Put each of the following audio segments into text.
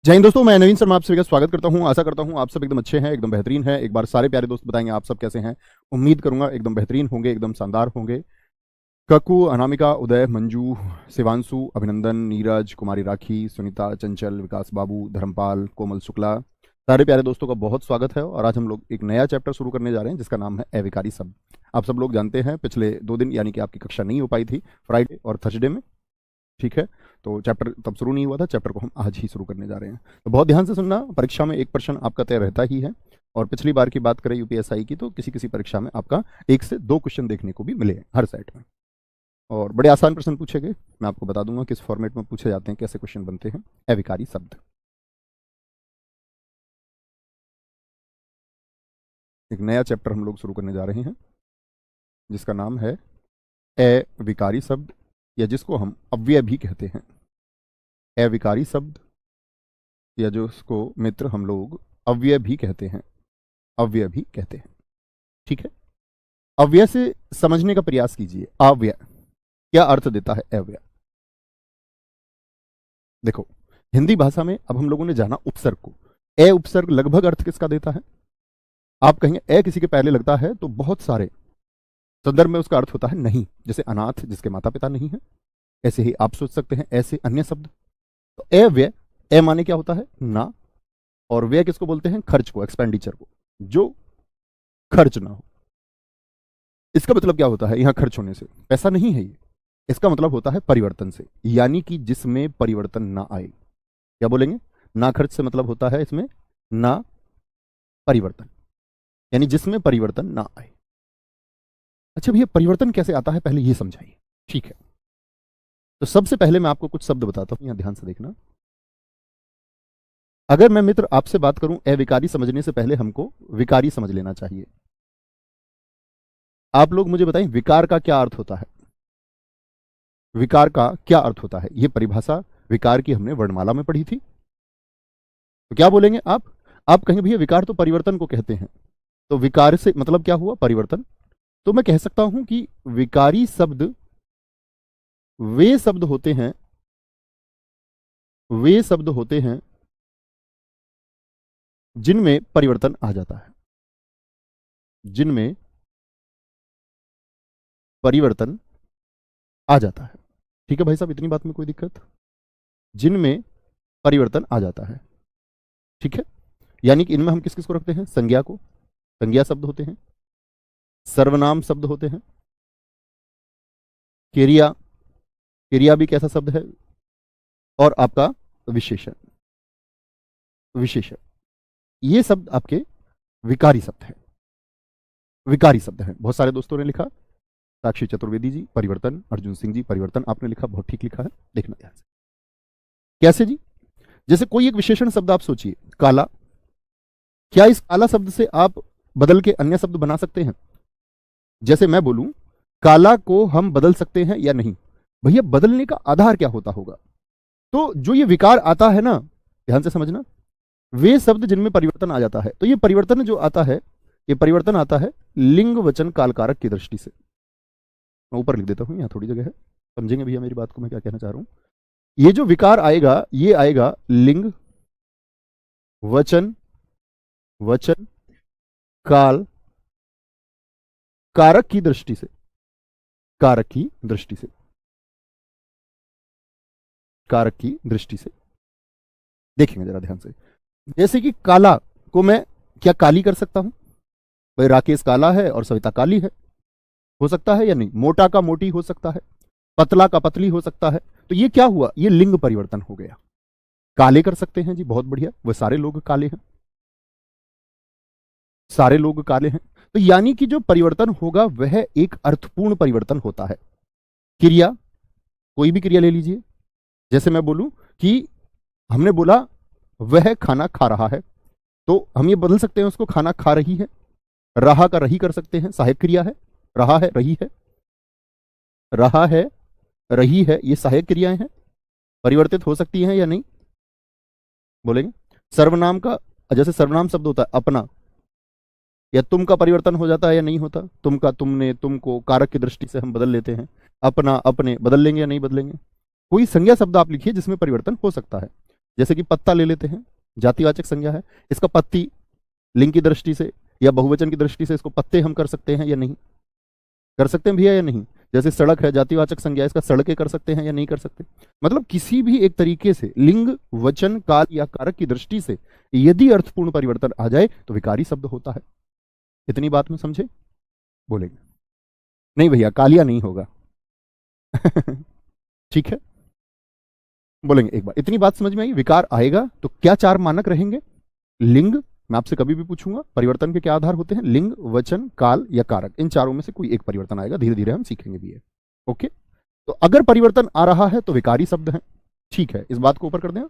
जय हिंद दोस्तों, मैं नवीन शर्मा आप सभी का स्वागत करता हूं। आशा करता हूं आप सब एकदम अच्छे हैं, एकदम बेहतरीन हैं। एक बार सारे प्यारे दोस्त बताएंगे आप सब कैसे हैं। उम्मीद करूंगा एकदम बेहतरीन होंगे, एकदम शानदार होंगे। ककू, अनामिका, उदय, मंजू, शिवांशु, अभिनंदन, नीरज, कुमारी राखी, सुनीता, चंचल, विकास बाबू, धर्मपाल, कोमल शुक्ला, सारे प्यारे दोस्तों का बहुत स्वागत है। और आज हम लोग एक नया चैप्टर शुरू करने जा रहे हैं जिसका नाम है अविकारी शब्द। आप सब लोग जानते हैं पिछले 2 दिन यानी कि आपकी कक्षा नहीं हो पाई थी, फ्राइडे और थर्सडे में, ठीक है। तो चैप्टर तब शुरू नहीं हुआ था, चैप्टर को हम आज ही शुरू करने जा रहे हैं। तो बहुत ध्यान से सुनना, परीक्षा में एक प्रश्न आपका तय रहता ही है। और पिछली बार की बात करें यूपीएसआई की, तो किसी किसी परीक्षा में आपका 1 से 2 क्वेश्चन देखने को भी मिले हर सेट में। और बड़े आसान प्रश्न पूछे गए। मैं आपको बता दूंगा किस फॉर्मेट में पूछे जाते हैं, कैसे क्वेश्चन बनते हैं। अविकारी शब्द, एक नया चैप्टर हम लोग शुरू करने जा रहे हैं जिसका नाम है अविकारी शब्द, या जिसको हम अव्यय भी कहते हैं। अविकारी शब्द, या जो उसको मित्र हम लोग अव्यय भी कहते हैं, अव्यय भी कहते हैं, ठीक है। अव्यय से समझने का प्रयास कीजिए। अव्यय क्या अर्थ देता है अव्यय? देखो, हिंदी भाषा में अब हम लोगों ने जाना उपसर्ग को। ए उपसर्ग लगभग अर्थ किसका देता है? आप कहेंगे ए किसी के पहले लगता है तो बहुत सारे संदर्भ में उसका अर्थ होता है नहीं। जैसे अनाथ, जिसके माता पिता नहीं है। ऐसे ही आप सोच सकते हैं ऐसे अन्य शब्द। तो अव्यय, ए माने क्या होता है? ना। और व्यय किसको बोलते हैं? खर्च को, एक्सपेंडिचर को, जो खर्च ना हो। इसका मतलब क्या होता है? यहां खर्च होने से पैसा नहीं है ये। इसका मतलब होता है परिवर्तन से, यानी कि जिसमें परिवर्तन ना आए। क्या बोलेंगे? ना खर्च से मतलब होता है इसमें ना परिवर्तन, यानी जिसमें परिवर्तन ना आए। अच्छा भैया, परिवर्तन कैसे आता है पहले ये समझाइए, ठीक है। तो सबसे पहले मैं आपको कुछ शब्द बताता हूं, यहां ध्यान से देखना। अगर मैं मित्र आपसे बात करूं अविकारी समझने से पहले हमको विकारी समझ लेना चाहिए। आप लोग मुझे बताएं विकार का क्या अर्थ होता है? विकार का क्या अर्थ होता है? यह परिभाषा विकार की हमने वर्णमाला में पढ़ी थी। तो क्या बोलेंगे आप कहेंगे भैया विकार तो परिवर्तन को कहते हैं। तो विकार से मतलब क्या हुआ? परिवर्तन। तो मैं कह सकता हूं कि विकारी शब्द वे शब्द होते हैं, वे शब्द होते हैं जिनमें परिवर्तन आ जाता है, जिनमें परिवर्तन आ जाता है। ठीक है भाई साहब, इतनी बात में कोई दिक्कत? जिनमें परिवर्तन आ जाता है, ठीक है। यानी कि इनमें हम किस किस को रखते हैं? संज्ञा को, संज्ञा शब्द होते हैं। सर्वनाम शब्द होते हैं। क्रिया, क्रिया भी कैसा शब्द है? और आपका विशेषण, विशेषण, ये शब्द आपके विकारी शब्द है, विकारी शब्द है। बहुत सारे दोस्तों ने लिखा, साक्षी चतुर्वेदी जी परिवर्तन, अर्जुन सिंह जी परिवर्तन, आपने लिखा, बहुत ठीक लिखा है। देखना ध्यान से। कैसे जी? जैसे कोई एक विशेषण शब्द आप सोचिए, काला। क्या इस काला शब्द से आप बदल के अन्य शब्द बना सकते हैं? जैसे मैं बोलूं काला को हम बदल सकते हैं या नहीं? भैया बदलने का आधार क्या होता होगा? तो जो ये विकार आता है ना, ध्यान से समझना, वे शब्द जिनमें परिवर्तन आ जाता है। तो ये परिवर्तन जो आता है, ये परिवर्तन आता है लिंग वचन काल कारक की दृष्टि से। मैं ऊपर लिख देता हूं, यहां थोड़ी जगह है, समझेंगे भैया मेरी बात को मैं क्या कहना चाह रहा हूं। ये जो विकार आएगा, ये आएगा लिंग वचन, वचन काल कारक की दृष्टि से, कारक की दृष्टि से, कारक की दृष्टि से। देखेंगे जरा ध्यान से। जैसे कि काला को मैं क्या काली कर सकता हूं? भाई राकेश काला है और सविता काली है, हो सकता है या नहीं? मोटा का मोटी हो सकता है, पतला का पतली हो सकता है। तो ये क्या हुआ? ये लिंग परिवर्तन हो गया। काले कर सकते हैं जी, बहुत बढ़िया, वह सारे लोग काले हैं, सारे लोग काले हैं। तो यानी कि जो परिवर्तन होगा वह एक अर्थपूर्ण परिवर्तन होता है। क्रिया, कोई भी क्रिया ले लीजिए। जैसे मैं बोलूं कि हमने बोला वह खाना खा रहा है, तो हम ये बदल सकते हैं उसको खाना खा रही है। रहा का रही कर सकते हैं, सहायक क्रिया है। रहा है, रही है, रहा है, रही है, ये सहायक क्रियाएं हैं, परिवर्तित हो सकती हैं या नहीं? बोलेंगे। सर्वनाम का, जैसे सर्वनाम शब्द होता है अपना या तुम का परिवर्तन हो जाता है या नहीं होता? तुम का, तुमने, तुमको कारक की दृष्टि से हम बदल लेते हैं। अपना, अपने बदल लेंगे या नहीं बदलेंगे? कोई संज्ञा शब्द आप लिखिए जिसमें परिवर्तन हो सकता है। जैसे कि पत्ता ले लेते हैं, जातिवाचक संज्ञा है, इसका पत्ती लिंग की दृष्टि से या बहुवचन की दृष्टि से इसको पत्ते हम कर सकते हैं या नहीं, कर सकते हैं भैया या नहीं। जैसे सड़क है, जातिवाचक संज्ञा, इसका सड़कें कर सकते हैं या नहीं कर सकते। मतलब किसी भी एक तरीके से लिंग, वचन, काल या कारक की दृष्टि से यदि अर्थपूर्ण परिवर्तन आ जाए तो विकारी शब्द होता है। इतनी बात में समझे? बोलेंगे नहीं भैया कालिया नहीं होगा। ठीक है, बोलेंगे एक बार इतनी बात समझ में आई, विकार आएगा तो क्या चार मानक रहेंगे? लिंग, मैं आपसे कभी भी पूछूंगा परिवर्तन के क्या आधार होते हैं, लिंग, वचन, काल या कारक, इन चारों में से कोई एक परिवर्तन आएगा, धीरे धीरे हम सीखेंगे भी है। ओके, तो अगर परिवर्तन आ रहा है तो विकारी शब्द है। ठीक है, इस बात को ऊपर कर दें।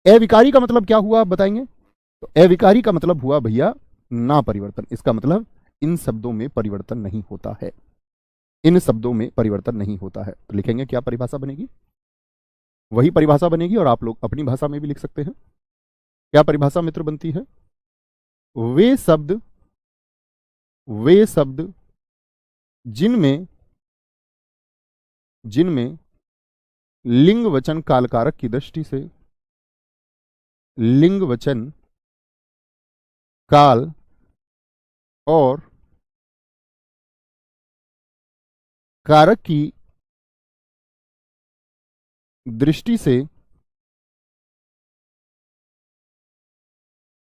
अविकारी का मतलब क्या हुआ आप बताएंगे? तो अविकारी का मतलब हुआ भैया ना परिवर्तन। इसका मतलब इन शब्दों में परिवर्तन नहीं होता है, इन शब्दों में परिवर्तन नहीं होता है। तो लिखेंगे क्या परिभाषा बनेगी? वही परिभाषा बनेगी और आप लोग अपनी भाषा में भी लिख सकते हैं। क्या परिभाषा मित्र बनती है? वे शब्द जिनमें लिंग, वचन, काल, कारक की दृष्टि से लिंग, वचन, काल और कारक की दृष्टि से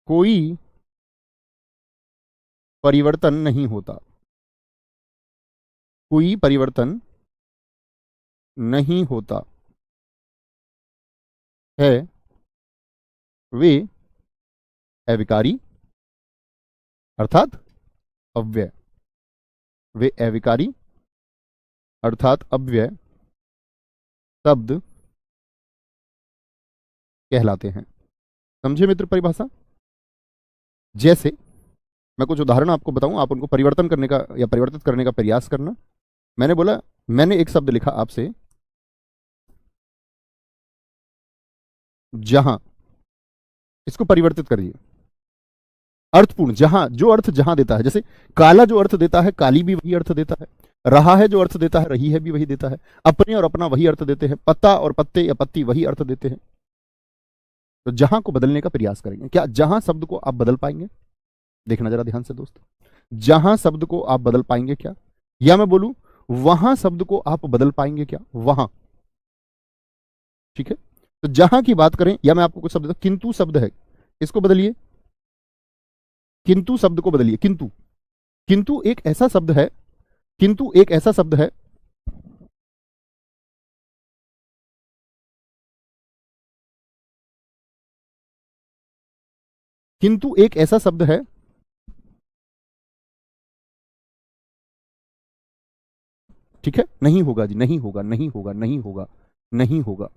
कोई परिवर्तन नहीं होता, कोई परिवर्तन नहीं होता है, वे अविकारी अर्थात अव्यय, वे अविकारी अर्थात अव्यय शब्द कहलाते हैं। समझे मित्र परिभाषा? जैसे मैं कुछ उदाहरण आपको बताऊं, आप उनको परिवर्तन करने का या परिवर्तित करने का प्रयास करना। मैंने बोला, मैंने एक शब्द लिखा आपसे जहां, इसको परिवर्तित करिए अर्थपूर्ण, जहां, जो अर्थ जहां देता है, जैसे काला जो अर्थ देता है काली भी वही अर्थ देता है, रहा है जो अर्थ देता है रही है भी वही देता है, अपने और अपना वही अर्थ देते हैं, पत्ता और पत्ते या पत्ती वही अर्थ देते हैं। तो जहां को बदलने का प्रयास करेंगे। क्या जहां शब्द को आप बदल पाएंगे? देखना जरा ध्यान से दोस्त, जहां शब्द को आप बदल पाएंगे क्या? या मैं बोलूं वहां शब्द को आप बदल पाएंगे क्या? वहां। ठीक है, तो जहां की बात करें, या मैं आपको कुछ शब्द, किंतु शब्द है, इसको बदलिए, किंतु शब्द को बदलिए। किंतु, किंतु एक ऐसा शब्द है, किंतु एक ऐसा शब्द है किंतु एक ऐसा शब्द है ठीक है, नहीं होगा जी, नहीं होगा, नहीं होगा, नहीं होगा, नहीं होगा।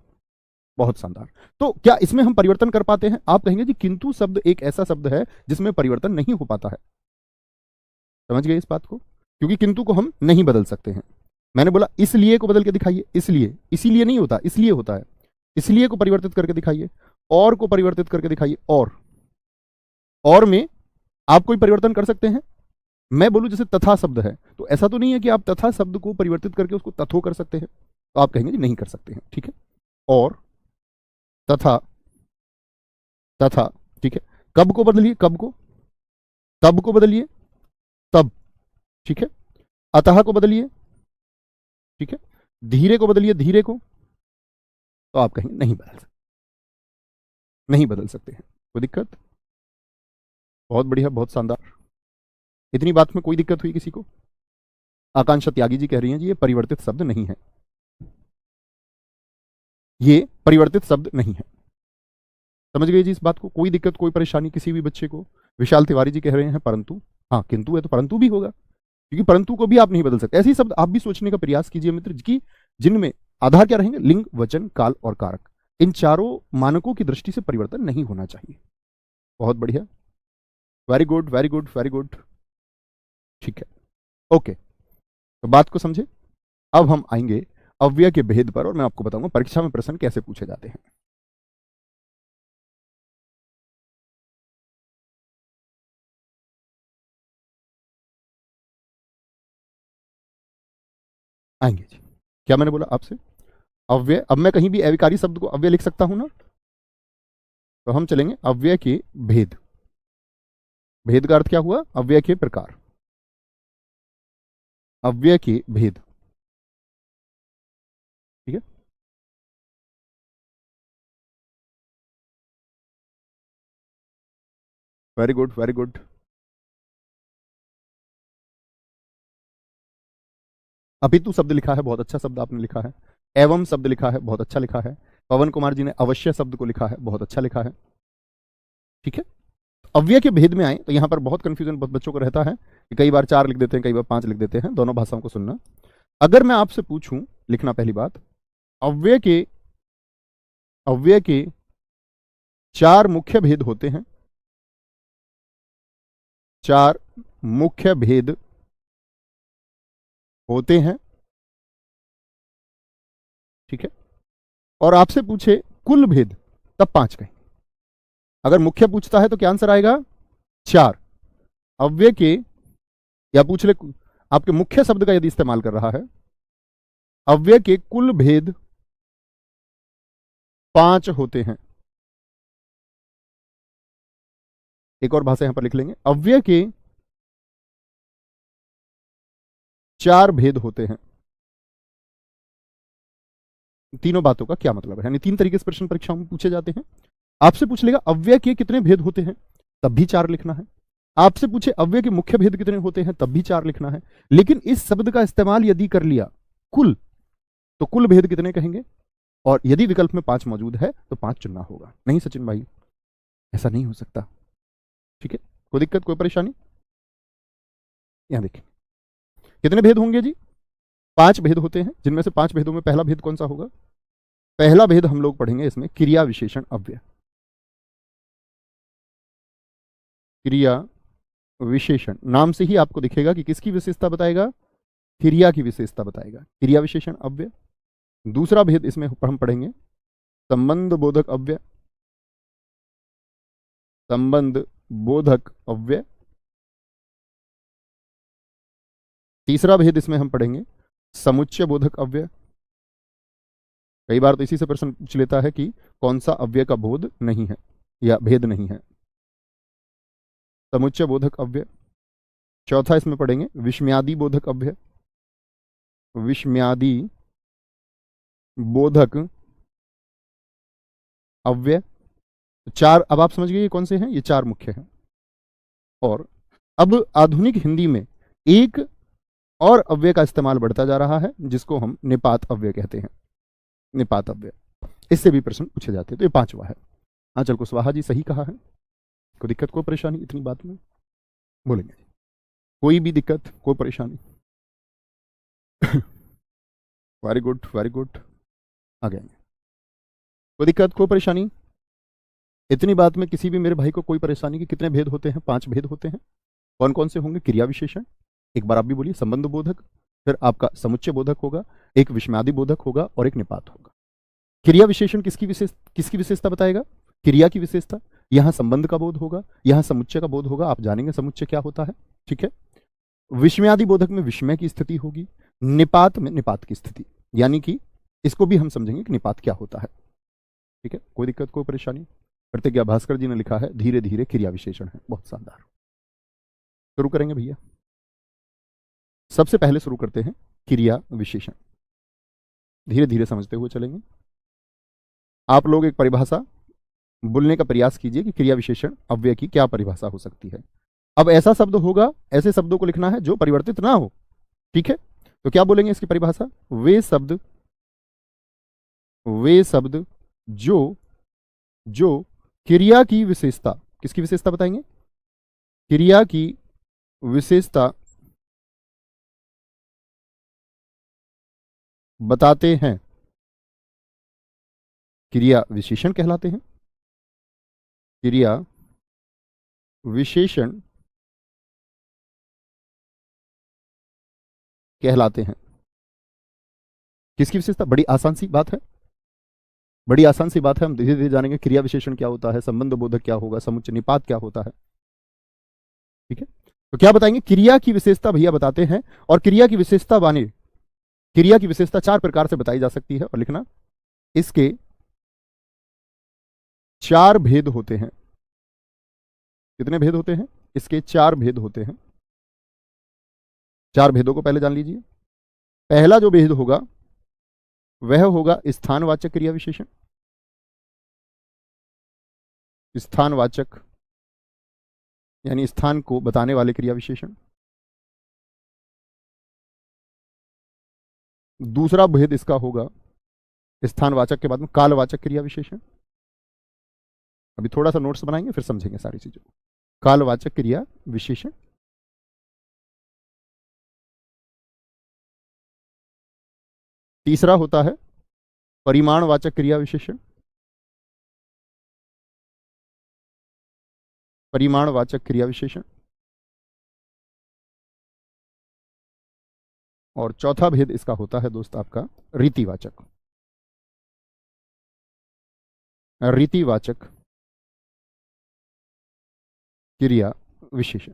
बहुत शानदार। तो क्या इसमें हम परिवर्तन कर पाते हैं? आप कहेंगे जी किंतु शब्द एक ऐसा शब्द है जिसमें परिवर्तन नहीं हो पाता है। समझ गए इस बात को? क्योंकि किंतु को हम नहीं बदल सकते हैं। मैंने बोला इसलिए को बदल के दिखाइए, इसलिए, इसीलिए नहीं होता, इसलिए होता है। इसलिए को परिवर्तित करके दिखाइए, और को परिवर्तित करके दिखाइए, और में आप कोई परिवर्तन कर सकते हैं? मैं बोलूं जैसे तथा शब्द है, तो ऐसा तो नहीं है कि आप तथा शब्द को परिवर्तित करके उसको तथो कर सकते हैं, तो आप कहेंगे जी नहीं कर सकते हैं। ठीक है, और, तथा, तथा, ठीक है। कब को बदलिए, कब को, तब को बदलिए, तब, ठीक है। अतः को बदलिए, ठीक है। धीरे को बदलिए, धीरे को, तो आप कहेंगे नहीं बदल सकते, नहीं बदल सकते हैं। कोई दिक्कत? बहुत बढ़िया, बहुत शानदार। इतनी बात में कोई दिक्कत हुई किसी को? आकांक्षा त्यागी जी कह रही हैं जी ये परिवर्तित शब्द नहीं है, ये परिवर्तित शब्द नहीं है। समझ गए जी इस बात को? कोई दिक्कत, कोई परेशानी किसी भी बच्चे को? विशाल तिवारी जी कह रहे हैं परंतु, हाँ किंतु है तो परंतु भी होगा, क्योंकि परंतु को भी आप नहीं बदल सकते। ऐसे ही शब्द आप भी सोचने का प्रयास कीजिए मित्र, की जिनमें आधार क्या रहेंगे, लिंग, वचन, काल और कारक। इन चारों मानकों की दृष्टि से परिवर्तन नहीं होना चाहिए। बहुत बढ़िया, very good, very good, very good. ठीक है, ओके, तो बात को समझे। अब हम आएंगे अव्यय के भेद पर, और मैं आपको बताऊंगा परीक्षा में प्रश्न कैसे पूछे जाते हैं। आएंगे जी। क्या मैंने बोला आपसे? अव्यय, अब मैं कहीं भी अविकारी शब्द को अव्यय लिख सकता हूं ना? तो हम चलेंगे अव्यय के भेद। भेद का अर्थ क्या हुआ? अव्यय के प्रकार, अव्यय के भेद। ठीक है, वेरी गुड वेरी गुड। अपितु शब्द लिखा है, बहुत अच्छा शब्द आपने लिखा है। एवं शब्द लिखा है, बहुत अच्छा लिखा है। पवन कुमार जी ने अवश्य शब्द को लिखा है, बहुत अच्छा लिखा है। ठीक है, अव्यय के भेद में आए तो यहां पर बहुत कंफ्यूजन बच्चों को रहता है कि कई बार 4 लिख देते हैं, कई बार 5 लिख देते हैं। दोनों भाषाओं को सुनना। अगर मैं आपसे पूछूं, लिखना पहली बात, अव्यय के 4 मुख्य भेद होते हैं। 4 मुख्य भेद होते हैं। ठीक है, और आपसे पूछे कुल भेद, तब 5 कहें। अगर मुख्य पूछता है तो क्या आंसर आएगा? 4। अव्यय के, या पूछ ले आपके मुख्य शब्द का यदि इस्तेमाल कर रहा है, अव्यय के कुल भेद 5 होते हैं। एक और भाषा यहां पर लिख लेंगे, अव्यय के 4 भेद होते हैं। तीनों बातों का क्या मतलब है? यानी 3 तरीके से प्रश्न परीक्षाओं में पूछे जाते हैं। आपसे पूछ लेगा अव्यय के कितने भेद होते हैं, तब भी 4 लिखना है। आपसे पूछे अव्यय के मुख्य भेद कितने होते हैं, तब भी 4 लिखना है। लेकिन इस शब्द का इस्तेमाल यदि कर लिया कुल, तो कुल भेद कितने कहेंगे? और यदि विकल्प में 5 मौजूद है तो 5 चुनना होगा। नहीं सचिन भाई, ऐसा नहीं हो सकता। ठीक है, कोई दिक्कत, कोई परेशानी? यहां देखिए कितने भेद होंगे जी? 5 भेद होते हैं, जिनमें से 5 भेदों में पहला भेद कौन सा होगा? पहला भेद हम लोग पढ़ेंगे इसमें क्रिया विशेषण अव्यय। क्रिया विशेषण नाम से ही आपको दिखेगा कि किसकी विशेषता बताएगा? क्रिया की विशेषता बताएगा, क्रिया विशेषण अव्यय। दूसरा भेद इसमें हम पढ़ेंगे संबंध बोधक अव्यय। संबंध बोधक अव्यय। तीसरा भेद इसमें हम पढ़ेंगे समुच्चय बोधक अव्यय। कई बार तो इसी से प्रश्न पूछ लेता है कि कौन सा अव्यय का बोध नहीं है या भेद नहीं है, समुच्चय बोधक अव्यय। चौथा इसमें पढ़ेंगे विस्मयादि बोधक अव्यय। विस्मयादि बोधक अव्यय। 4 अब आप समझ गए ये कौन से हैं? ये 4 मुख्य हैं। और अब आधुनिक हिंदी में एक और अव्यय का इस्तेमाल बढ़ता जा रहा है, जिसको हम निपात अव्यय कहते हैं। निपात अव्यय, इससे भी प्रश्न पूछे जाते हैं। तो ये 5वां है। आंचल कुशवाहा जी सही कहा है। कोई दिक्कत, कोई परेशानी इतनी बात में? बोलेंगे कोई भी दिक्कत, कोई परेशानी? वेरी गुड वेरी गुड, आ गए। कोई दिक्कत, कोई परेशानी? इतनी बात में किसी भी मेरे भाई को कोई परेशानी? कि कितने भेद होते हैं? 5 भेद होते हैं। कौन कौन से होंगे? क्रिया विशेषण, एक बार आप भी बोलिए, संबंध बोधक, फिर आपका समुच्चय बोधक होगा, एक विस्मयादि बोधक होगा और एक निपात होगा। क्रिया विशेषण किसकी विशेषता बताएगा? क्रिया की विशेषता। यहां संबंध का बोध होगा, यहां समुच्चय का बोध होगा। आप जानेंगे समुच्चय क्या होता है। ठीक है, विस्मयादि बोधक में विस्मय की स्थिति होगी, निपात में निपात की स्थिति। यानी कि इसको भी हम समझेंगे कि निपात क्या होता है। ठीक है, कोई दिक्कत, कोई परेशानी? प्रतिज्ञा भास्कर जी ने लिखा है धीरे धीरे क्रिया विशेषण है, बहुत शानदार। शुरू करेंगे भैया। सबसे पहले शुरू करते हैं क्रिया विशेषण, धीरे धीरे समझते हुए चलेंगे। आप लोग एक परिभाषा बोलने का प्रयास कीजिए कि क्रिया विशेषण अव्यय की क्या परिभाषा हो सकती है। अब ऐसा शब्द होगा, ऐसे शब्दों को लिखना है जो परिवर्तित ना हो। ठीक है, तो क्या बोलेंगे इसकी परिभाषा? वे शब्द जो क्रिया की विशेषता, किसकी विशेषता बताएंगे? क्रिया की विशेषता बताते हैं, क्रिया विशेषण कहलाते हैं। क्रिया विशेषण कहलाते हैं। किसकी विशेषता? बड़ी आसान सी बात है, बड़ी आसान सी बात है। हम धीरे धीरे जानेंगे क्रिया विशेषण क्या होता है, संबंध बोधक क्या होगा, समुच्चय निपात क्या होता है। ठीक है, तो क्या बताएंगे? क्रिया की विशेषता भैया बताते हैं। और क्रिया की विशेषता बाने, क्रिया की विशेषता 4 प्रकार से बताई जा सकती है। और लिखना, इसके 4 भेद होते हैं। कितने भेद होते हैं? इसके 4 भेद होते हैं। 4 भेदों को पहले जान लीजिए। पहला जो भेद होगा वह होगा स्थानवाचक क्रिया विशेषण। स्थानवाचक यानी स्थान को बताने वाले क्रिया विशेषण। दूसरा भेद इसका होगा स्थानवाचक के बाद में कालवाचक क्रिया विशेषण। अभी थोड़ा सा नोट्स बनाएंगे फिर समझेंगे सारी चीजों को। कालवाचक क्रिया विशेषण। तीसरा होता है परिमाणवाचक क्रिया विशेषण। परिमाणवाचक क्रिया विशेषण। और चौथा भेद इसका होता है दोस्त आपका रीतिवाचक। रीतिवाचक क्रिया विशेषण।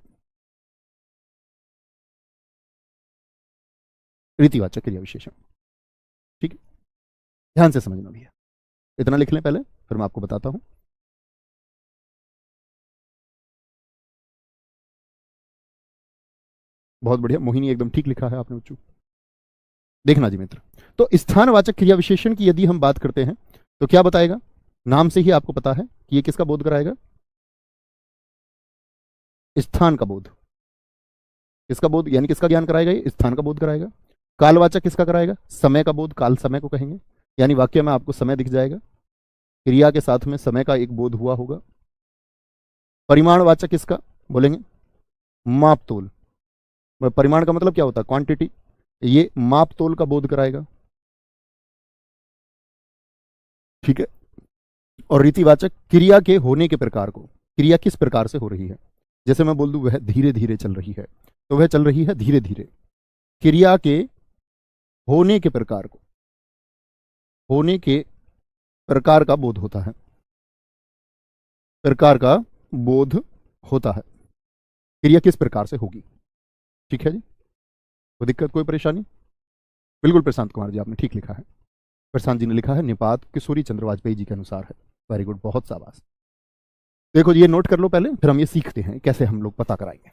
रीतिवाचक क्रिया विशेषण। ठीक है, ध्यान से समझना भैया। इतना लिख लें पहले, फिर मैं आपको बताता हूं। बहुत बढ़िया, मोहिनी एकदम ठीक लिखा है आपने बच्चों। देखना जी मित्र, तो स्थानवाचक क्रिया विशेषण की यदि हम बात करते हैं तो क्या बताएगा? नाम से ही आपको पता है कि ये किसका बोध कराएगा? स्थान का बोध। किसका बोध यानी किसका ज्ञान कराएगा? ये स्थान का बोध कराएगा। कालवाचक किसका कराएगा? समय का बोध। काल समय को कहेंगे, यानी वाक्य में आपको समय दिख जाएगा, क्रिया के साथ में समय का एक बोध हुआ होगा। परिमाणवाचक किसका बोलेंगे? माप तोल। परिमाण का मतलब क्या होता है? क्वांटिटी। ये माप तोल का बोध कराएगा। ठीक है। और रीतिवाचक क्रिया के होने के प्रकार को, क्रिया किस प्रकार से हो रही है। जैसे मैं बोल दूं वह धीरे धीरे चल रही है, तो वह चल रही है धीरे धीरे। क्रिया के होने के प्रकार को, होने के प्रकार का बोध होता है। प्रकार का बोध होता है, क्रिया किस प्रकार से होगी। ठीक है जी, कोई दिक्कत कोई परेशानी? बिल्कुल प्रशांत कुमार जी आपने ठीक लिखा है। प्रशांत जी ने लिखा है निपात किशोरी चंद्र वाजपेयी जी के अनुसार है। वेरी गुड, बहुत शाबाश। देखो जी, ये नोट कर लो पहले, फिर हम ये सीखते हैं कैसे हम लोग पता कराएंगे।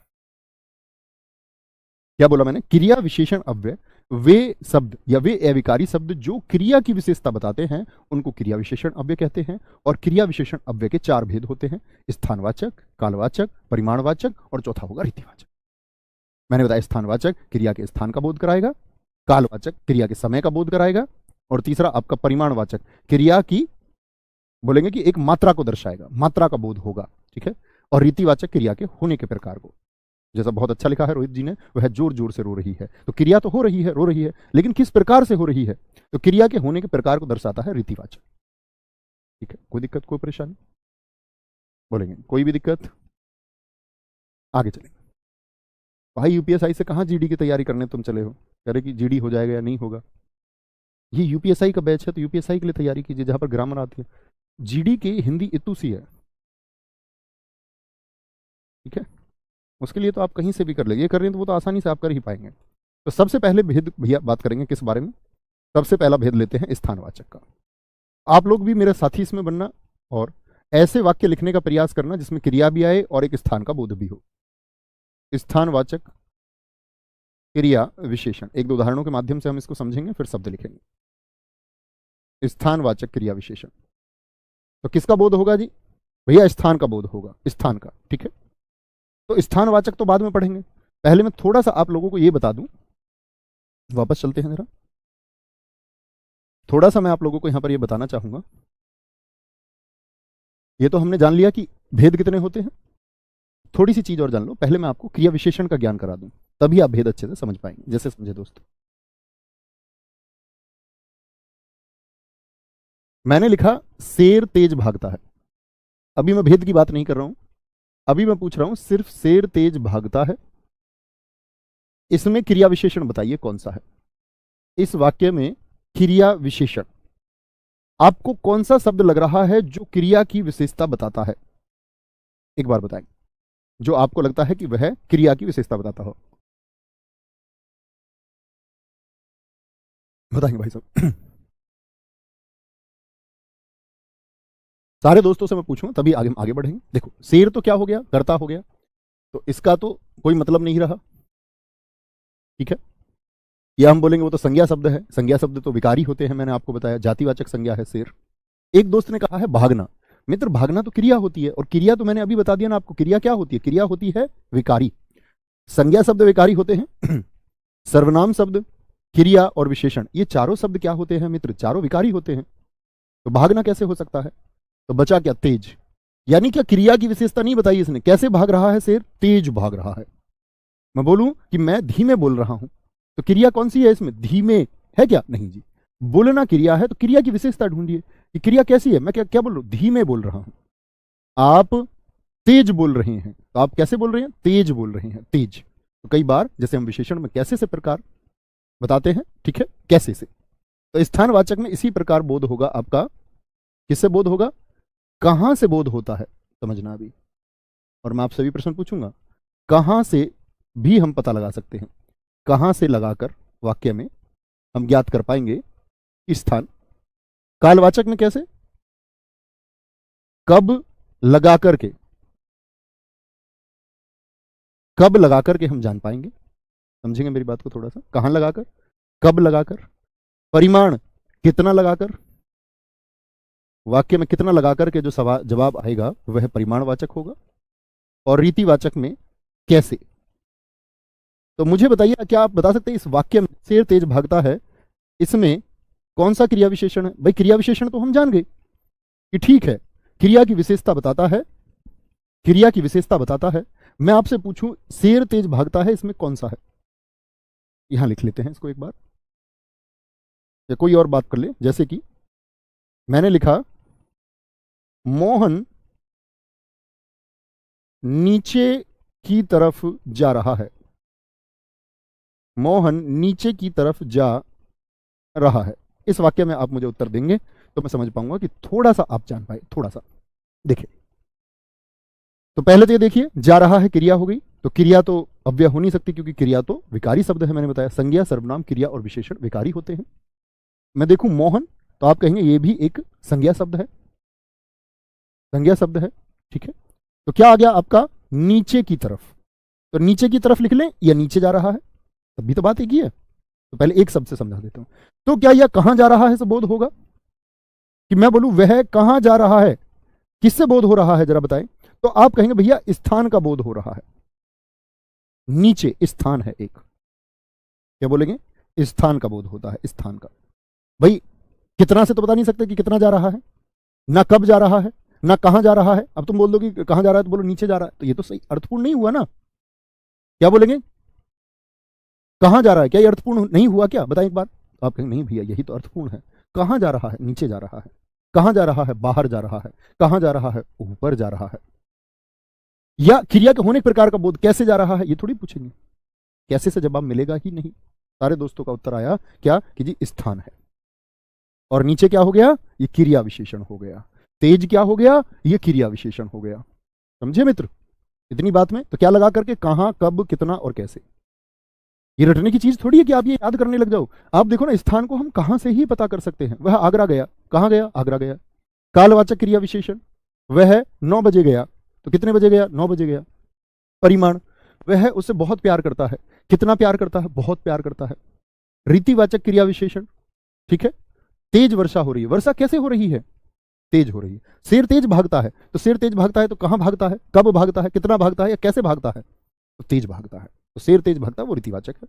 क्या बोला मैंने? क्रिया विशेषण अव्यय वे शब्द या वे अविकारी शब्द जो क्रिया की विशेषता बताते हैं उनको क्रिया विशेषण अव्यय कहते हैं। और क्रिया विशेषण अव्यय के 4 भेद होते हैं: स्थानवाचक, कालवाचक, परिमाणवाचक और चौथा होगा रीतिवाचक। मैंने बताया स्थानवाचक क्रिया के स्थान का बोध कराएगा, कालवाचक क्रिया के समय का बोध कराएगा, और तीसरा आपका परिमाणवाचक क्रिया की बोलेंगे कि एक मात्रा को दर्शाएगा, मात्रा का बोध होगा। ठीक है। और रीतिवाचक क्रिया के होने के प्रकार को, जैसा बहुत अच्छा लिखा है रोहित जी ने, वह जोर जोर से रो रही है। तो क्रिया तो हो रही है, रो रही है, लेकिन किस प्रकार से हो रही है? तो क्रिया के होने के प्रकार को दर्शाता है रीतिवाचक। ठीक है, कोई दिक्कत कोई परेशानी? बोलेंगे कोई भी दिक्कत? आगे चलेंगे। भाई यूपीएसआई से कहाँ जीडी की तैयारी करने तुम चले हो? कह रहे कि जीडी हो जाएगा या नहीं होगा। ये यूपीएसआई का बैच है, तो यूपीएसआई के लिए तैयारी कीजिए जहां पर ग्रामर आती है। जीडी की हिंदी इतू सी है। ठीक है, उसके लिए तो आप कहीं से भी कर लेंगे, ये कर रहे हैं तो वो तो आसानी से आप कर ही पाएंगे। तो सबसे पहले भेद भैया बात करेंगे किस बारे में? सबसे पहला भेद लेते हैं स्थानवाचक का। आप लोग भी मेरे साथी इसमें बनना और ऐसे वाक्य लिखने का प्रयास करना जिसमें क्रिया भी आए और एक स्थान का बोध भी हो। स्थानवाचक क्रिया विशेषण, एक दो उदाहरणों के माध्यम से हम इसको समझेंगे, फिर शब्द लिखेंगे। स्थानवाचक क्रिया विशेषण, तो किसका बोध होगा जी? भैया स्थान का बोध होगा, स्थान का। ठीक है, तो स्थानवाचक तो बाद में पढ़ेंगे, पहले मैं थोड़ा सा आप लोगों को यह बता दूं। वापस चलते हैं जरा, थोड़ा सा मैं आप लोगों को यहां पर यह बताना चाहूंगा। ये तो हमने जान लिया कि भेद कितने होते हैं। थोड़ी सी चीज और जान लो, पहले मैं आपको क्रिया विशेषण का ज्ञान करा दूं, तभी आप भेद अच्छे से समझ पाएंगे। जैसे समझे दोस्तों, मैंने लिखा शेर तेज भागता है। अभी मैं भेद की बात नहीं कर रहा हूं, अभी मैं पूछ रहा हूं सिर्फ शेर तेज भागता है, इसमें क्रिया विशेषण बताइए कौन सा है। इस वाक्य में क्रिया विशेषण आपको कौन सा शब्द लग रहा है जो क्रिया की विशेषता बताता है? एक बार बताएं, जो आपको लगता है कि वह क्रिया की विशेषता बताता हो। बताएंगे भाई साहब? सारे दोस्तों से मैं पूछूंगा तभी आगे आगे बढ़ेंगे। देखो शेर तो क्या हो गया, कर्ता हो गया, तो इसका तो कोई मतलब नहीं रहा, ठीक है। या हम बोलेंगे वो तो संज्ञा शब्द है, संज्ञा शब्द तो विकारी होते हैं, मैंने आपको बताया जातिवाचक संज्ञा है शेर। एक दोस्त ने कहा है भागना। मित्र भागना तो क्रिया होती है, और क्रिया तो मैंने अभी बता दिया ना आपको, क्रिया क्या होती है, क्रिया होती है विकारी। संज्ञा शब्द विकारी होते हैं सर्वनाम शब्द, क्रिया और विशेषण, ये चारों शब्द क्या होते हैं मित्र, चारों विकारी होते हैं। तो भागना कैसे हो सकता है, तो बचा क्या, तेज। यानी क्या क्रिया की विशेषता नहीं बताई इसने, कैसे भाग रहा है शेर, तेज भाग रहा है। मैं बोलूं कि मैं धीमे बोल रहा हूं, तो क्रिया कौन सी है इसमें, धीमे है क्या, नहीं जी। बोलना क्रिया है, तो क्रिया की विशेषता ढूंढिए कि क्रिया कैसी है। मैं क्या क्या बोल रहा हूं, धीमे बोल रहा हूं। आप तेज बोल रहे हैं, तो आप कैसे बोल रहे हैं, तेज बोल रहे हैं, तेज। तो कई बार जैसे हम विशेषण में कैसे से प्रकार बताते हैं, ठीक है, कैसे से। तो स्थानवाचक में इसी प्रकार बोध होगा आपका। किससे बोध होगा, कहां से बोध होता है, समझना अभी। और मैं आपसे भी प्रश्न पूछूंगा, कहां से भी हम पता लगा सकते हैं, कहां से लगाकर वाक्य में हम ज्ञात कर पाएंगे स्थान। कालवाचक में कैसे, कब लगा करके, कब लगा करके हम जान पाएंगे, समझेंगे मेरी बात को थोड़ा सा। कहां लगाकर, कब लगाकर, परिमाण कितना लगाकर, वाक्य में कितना लगाकर के जो सवाल जवाब आएगा वह परिमाणवाचक होगा। और रीतिवाचक में कैसे। तो मुझे बताइए, क्या आप बता सकते हैं इस वाक्य में शेर तेज भागता है, इसमें कौन सा क्रिया विशेषण है। भाई क्रिया विशेषण तो हम जान गए कि ठीक है, क्रिया की विशेषता बताता है, क्रिया की विशेषता बताता है। मैं आपसे पूछूं शेर तेज भागता है, इसमें कौन सा है, यहां लिख लेते हैं इसको एक बार, या कोई और बात कर ले। जैसे कि मैंने लिखा मोहन नीचे की तरफ जा रहा है, मोहन नीचे की तरफ जा रहा है। इस वाक्य में आप मुझे उत्तर देंगे तो मैं समझ पाऊंगा कि थोड़ा सा आप जान पाए, थोड़ा सा। देखिए तो पहले तो ये देखिए, जा रहा है क्रिया हो गई, तो क्रिया तो अव्यय हो नहीं सकती क्योंकि क्रिया तो विकारी शब्द है, मैंने बताया संज्ञा सर्वनाम क्रिया और विशेषण विकारी होते हैं। मैं देखूं मोहन, तो आप कहेंगे ये भी एक संज्ञा शब्द है, संज्ञा शब्द है, ठीक है। तो क्या आ गया आपका, नीचे की तरफ। तो नीचे की तरफ लिख लें या नीचे जा रहा है, तब भी तो बात एक ही है। तो पहले एक शब्द से समझा देता हूं। तो क्या यह कहां जा रहा है से बोध होगा, कि मैं बोलूं वह कहां जा रहा है, किससे बोध हो रहा है जरा बताएं। तो आप कहेंगे भैया स्थान का बोध हो रहा है, नीचे स्थान है एक, क्या बोलेंगे, स्थान का बोध होता है, स्थान का। भाई कितना से तो बता नहीं सकते कि कितना जा रहा है, ना कब जा रहा है, ना कहां जा रहा है। अब तुम बोल दो कि कहां जा रहा है, तो बोलो नीचे जा रहा है, तो ये तो सही अर्थपूर्ण नहीं हुआ ना। क्या बोलेंगे, कहां जा रहा है, क्या ये अर्थपूर्ण नहीं हुआ क्या, बताएं एक बार। तो आप कहेंगे नहीं भैया यही तो अर्थपूर्ण है। कहां जा रहा है, नीचे जा रहा है। कहां जा रहा है, बाहर जा रहा है। कहां जा रहा है, ऊपर जा रहा है। या क्रिया के होने के प्रकार का बोध, कैसे जा रहा है, ये थोड़ी पूछेंगे, कैसे से जवाब मिलेगा ही नहीं। सारे दोस्तों का उत्तर आया क्या कि जी स्थान है। और नीचे क्या हो गया, ये क्रिया विशेषण हो गया। तेज क्या हो गया, ये क्रिया विशेषण हो गया। समझे मित्र, इतनी बात में तो क्या लगा करके, कहां कब कितना और कैसे। ये रटने की चीज थोड़ी है कि आप ये याद करने लग जाओ। आप देखो ना, स्थान को हम कहां से ही पता कर सकते हैं। वह आगरा गया, कहां गया, आगरा गया। कालवाचक क्रिया विशेषण, वह 9 बजे गया, तो कितने बजे गया, 9 बजे गया। परिमाण, वह उससे बहुत प्यार करता है, कितना प्यार करता है, बहुत प्यार करता है। रीतिवाचक क्रिया विशेषण, ठीक है। तेज वर्षा हो रही है, वर्षा कैसे हो रही है, तेज हो रही है। शेर तेज भागता है, तो शेर तेज भागता है तो कहां भागता है, कब भागता है, कितना भागता है, या कैसे भागता है, तो तेज भागता है। तो शेर तेज भागता है, वो रीतिवाचक है,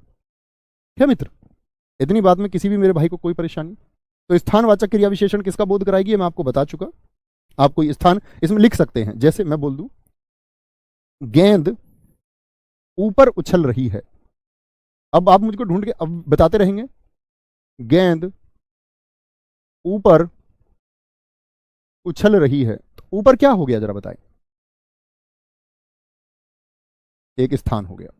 क्या मित्र। इतनी बात में किसी भी मेरे भाई को कोई परेशानी। तो स्थानवाचक क्रिया विशेषण किसका बोध कराएगी, मैं आपको बता चुका। आप कोई स्थान इसमें लिख सकते हैं, जैसे मैं बोल दूं गेंद ऊपर उछल रही है। अब आप मुझको ढूंढ के अब बताते रहेंगे, गेंद ऊपर उछल रही है, तो ऊपर क्या हो गया जरा बताएं, एक स्थान हो गया,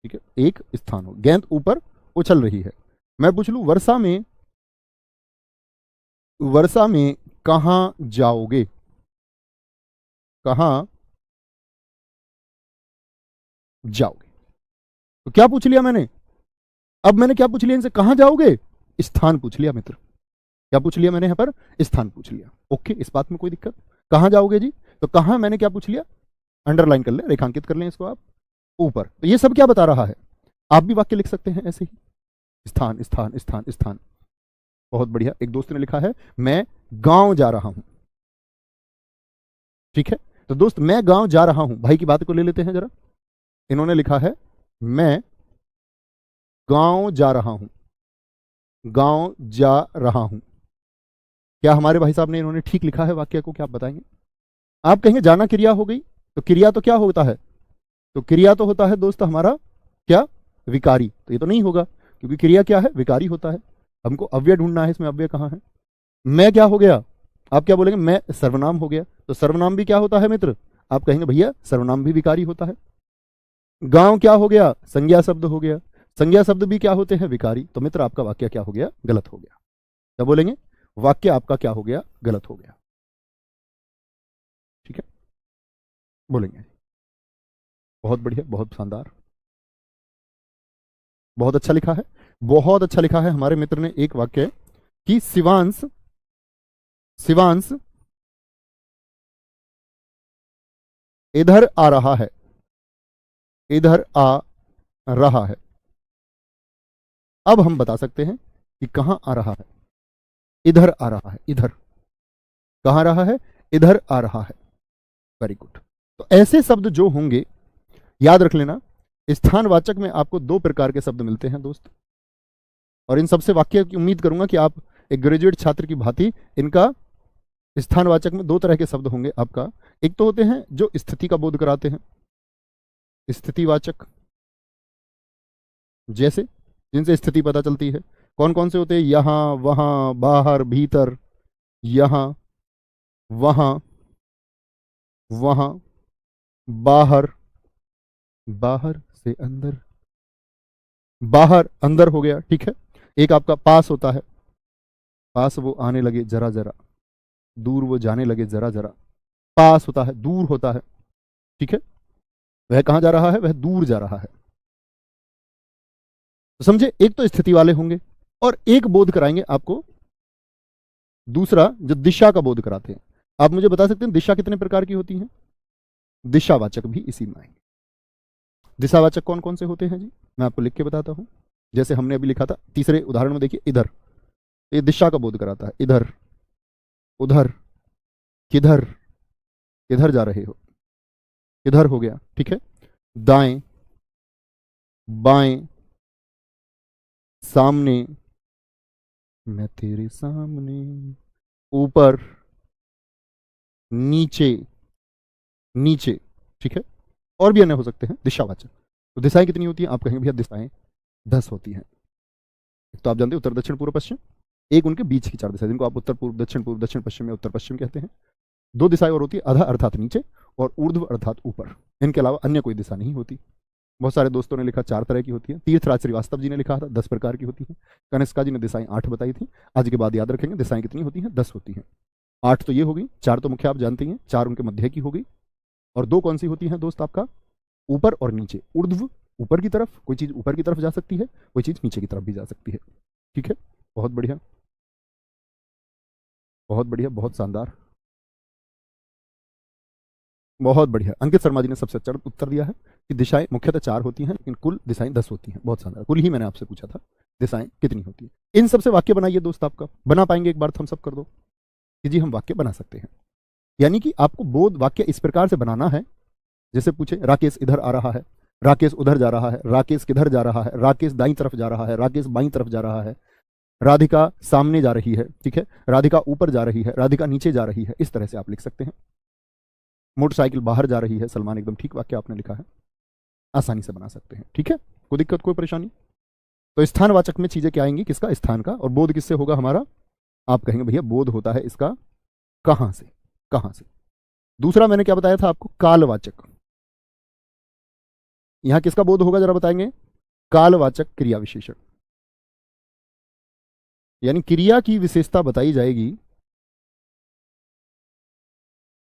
ठीक है, एक स्थान हो, गेंद ऊपर उछल रही है। मैं पूछ लूं वर्षा में, वर्षा में कहां जाओगे, कहां जाओगे। तो क्या पूछ लिया मैंने, अब मैंने क्या पूछ लिया इनसे, कहां जाओगे, स्थान पूछ लिया मित्र। क्या पूछ लिया मैंने यहां पर, स्थान पूछ लिया। ओके, इस बात में कोई दिक्कत। कहां जाओगे जी? तो कहां मैंने क्या पूछ लिया, अंडरलाइन कर ले, रेखांकित कर लें इसको आप, ऊपर। तो ये सब क्या बता रहा है? आप भी वाक्य लिख सकते हैं ऐसे ही, स्थान स्थान स्थान स्थान। बहुत बढ़िया। एक दोस्त ने लिखा है मैं गांव जा रहा हूं, ठीक है। तो दोस्त मैं गांव जा रहा हूं, भाई की बात को ले लेते हैं जरा। इन्होंने लिखा है मैं गांव जा रहा हूं, गांव जा रहा हूं। क्या हमारे भाई साहब ने इन्होंने ठीक लिखा है वाक्य को? क्या आप बताएंगे? आप कहेंगे जाना क्रिया हो गई, तो क्रिया तो क्या होता है? तो क्रिया तो होता है दोस्त हमारा क्या, विकारी। तो ये तो नहीं होगा, क्योंकि क्रिया क्या है, विकारी होता है। हमको अव्यय ढूंढना है, इसमें अव्यय कहां है? मैं क्या हो गया? आप क्या बोलेंगे? मैं सर्वनाम हो गया। तो सर्वनाम भी क्या होता है मित्र? आप कहेंगे भैया सर्वनाम भी विकारी होता है। गांव क्या हो गया? संज्ञा शब्द हो गया। संज्ञा शब्द भी क्या होते हैं? विकारी। तो मित्र आपका वाक्य क्या हो गया? गलत हो गया। क्या बोलेंगे? वाक्य आपका क्या हो गया? गलत हो गया। ठीक है, बोलेंगे। बहुत बढ़िया, बहुत शानदार, बहुत अच्छा लिखा है, बहुत अच्छा लिखा है हमारे मित्र ने एक वाक्य कि शिवांश, शिवांश इधर आ रहा है, इधर आ रहा है। अब हम बता सकते हैं कि कहां आ रहा है। इधर आ रहा है, इधर। कहां रहा है? इधर आ रहा है। Very good. तो ऐसे शब्द जो होंगे, याद रख लेना, स्थानवाचक में आपको दो प्रकार के शब्द मिलते हैं दोस्त, और इन सबसे वाक्य की उम्मीद करूंगा कि आप एक ग्रेजुएट छात्र की भांति इनका स्थानवाचक में दो तरह के शब्द होंगे आपका। एक तो होते हैं जो स्थिति का बोध कराते हैं, स्थितिवाचक, जैसे जिनसे स्थिति पता चलती है। कौन कौन से होते हैं? यहां, वहां, बाहर, भीतर, यहां, वहां, वहां, बाहर, बाहर से अंदर, बाहर अंदर हो गया, ठीक है। एक आपका पास होता है, पास वो आने लगे जरा जरा, दूर वो जाने लगे जरा जरा। पास होता है, दूर होता है, ठीक है। वह कहां जा रहा है? वह दूर जा रहा है। तो समझे, एक तो स्थिति वाले होंगे, और एक बोध कराएंगे आपको दूसरा जो दिशा का बोध कराते हैं। आप मुझे बता सकते हैं दिशा कितने प्रकार की होती हैं? दिशावाचक भी इसी में आएंगे। दिशावाचक कौन कौन से होते हैं जी? मैं आपको लिख के बताता हूं। जैसे हमने अभी लिखा था तीसरे उदाहरण में, देखिए इधर, ये दिशा का बोध कराता है। इधर, उधर, किधर, किधर जा रहे हो, किधर हो गया, ठीक है। दाएं, बाएं, सामने, मैं तेरे सामने, ऊपर, नीचे, नीचे, ठीक है। और भी अन्य हो सकते हैं दिशावाचक। तो दिशाएं कितनी होती हैं? आप कहेंगे भैया दिशाएं 10 होती हैं। तो आप जानते हैं उत्तर, दक्षिण, पूर्व, पश्चिम, एक उनके बीच की 4 दिशाएं, जिनको आप उत्तर पूर्व, दक्षिण पश्चिम में उत्तर पश्चिम कहते हैं। 2 दिशाएं और होती है, अधा अर्थात नीचे, और ऊर्ध्व अर्थात ऊपर। इनके अलावा अन्य कोई दिशा नहीं होती। बहुत सारे दोस्तों ने लिखा 4 तरह की होती है। तीर्थराज श्रीवास्तव जी ने लिखा था 10 प्रकार की होती है। कनिष्का जी ने दिशाएं 8 बताई थी। आज के बाद याद रखेंगे दिशाएं कितनी होती हैं? 10 होती हैं। 8 तो ये हो गई, 4 तो मुख्य आप जानते हैं, 4 उनके मध्य की हो गई, और 2 कौन सी होती हैं दोस्त? आपका ऊपर और नीचे। ऊर्ध्व ऊपर की तरफ, कोई चीज ऊपर की तरफ जा सकती है, कोई चीज नीचे की तरफ भी जा सकती है, ठीक है। बहुत बढ़िया, बहुत बढ़िया, बहुत शानदार, बहुत बढ़िया। अंकित शर्मा जी ने सबसे अच्छा उत्तर दिया है कि दिशाएं मुख्यतः 4 होती हैं, लेकिन कुल दिशाएं 10 होती हैं। बहुत शानदार। कुल ही मैंने आपसे पूछा था दिशाएं कितनी होती हैं। इन सबसे वाक्य बनाइए दोस्त। आपका बना पाएंगे? एक बार थम्स अप कर दो कि जी हम वाक्य बना सकते हैं। यानी कि आपको बोध वाक्य इस प्रकार से बनाना है, जैसे पूछे राकेश इधर आ रहा है, राकेश उधर जा रहा है, राकेश किधर जा रहा है, राकेश दाईं तरफ जा रहा है, राकेश बाईं तरफ जा रहा है, राधिका सामने जा रही है, ठीक है, राधिका ऊपर जा रही है, राधिका नीचे जा रही है। इस तरह से आप लिख सकते हैं। मोटरसाइकिल बाहर जा रही है। सलमान, एकदम ठीक वाक्य आपने लिखा है, आसानी से बना सकते हैं, ठीक है। कोई दिक्कत, कोई परेशानी? तो स्थानवाचक में चीजें क्या आएंगी? किसका? स्थान का। और बोध किससे होगा हमारा? आप कहेंगे भैया बोध होता है इसका कहां से, कहां से। दूसरा मैंने क्या बताया था आपको? कालवाचक। यहां किसका बोध होगा जरा बताएंगे? कालवाचक क्रिया विशेषण, यानी क्रिया की विशेषता बताई जाएगी,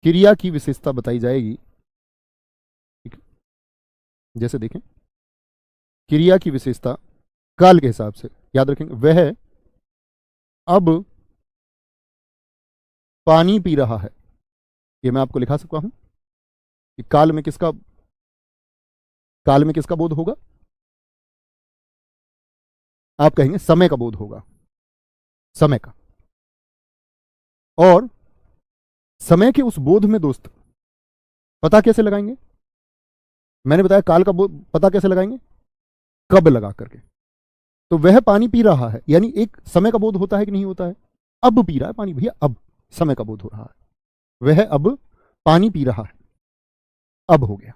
क्रिया की विशेषता बताई जाएगी, ठीक है? जैसे देखें, क्रिया की विशेषता काल के हिसाब से याद रखेंगे, वह अब पानी पी रहा है, ये मैं आपको लिखा सकता हूं कि काल में किसका बोध होगा? आप कहेंगे समय का बोध होगा, समय का। और समय के उस बोध में दोस्त पता कैसे लगाएंगे? मैंने बताया काल का बोध पता कैसे लगाएंगे? कब लगा करके। तो वह पानी पी रहा है, यानी एक समय का बोध होता है कि नहीं होता है? अब पी रहा है पानी भैया, अब समय का बोध हो रहा है। वह अब पानी पी रहा है, अब हो गया।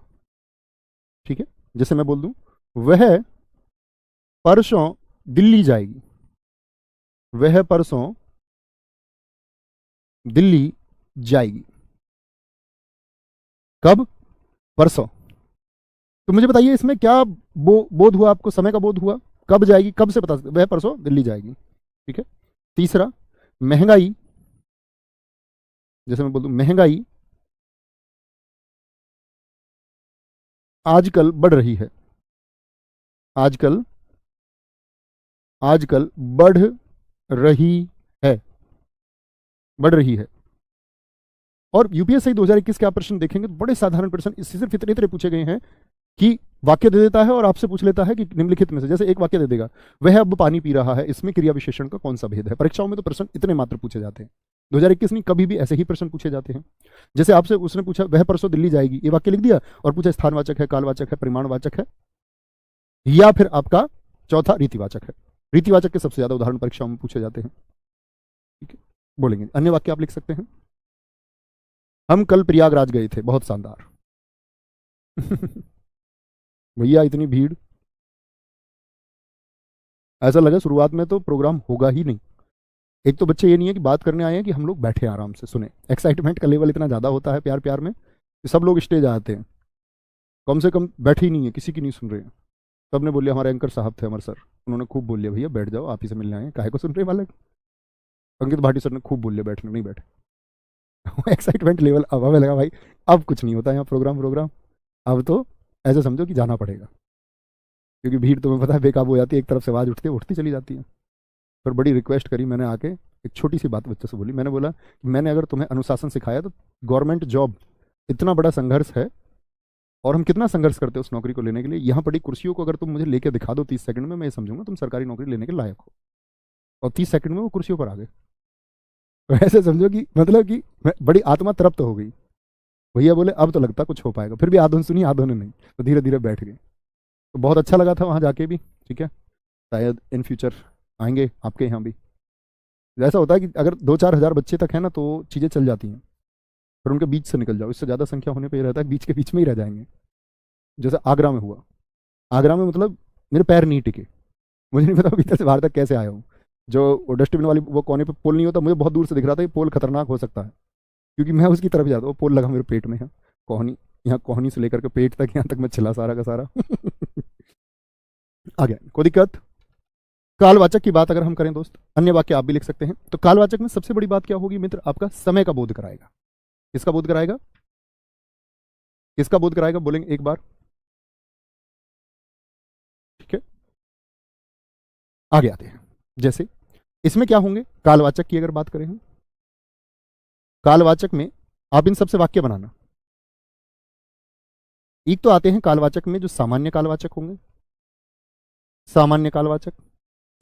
ठीक है, जैसे मैं बोल दूं वह परसों दिल्ली जाएगी, वह परसों दिल्ली जाएगी। कब? परसों। तो मुझे बताइए इसमें क्या बोध हुआ आपको? समय का बोध हुआ। कब जाएगी? कब से पता? वह परसों दिल्ली जाएगी। ठीक है। तीसरा, महंगाई, जैसे मैं बोल दूं महंगाई आजकल बढ़ रही है, आजकल बढ़ रही है, बढ़ रही है। और यूपीएससी 2021 के आप प्रश्न देखेंगे तो बड़े साधारण प्रश्न इससे सिर्फ इतने इतने पूछे गए हैं कि वाक्य दे देता है और आपसे पूछ लेता है कि निम्नलिखित में से, जैसे एक वाक्य दे देगा वह अब पानी पी रहा है, इसमें क्रिया विशेषण का कौन सा भेद है। परीक्षाओं में तो प्रश्न इतने मात्र पूछे जाते हैं, 2021 नहीं कभी भी ऐसे ही प्रश्न पूछे जाते हैं। जैसे आपसे उसने पूछा वह परसों दिल्ली जाएगी, ये वाक्य लिख दिया और पूछा स्थानवाचक है, कालवाचक है, परिमाणवाचक है, या फिर आपका चौथा रीतिवाचक है। रीतिवाचक के सबसे ज्यादा उदाहरण परीक्षाओं में पूछे जाते हैं। ठीक है, बोलेंगे। अन्य वाक्य आप लिख सकते हैं, हम कल प्रयागराज गए थे, बहुत शानदार। भैया इतनी भीड़, ऐसा लगा शुरुआत में तो प्रोग्राम होगा ही नहीं। एक तो बच्चे ये नहीं है कि बात करने आए हैं कि हम लोग बैठे आराम से सुने, एक्साइटमेंट का लेवल इतना ज़्यादा होता है प्यार प्यार में कि सब लोग स्टेज आते हैं, कम से कम बैठे ही नहीं है, किसी की नहीं सुन रहे हैं। सब ने बोलिया, हमारे एंकर साहब थे अमर सर, उन्होंने खूब बोल लिया भैया बैठ जाओ, आप ही से मिलने आए हैं, काहे को सुन रहे वाले। अंकित भाटी सर ने खूब बोल लिया बैठने, नहीं बैठे। एक्साइटमेंट लेवल अब हमें लगा भाई अब कुछ नहीं होता है यहाँ, प्रोग्राम अब तो ऐसे समझो कि जाना पड़ेगा, क्योंकि भीड़ तुम्हें पता है बेकाबू हो जाती है, एक तरफ से आवाज़ उठती है, उठती चली जाती है। फिर बड़ी रिक्वेस्ट करी मैंने आके, एक छोटी सी बात बच्चों से बोली, मैंने बोला कि मैंने अगर तुम्हें अनुशासन सिखाया तो गवर्नमेंट जॉब इतना बड़ा संघर्ष है और हम कितना संघर्ष करते हैं उस नौकरी को लेने के लिए, यहाँ पड़ी कुर्सियों को अगर तुम मुझे लेके दिखा दो 30 सेकंड में, मैं ये समझूंगा तुम सरकारी नौकरी लेने के लायक हो। और 30 सेकंड में वो कुर्सियों पर आ गए। तो ऐसे समझो कि मतलब कि बड़ी आत्मा तृप्त हो गई। भैया बोले अब तो लगता कुछ हो पाएगा, फिर भी आधों सुनी आधों ने नहीं, तो धीरे धीरे बैठ गए। तो बहुत अच्छा लगा था वहाँ जाके भी। ठीक है, शायद इन फ्यूचर आएंगे आपके यहाँ भी। ऐसा होता है कि अगर 2-4 हज़ार बच्चे तक है ना तो चीज़ें चल जाती हैं, फिर उनके बीच से निकल जाओ, इससे ज़्यादा संख्या होने पर यह रहता है बीच के बीच में ही रह जाएंगे। जैसे आगरा में हुआ, आगरा में मतलब मेरे पैर नहीं टिके, मुझे नहीं पता भीतर से बाहर तक कैसे आया हूँ। जो डस्टबिन वाली वो कोने पे पोल नहीं होता, मुझे बहुत दूर से दिख रहा था ये पोल खतरनाक हो सकता है, क्योंकि मैं उसकी तरफ जाता, वो पोल लगा मेरे पेट में है, कोहनी, यहाँ कोहनी से लेकर के पेट तक, यहाँ तक मैं चला सारा का सारा। आ गया, कोई दिक्कत। कालवाचक की बात अगर हम करें दोस्त, अन्य वाक्य आप भी लिख सकते हैं। तो कालवाचक में सबसे बड़ी बात क्या होगी मित्र? आपका समय का बोध कराएगा। किसका बोध कराएगा? किसका बोध कराएगा? बोलेंगे एक बार। ठीक है, आगे आते हैं। जैसे इसमें क्या होंगे, कालवाचक की अगर बात करें हम, कालवाचक में आप इन सबसे वाक्य बनाना। एक तो आते हैं कालवाचक में जो सामान्य कालवाचक होंगे, सामान्य कालवाचक।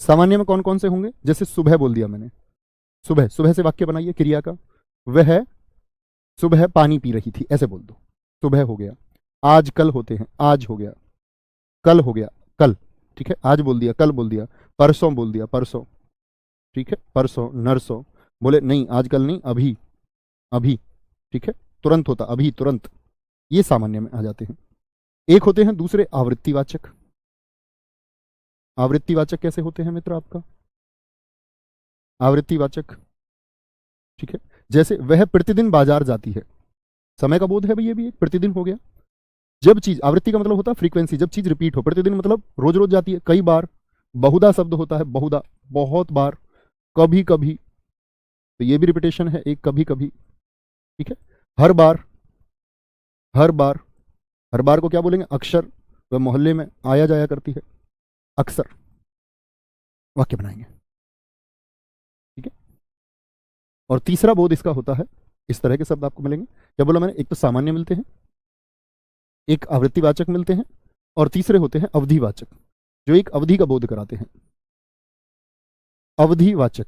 सामान्य में कौन कौन से होंगे? जैसे सुबह बोल दिया मैंने, सुबह, सुबह से वाक्य बनाइए क्रिया का। वह सुबह पानी पी रही थी, ऐसे बोल दो, सुबह हो गया। आज कल होते हैं, आज हो गया, कल हो गया, कल। ठीक है, आज बोल दिया, कल बोल दिया, परसों बोल दिया, परसों। ठीक है, परसों, नरसों। बोले नहीं आजकल नहीं, अभी, अभी। ठीक है, तुरंत होता, अभी, तुरंत। ये सामान्य में आ जाते हैं। एक होते हैं दूसरे आवृत्तिवाचक। आवृत्तिवाचक कैसे होते हैं मित्र आपका? आवृत्तिवाचक, ठीक है, जैसे वह प्रतिदिन बाजार जाती है, समय का बोध है भैया, भी एक प्रतिदिन हो गया। जब चीज, आवृत्ति का मतलब होता है फ्रीक्वेंसी, जब चीज रिपीट हो। प्रतिदिन मतलब रोज रोज जाती है, कई बार। बहुधा शब्द होता है, बहुधा, बहुत बार, कभी कभी, तो ये भी रिपीटेशन है एक, कभी कभी। ठीक है, हर बार, हर बार। हर बार को क्या बोलेंगे? अक्सर। वह मोहल्ले में आया जाया करती है, अक्सर। वाक्य बनाएंगे। ठीक है, और तीसरा बोध इसका होता है इस तरह के शब्द आपको मिलेंगे। क्या बोला मैंने? एक तो सामान्य मिलते हैं, एक आवृत्तिवाचक मिलते हैं, और तीसरे होते हैं अवधिवाचक, जो एक अवधि का बोध कराते हैं। अवधिवाचक,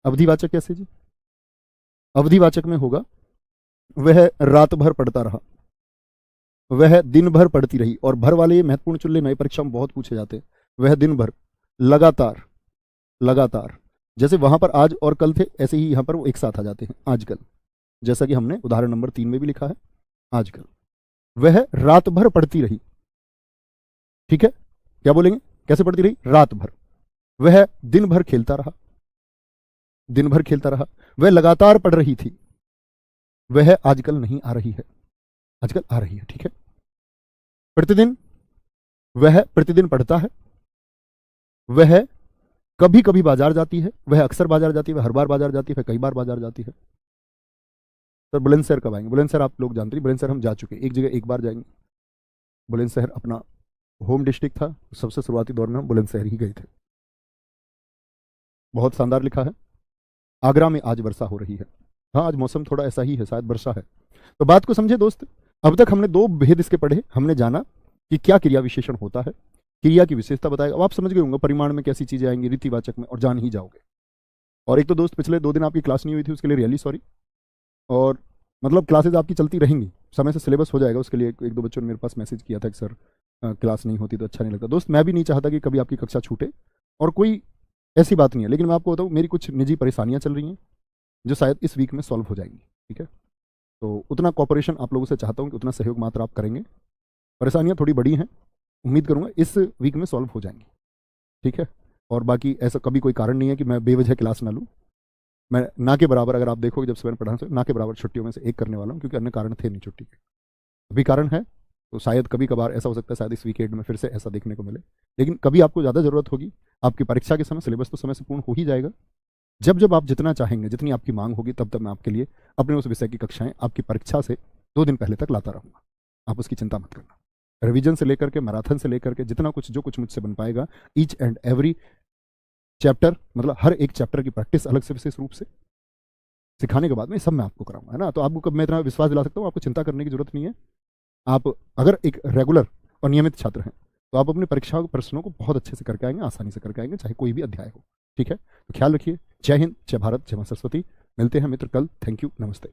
अवधिवाचक कैसे जी? अवधिवाचक में होगा वह रात भर पढ़ता रहा, वह दिन भर पढ़ती रही, और भर वाले ये महत्वपूर्ण चुनले नई परीक्षा में बहुत पूछे जाते हैं। वह दिन भर, लगातार, लगातार, जैसे वहां पर आज और कल थे ऐसे ही यहां पर वो एक साथ आ जाते हैं, आजकल, जैसा कि हमने उदाहरण नंबर 3 में भी लिखा है, आजकल। वह रात भर पढ़ती रही, ठीक है? क्या बोलेंगे? कैसे पढ़ती रही? रात भर। वह दिन भर खेलता रहा, दिन भर खेलता रहा। वह लगातार पढ़ रही थी, वह आजकल नहीं आ रही है, आजकल आ रही है, ठीक है? प्रतिदिन, वह प्रतिदिन पढ़ता है, वह कभी कभी बाजार जाती है, वह अक्सर बाजार जाती है, वह हर बार बाजार जाती है, वह कई बार बाजार जाती है। सर बुलंदशहर कब आएंगे? बुलंदशहर आप लोग जानते हैं, बुलंदशहर हम जा चुके, एक जगह एक बार जाएंगे। बुलंदशहर अपना होम डिस्ट्रिक्ट था, सबसे शुरुआती दौर में हम बुलंदशहर ही गए थे। बहुत शानदार लिखा है, आगरा में आज वर्षा हो रही है। हाँ, आज मौसम थोड़ा ऐसा ही है, शायद वर्षा है। तो बात को समझे दोस्त, अब तक हमने 2 भेद इसके पढ़े। हमने जाना कि क्या क्रिया विशेषण होता है, क्रिया की विशेषता बताएगा। अब आप समझ गए होंगे परिमाण में कैसी चीजें आएंगी, रीतिवाचक में, और जान ही जाओगे। और एक तो दोस्त पिछले 2 दिन आपकी क्लास नहीं हुई थी, उसके लिए रियली सॉरी। और मतलब क्लासेज आपकी चलती रहेंगी, समय से सिलेबस हो जाएगा। उसके लिए एक दो बच्चों ने मेरे पास मैसेज किया था कि सर क्लास नहीं होती तो अच्छा नहीं लगता। दोस्त मैं भी नहीं चाहता कि कभी आपकी कक्षा छूटे, और कोई ऐसी बात नहीं है, लेकिन मैं आपको बताऊँ मेरी कुछ निजी परेशानियां चल रही हैं जो शायद इस वीक में सॉल्व हो जाएंगी, ठीक है? तो उतना कॉपरेशन आप लोगों से चाहता हूँ कि उतना सहयोग मात्र आप करेंगे। परेशानियां थोड़ी बड़ी हैं, उम्मीद करूंगा इस वीक में सॉल्व हो जाएंगी, ठीक है? और बाकी ऐसा कभी कोई कारण नहीं है कि मैं बेवजह क्लास ना लूँ। मैं ना के बराबर, अगर आप देखोगे जब से मैंने पढ़ा से, ना के बराबर छुट्टियों में से एक करने वाला हूँ, क्योंकि अन्य कारण थे नहीं छुट्टी के। अभी कारण है तो शायद कभी कभार ऐसा हो सकता है, शायद इस वीकेंड में फिर से ऐसा देखने को मिले। लेकिन कभी आपको ज़्यादा ज़रूरत होगी, आपकी परीक्षा के समय सिलेबस तो समय से पूर्ण हो ही जाएगा। जब जब आप जितना चाहेंगे, जितनी आपकी मांग होगी, तब तब मैं आपके लिए अपने उस विषय की कक्षाएं आपकी परीक्षा से 2 दिन पहले तक लाता रहूँगा। आप उसकी चिंता मत करना। रिवीजन से लेकर के, मैराथन से लेकर के, जितना कुछ जो कुछ मुझसे बन पाएगा, ईच एंड एवरी चैप्टर, मतलब हर एक चैप्टर की प्रैक्टिस अलग से विशेष रूप से सिखाने के बाद में सब मैं आपको कराऊंगा, है ना? तो आपको कब मैं इतना विश्वास दिला सकता हूँ, आपको चिंता करने की जरूरत नहीं है। आप अगर एक रेगुलर और नियमित छात्र हैं तो आप अपनी परीक्षा प्रश्नों को बहुत अच्छे से करके आएंगे, आसानी से करके आएंगे, चाहे कोई भी अध्याय हो, ठीक है? तो ख्याल रखिए। जय हिंद, जय भारत, जय मां सरस्वती। मिलते हैं मित्र कल। थैंक यू, नमस्ते।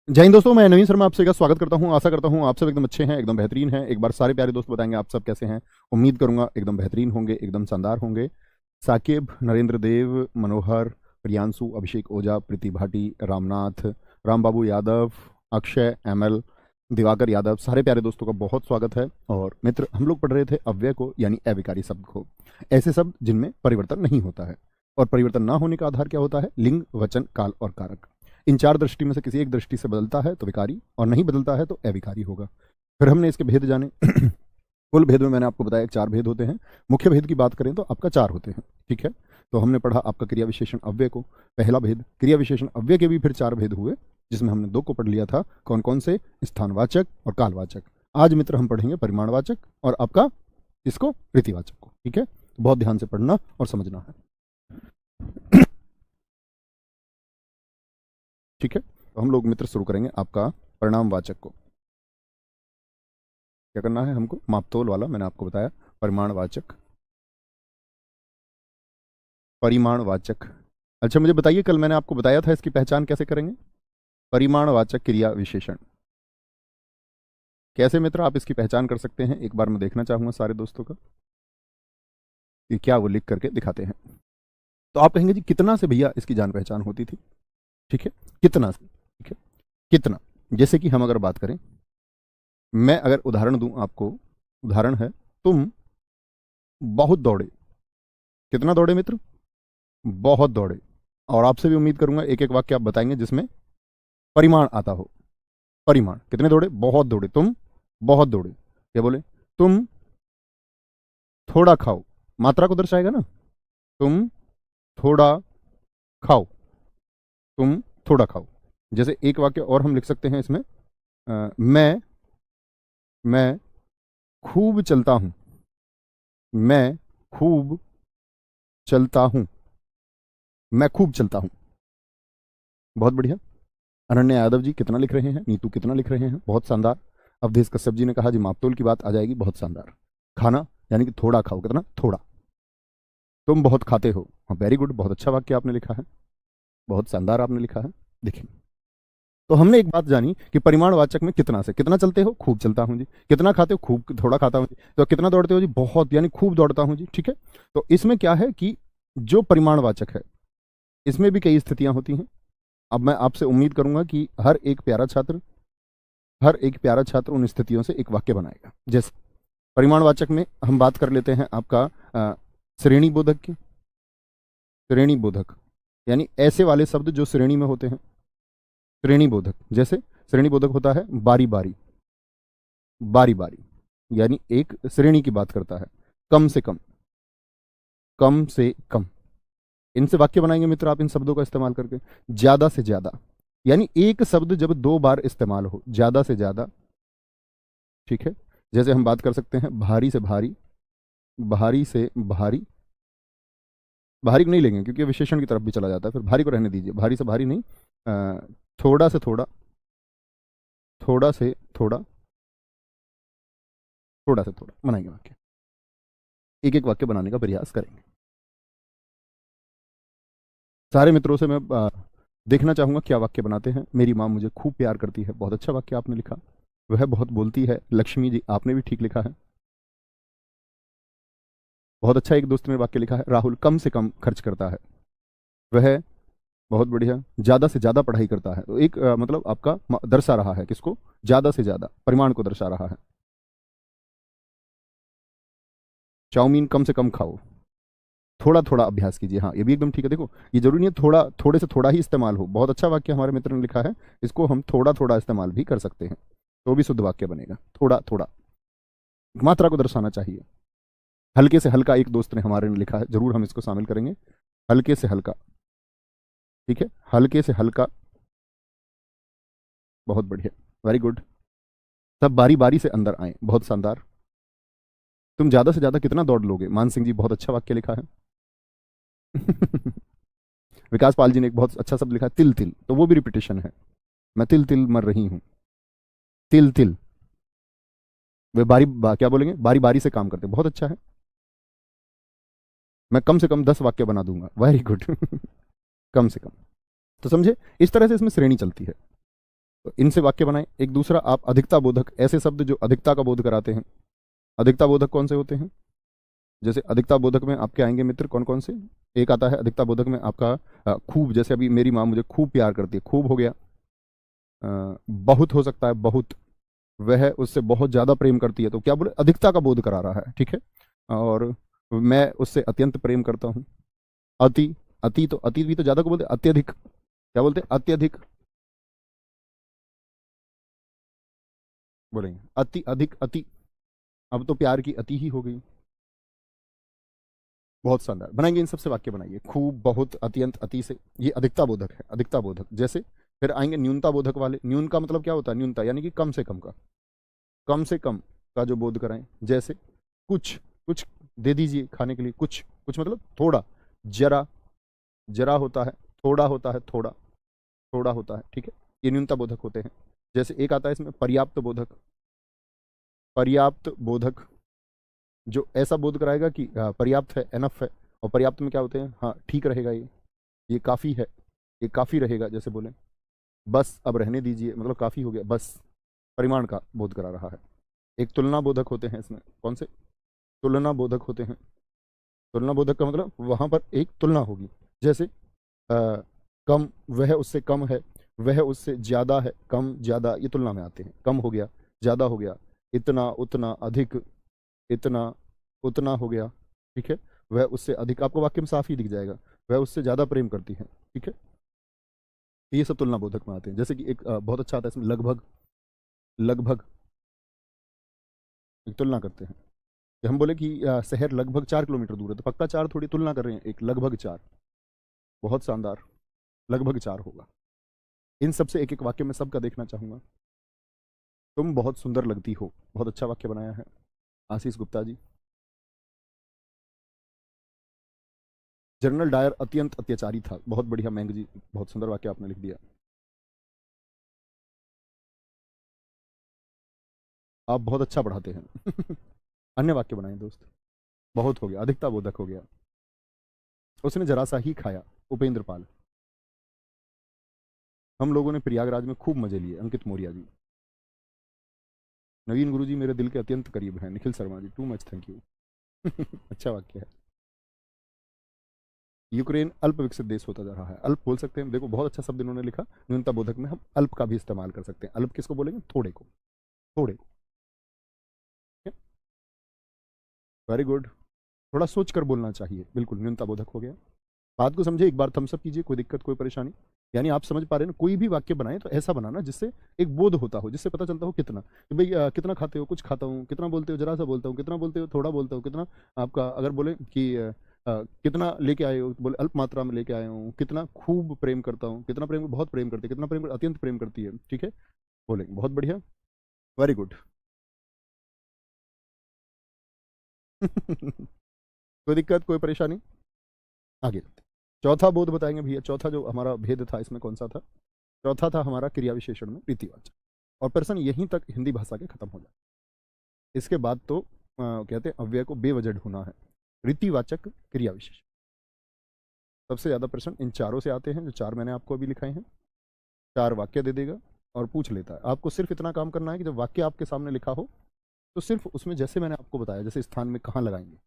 जय हिंद दोस्तों, मैं नवीन शर्मा आपसे का स्वागत करता हूं। आशा करता हूं आप सब एकदम अच्छे हैं, एकदम बेहतरीन हैं। एक बार सारे प्यारे दोस्त बताएंगे आप सब कैसे हैं। उम्मीद करूंगा एकदम बेहतरीन होंगे, एकदम शानदार होंगे। साकिब, नरेंद्र देव, मनोहर, प्रियांशु, अभिषेक ओझा, प्रीति भाटी, रामनाथ, राम बाबू यादव, अक्षय, एमएल, दिवाकर यादव, सारे प्यारे दोस्तों का बहुत स्वागत है। और मित्र, हम लोग पढ़ रहे थे अव्यय को, यानी अविकारी शब्द को, ऐसे शब्द जिनमें परिवर्तन नहीं होता है। और परिवर्तन ना होने का आधार क्या होता है? लिंग, वचन, काल और कारक। इन 4 दृष्टि में से किसी एक दृष्टि से बदलता है तो विकारी, और नहीं बदलता है तो अविकारी होगा। फिर हमने इसके भेद जाने। कुल भेद में मैंने आपको बताया 4 भेद होते हैं। मुख्य भेद की बात करें तो आपका 4 होते हैं, ठीक है? तो हमने पढ़ा आपका क्रिया विशेषण अव्यय को, पहला भेद। क्रिया विशेषण अव्यय के भी फिर 4 भेद हुए, जिसमें हमने 2 को पढ़ लिया था। कौन कौन से? स्थानवाचक और कालवाचक। आज मित्र हम पढ़ेंगे परिमाणवाचक और आपका इसको रीतिवाचक को, ठीक है? बहुत ध्यान से पढ़ना और समझना है, ठीक है? तो हम लोग मित्र शुरू करेंगे आपका परिणामवाचक को। क्या करना है हमको? मापतोल वाला मैंने आपको बताया, परिमाणवाचक, परिमाणवाचक। अच्छा मुझे बताइए, कल मैंने आपको बताया था इसकी पहचान कैसे करेंगे? परिमाणवाचक क्रिया विशेषण कैसे मित्र आप इसकी पहचान कर सकते हैं? एक बार मैं देखना चाहूंगा सारे दोस्तों का कि क्या वो लिख करके दिखाते हैं। तो आप कहेंगे जी कितना से भैया इसकी जान पहचान होती थी, ठीक है? कितना से, ठीक है? कितना, जैसे कि हम अगर बात करें, मैं अगर उदाहरण दूं आपको, उदाहरण है तुम बहुत दौड़े। कितना दौड़े मित्र? बहुत दौड़े। और आपसे भी उम्मीद करूंगा एक एक वाक्य आप बताएंगे जिसमें परिमाण आता हो। परिमाण, कितने दौड़े? बहुत दौड़े। तुम बहुत दौड़े। क्या बोले? तुम थोड़ा खाओ, मात्रा को दर्शाएगा ना। तुम थोड़ा खाओ, तुम थोड़ा खाओ। जैसे एक वाक्य और हम लिख सकते हैं इसमें, मैं खूब चलता हूं, मैं खूब चलता हूं, मैं खूब चलता हूं। बहुत बढ़िया। अनन्या यादव जी कितना लिख रहे हैं, नीतू कितना लिख रहे हैं, बहुत शानदार। अवधेश कश्यप जी ने कहा जी मापतोल की बात आ जाएगी, बहुत शानदार। खाना यानी कि थोड़ा खाओ, कितना? थोड़ा। तुम बहुत खाते हो, हाँ वेरी गुड, बहुत अच्छा वाक्य आपने लिखा है, बहुत शानदार आपने लिखा है। देखिए, तो हमने एक बात जानी कि परिमाणवाचक में कितना से कितना चलते हो, खूब चलता हूं जी। कितना खाते हो, खूब थोड़ा खाता हूं जी। तो कितना दौड़ते हो जी, बहुत, यानी खूब दौड़ता हूं जी। ठीक है, तो इसमें क्या है कि जो परिमाणवाचक है इसमें भी कई स्थितियां होती हैं। अब मैं आपसे उम्मीद करूंगा कि हर एक प्यारा छात्र उन स्थितियों से एक वाक्य बनाएगा। जैसे परिमाणवाचक में हम बात कर लेते हैं आपका श्रेणी बोधक की। श्रेणी बोधक यानी ऐसे वाले शब्द जो श्रेणी में होते हैं। श्रेणी बोधक, जैसे श्रेणी बोधक होता है बारी बारी, बारी बारी यानी एक श्रेणी की बात करता है। कम से कम, कम से कम, इनसे वाक्य बनाएंगे मित्र आप इन शब्दों का इस्तेमाल करके। ज्यादा से ज्यादा यानी एक शब्द जब दो बार इस्तेमाल हो, ज्यादा से ज्यादा। ठीक है, जैसे हम बात कर सकते हैं भारी से भारी, भारी से भारी। भारी को नहीं लेंगे क्योंकि ये विशेषण की तरफ भी चला जाता है, फिर भारी को रहने दीजिए। भारी से भारी नहीं, थोड़ा से थोड़ा, थोड़ा से थोड़ा, थोड़ा से थोड़ा बनाएंगे वाक्य। एक एक वाक्य बनाने का प्रयास करेंगे। सारे मित्रों से मैं देखना चाहूंगा क्या वाक्य बनाते हैं। मेरी माँ मुझे खूब प्यार करती है, बहुत अच्छा वाक्य आपने लिखा। वह बहुत बोलती है, लक्ष्मी जी आपने भी ठीक लिखा है। बहुत अच्छा एक दोस्त ने वाक्य लिखा है, राहुल कम से कम खर्च करता है। वह बहुत बढ़िया, ज्यादा से ज्यादा पढ़ाई करता है। तो एक मतलब आपका दर्शा रहा है किसको, ज्यादा से ज्यादा परिमाण को दर्शा रहा है। चाउमीन कम से कम खाओ, थोड़ा थोड़ा अभ्यास कीजिए। हाँ ये भी एकदम ठीक है। देखो ये जरूरी नहीं है थोड़ा, थोड़े से थोड़ा ही इस्तेमाल हो। बहुत अच्छा वाक्य हमारे मित्र ने लिखा है, इसको हम थोड़ा थोड़ा इस्तेमाल भी कर सकते हैं, तो भी शुद्ध वाक्य बनेगा। थोड़ा थोड़ा मात्रा को दर्शाना चाहिए। हल्के से हल्का एक दोस्त ने हमारे ने लिखा है, जरूर हम इसको शामिल करेंगे। हल्के से हल्का, ठीक है, हल्के से हल्का, बहुत बढ़िया, वेरी गुड। सब बारी बारी से अंदर आए, बहुत शानदार। तुम ज्यादा से ज्यादा कितना दौड़ लोगे, मान सिंह जी बहुत अच्छा वाक्य लिखा है। विकास पाल जी ने एक बहुत अच्छा शब्द लिखा है, तिल तिल, तो वो भी रिपीटेशन है। मैं तिल तिल मर रही हूं, तिल तिल। वे क्या बोलेंगे, बारी बारी से काम करते हैं, बहुत अच्छा है। मैं कम से कम 10 वाक्य बना दूंगा, वेरी गुड। कम से कम, तो समझे, इस तरह से इसमें श्रेणी चलती है। तो इनसे वाक्य बनाएं। एक दूसरा आप अधिकता बोधक, ऐसे शब्द जो अधिकता का बोध कराते हैं। अधिकता बोधक कौन से होते हैं? जैसे अधिकता बोधक में आपके आएंगे मित्र कौन कौन से। एक आता है अधिकता बोधक में आपका खूब, जैसे अभी मेरी माँ मुझे खूब प्यार करती है, खूब हो गया। बहुत हो सकता है, बहुत, वह उससे बहुत ज्यादा प्रेम करती है, तो क्या बोले, अधिकता का बोध करा रहा है। ठीक है, और मैं उससे अत्यंत प्रेम करता हूँ। अति, अति तो अति भी तो ज्यादा को बोलते, अत्यधिक, क्या बोलते हैं, अत्यधिक बोलेंगे, अति अधिक अति। अब तो प्यार की अति ही हो गई। बहुत शानदार बनाएंगे, इन सबसे वाक्य बनाइए। खूब, बहुत, अत्यंत, अति से, ये अधिकता बोधक है, अधिकता बोधक। जैसे फिर आएंगे न्यूनता बोधक वाले। न्यून का मतलब क्या होता है, न्यूनता यानी कि कम से कम का, कम से कम का जो बोध कराएं। जैसे कुछ, कुछ दे दीजिए खाने के लिए, कुछ, कुछ मतलब थोड़ा। जरा, जरा होता है, थोड़ा होता है, थोड़ा, थोड़ा होता है। ठीक है, ये न्यूनता बोधक होते हैं। जैसे एक आता है इसमें पर्याप्त बोधक। पर्याप्त बोधक जो ऐसा बोध कराएगा कि पर्याप्त है, एनफ है। और पर्याप्त में क्या होते हैं, हाँ ठीक रहेगा, ये काफ़ी है, ये काफ़ी रहेगा। जैसे बोले बस अब रहने दीजिए, मतलब काफ़ी हो गया, बस, परिमाण का बोध करा रहा है। एक तुलना बोधक होते हैं इसमें, कौन से, तुलना बोधक होते हैं। तुलना बोधक का मतलब वहां पर एक तुलना होगी। जैसे कम, वह उससे कम है, वह उससे ज्यादा है, कम ज्यादा ये तुलना में आते हैं। कम हो गया, ज्यादा हो गया, इतना उतना अधिक, इतना उतना हो गया। ठीक है, वह उससे अधिक, आपको वाक्य में साफ ही दिख जाएगा, वह उससे ज्यादा प्रेम करती है। ठीक है, ये सब तुलना बोधक में आते हैं। जैसे कि एक बहुत अच्छा आता है इसमें, लगभग, लगभग, एक तुलना करते हैं कि हम बोले कि शहर लगभग 4 किलोमीटर दूर है, तो पक्का 4 थोड़ी, तुलना कर रहे हैं, एक लगभग 4। बहुत शानदार, लगभग 4 होगा। इन सब से एक एक वाक्य में सबका देखना चाहूंगा। तुम बहुत सुंदर लगती हो, बहुत अच्छा वाक्य बनाया है आशीष गुप्ता जी। जनरल डायर अत्यंत अत्याचारी था, बहुत बढ़िया मैंग जी, बहुत सुंदर वाक्य आपने लिख दिया। आप बहुत अच्छा पढ़ाते हैं। अन्य वाक्य बनाए दोस्त, बहुत हो गया, अधिकता बोधक हो गया। उसने जरा सा ही खाया, उपेंद्र पाल। हम लोगों ने प्रयागराज में खूब मजे लिए, अंकित मौर्य जी। नवीन गुरु जी मेरे दिल के अत्यंत करीब हैं, Nikhil Sharma ji, too much thank you. अच्छा वाक्य है। यूक्रेन अल्प विकसित देश होता जा रहा है, अल्प बोल सकते हैं, देखो बहुत अच्छा शब्द इन्होंने लिखा। न्यूनता बोधक में हम अल्प का भी इस्तेमाल कर सकते हैं। अल्प किसको बोलेंगे? थोड़े को, थोड़े को। Very good. थोड़ा सोच कर बोलना चाहिए, बिल्कुल न्यूनता बोधक हो गया। बात को समझे, एक बार थम्स अप कीजिए, कोई दिक्कत कोई परेशानी? यानी आप समझ पा रहे हैं ना, कोई भी वाक्य बनाए तो ऐसा बनाना जिससे एक बोध होता हो, जिससे पता चलता हो कितना, कि भाई कितना खाते हो, कुछ खाता हूँ, कितना बोलते हो, जरा सा बोलता हूँ, कितना बोलते हो, थोड़ा बोलता हूँ, कितना आपका, अगर बोले कि कितना लेके आए हो, तो बोले अल्प मात्रा में लेके आया हूँ, कितना खूब प्रेम करता हूँ, कितना प्रेम, बहुत प्रेम करते, कितना प्रेम, अत्यंत प्रेम करती है, ठीक है, बोलेंगे, बहुत बढ़िया, वेरी गुड। कोई दिक्कत कोई परेशानी? आगे चौथा बोध बताएंगे भैया। चौथा जो हमारा भेद था इसमें कौन सा था? चौथा था हमारा क्रिया विशेषण में रीतिवाचक। और प्रश्न यहीं तक हिंदी भाषा के खत्म हो जाए। इसके बाद तो कहते हैं अव्यय को बेवजह ढूंढना है। रीतिवाचक, क्रिया विशेषण, सबसे ज्यादा प्रश्न इन चारों से आते हैं, जो चार मैंने आपको अभी लिखाए हैं। चार वाक्य दे देगा और पूछ लेता है। आपको सिर्फ इतना काम करना है कि जब वाक्य आपके सामने लिखा हो तो सिर्फ उसमें जैसे मैंने आपको बताया, जैसे स्थान में कहाँ लगाएंगे,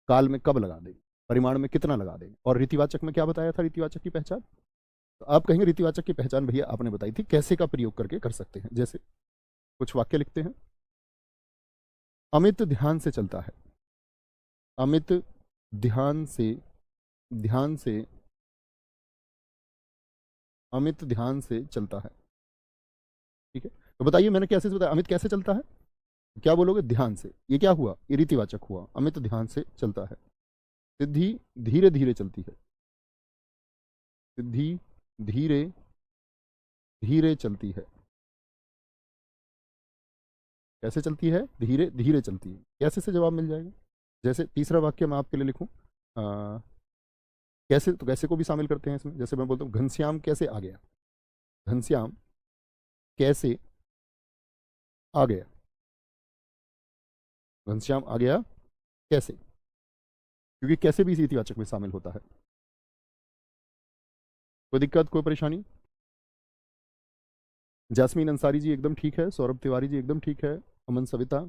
काल में कब लगा देंगे, परिमाण में कितना लगा देंगे, और रीतिवाचक में क्या बताया था रीतिवाचक की पहचान। तो आप कहेंगे रीतिवाचक की पहचान भैया आपने बताई थी, कैसे का प्रयोग करके कर सकते हैं। जैसे कुछ वाक्य लिखते हैं। अमित ध्यान से चलता है, अमित ध्यान से, ध्यान से, अमित ध्यान से चलता है, ठीक है। तो बताइए मैंने कैसे बताया, अमित कैसे चलता है? क्या बोलोगे? ध्यान से। ये क्या हुआ? ये रीतिवाचक हुआ, अमित ध्यान से चलता है। सिद्धि धीरे धीरे चलती है, सिद्धि धीरे धीरे चलती है। कैसे चलती है? धीरे धीरे चलती है। कैसे से जवाब मिल जाएगा। जैसे तीसरा वाक्य मैं आपके लिए लिखूं, कैसे, तो कैसे को भी शामिल करते हैं इसमें। जैसे मैं बोलता हूँ घनश्याम कैसे आ गया, घनश्याम कैसे आ गया, घनश्याम आ गया कैसे, क्योंकि कैसे भी इसी इतिवाचक में शामिल होता है। कोई दिक्कत कोई परेशानी? जासमीन अंसारी जी एकदम ठीक है, सौरभ तिवारी जी एकदम ठीक है, अमन सविता।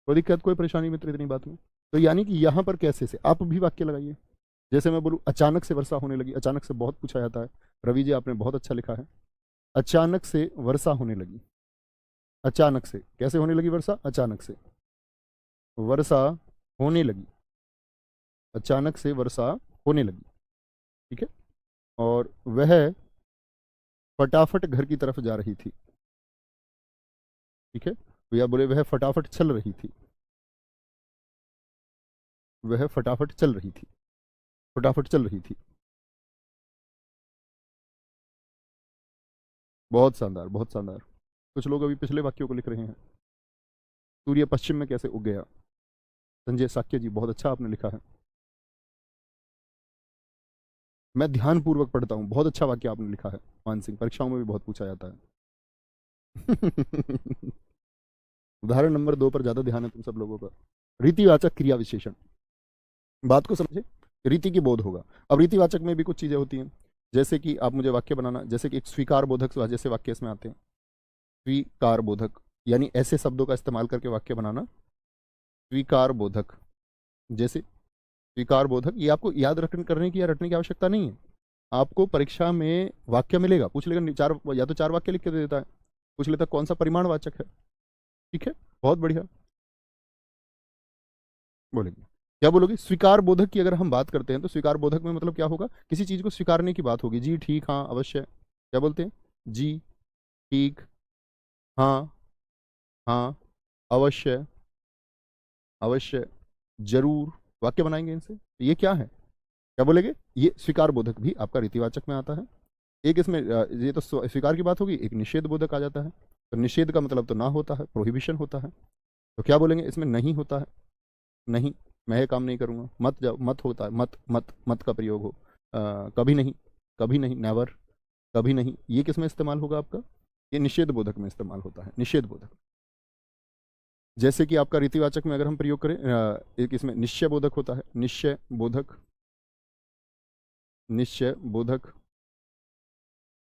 कोई दिक्कत कोई परेशानी मित्र इतनी बात में? तो यानी कि यहां पर कैसे से आप भी वाक्य लगाइए। जैसे मैं बोलूं अचानक से वर्षा होने लगी, अचानक से बहुत पूछा जाता है। रवि जी आपने बहुत अच्छा लिखा है। अचानक से वर्षा होने लगी, अचानक से कैसे होने लगी वर्षा? अचानक से वर्षा होने लगी, अचानक से वर्षा होने लगी, ठीक है। और वह फटाफट घर की तरफ जा रही थी, ठीक है। तो या बोले वह फटाफट चल रही थी, वह फटाफट चल रही थी, फटाफट चल रही थी। बहुत शानदार, बहुत शानदार। कुछ लोग अभी पिछले वाक्यों को लिख रहे हैं। सूर्य पश्चिम में कैसे उग गया, संजय साक्य जी बहुत अच्छा आपने लिखा है। मैं ध्यान पूर्वक पढ़ता हूँ, बहुत अच्छा वाक्य आपने लिखा है। मान सिंह, परीक्षाओं में भी बहुत पूछा जाता है। उदाहरण नंबर 2 पर ज्यादा ध्यान है तुम सब लोगों का। रीतिवाचक क्रिया विशेषण, बात को समझे, रीति की बोध होगा। अब रीतिवाचक में भी कुछ चीजें होती हैं, जैसे कि आप मुझे वाक्य बनाना, जैसे कि एक स्वीकार बोधक जैसे वाक्य इसमें आते हैं। स्वीकार बोधक यानी ऐसे शब्दों का इस्तेमाल करके वाक्य बनाना। स्वीकार बोधक, जैसे स्वीकार बोधक, ये आपको याद रखने करने की या रटने की आवश्यकता नहीं है। आपको परीक्षा में वाक्य मिलेगा, पूछ लेगा, चार या तो 4 वाक्य लिख के दे देता है, पूछ लेता है कौन सा परिमाणवाचक है, ठीक है, बहुत बढ़िया। बोलेंगे क्या बोलोगे? स्वीकार बोधक की अगर हम बात करते हैं तो स्वीकार बोधक में मतलब क्या होगा? किसी चीज को स्वीकारने की बात होगी। जी ठीक, हाँ, अवश्य, क्या बोलते हैं? जी ठीक, हाँ, हाँ, अवश्य, अवश्य, जरूर, वाक्य बनाएंगे इनसे। ये क्या है, क्या बोलेंगे, ये स्वीकार बोधक भी आपका रीतिवाचक में आता है। एक इसमें ये तो स्वीकार की बात होगी, एक निषेध बोधक आ जाता है। तो निषेध का मतलब तो ना होता है, प्रोहिबिशन होता है। तो क्या बोलेंगे इसमें, नहीं होता है, नहीं, मैं ये काम नहीं करूंगा, मत जाओ, मत होता है, मत मत मत का प्रयोग हो, कभी नहीं, कभी नहीं, नेवर, कभी नहीं, ये किस में इस्तेमाल होगा आपका, ये निषेध बोधक में इस्तेमाल होता है, निषेध बोधक। जैसे कि आपका रीतिवाचक में अगर हम प्रयोग करें, एक इसमें निश्चय बोधक होता है, निश्चय बोधक, निश्चय बोधक,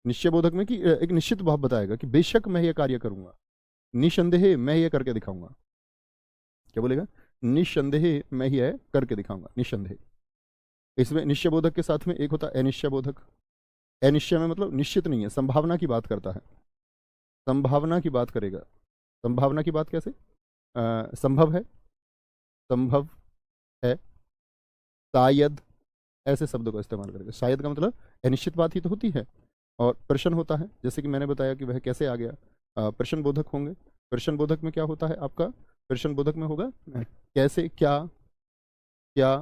निश्चय बोधक में कि एक निश्चित भाव बताएगा कि बेशक मैं ये कार्य करूंगा, निसंदेह मैं ये करके दिखाऊंगा। क्या बोलेगा, निसंदेह मैं ये करके दिखाऊंगा, निसंदेह। इसमें निश्चय बोधक के साथ में एक होता है अनिश्चय बोधक। अनिश्चय में मतलब निश्चित नहीं है, संभावना की बात करता है, संभावना की बात करेगा। संभावना की बात कैसे, संभव है, संभव है, शायद, ऐसे शब्दों का इस्तेमाल करेगा। शायद का मतलब अनिश्चित बात ही तो होती है। और प्रश्न होता है, जैसे कि मैंने बताया कि वह कैसे आ गया, प्रश्न बोधक होंगे। प्रश्न बोधक में क्या होता है आपका, प्रश्न बोधक में होगा कैसे, क्या, क्या,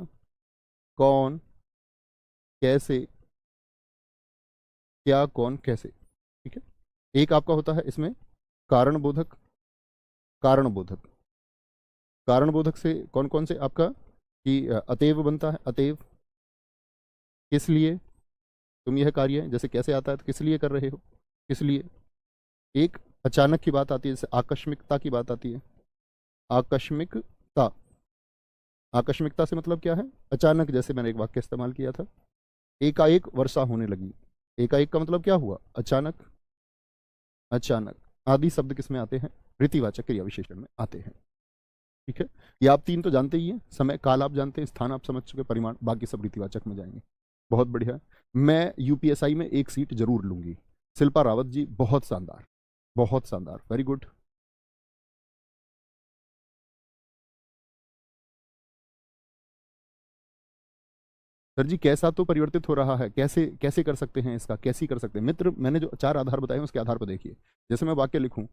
कौन, कैसे, क्या, कौन, कैसे। ठीक है। एक आपका होता है इसमें कारण बोधक, कारण बोधक, कारण बोधक से कौन कौन से आपका, कि अतएव बनता है, अतएव, किस लिए तुम यह कार्य, जैसे कैसे आता है तो किस लिए कर रहे हो, किस लिए। एक अचानक की बात आती है, जैसे आकस्मिकता की बात आती है, आकस्मिकता, आकस्मिकता से मतलब क्या है, अचानक, जैसे मैंने एक वाक्य इस्तेमाल किया था, एकाएक वर्षा होने लगी। एकाएक का मतलब क्या हुआ, अचानक, अचानक। आदि शब्द किस में आते हैं, रीतिवाचक क्रिया विशेषण में आते हैं। ठीक है। ये आप तीन तो जानते ही हैं, समय काल आप जानते हैं, स्थान आप समझ चुके, परिमाण, बाकी सब रीतिवाचक में जाएंगे। बहुत बढ़िया। मैं यूपीएसआई में एक सीट जरूर लूंगी। शिल्पा रावत जी, बहुत शानदार, बहुत शानदार, वेरी गुड। सर जी कैसा तो परिवर्तित हो रहा है, कैसे कैसे कर सकते हैं इसका, कैसे कर सकते हैं मित्र, मैंने जो चार आधार बताए उसके आधार पर देखिए। जैसे मैं वाक्य लिखूं,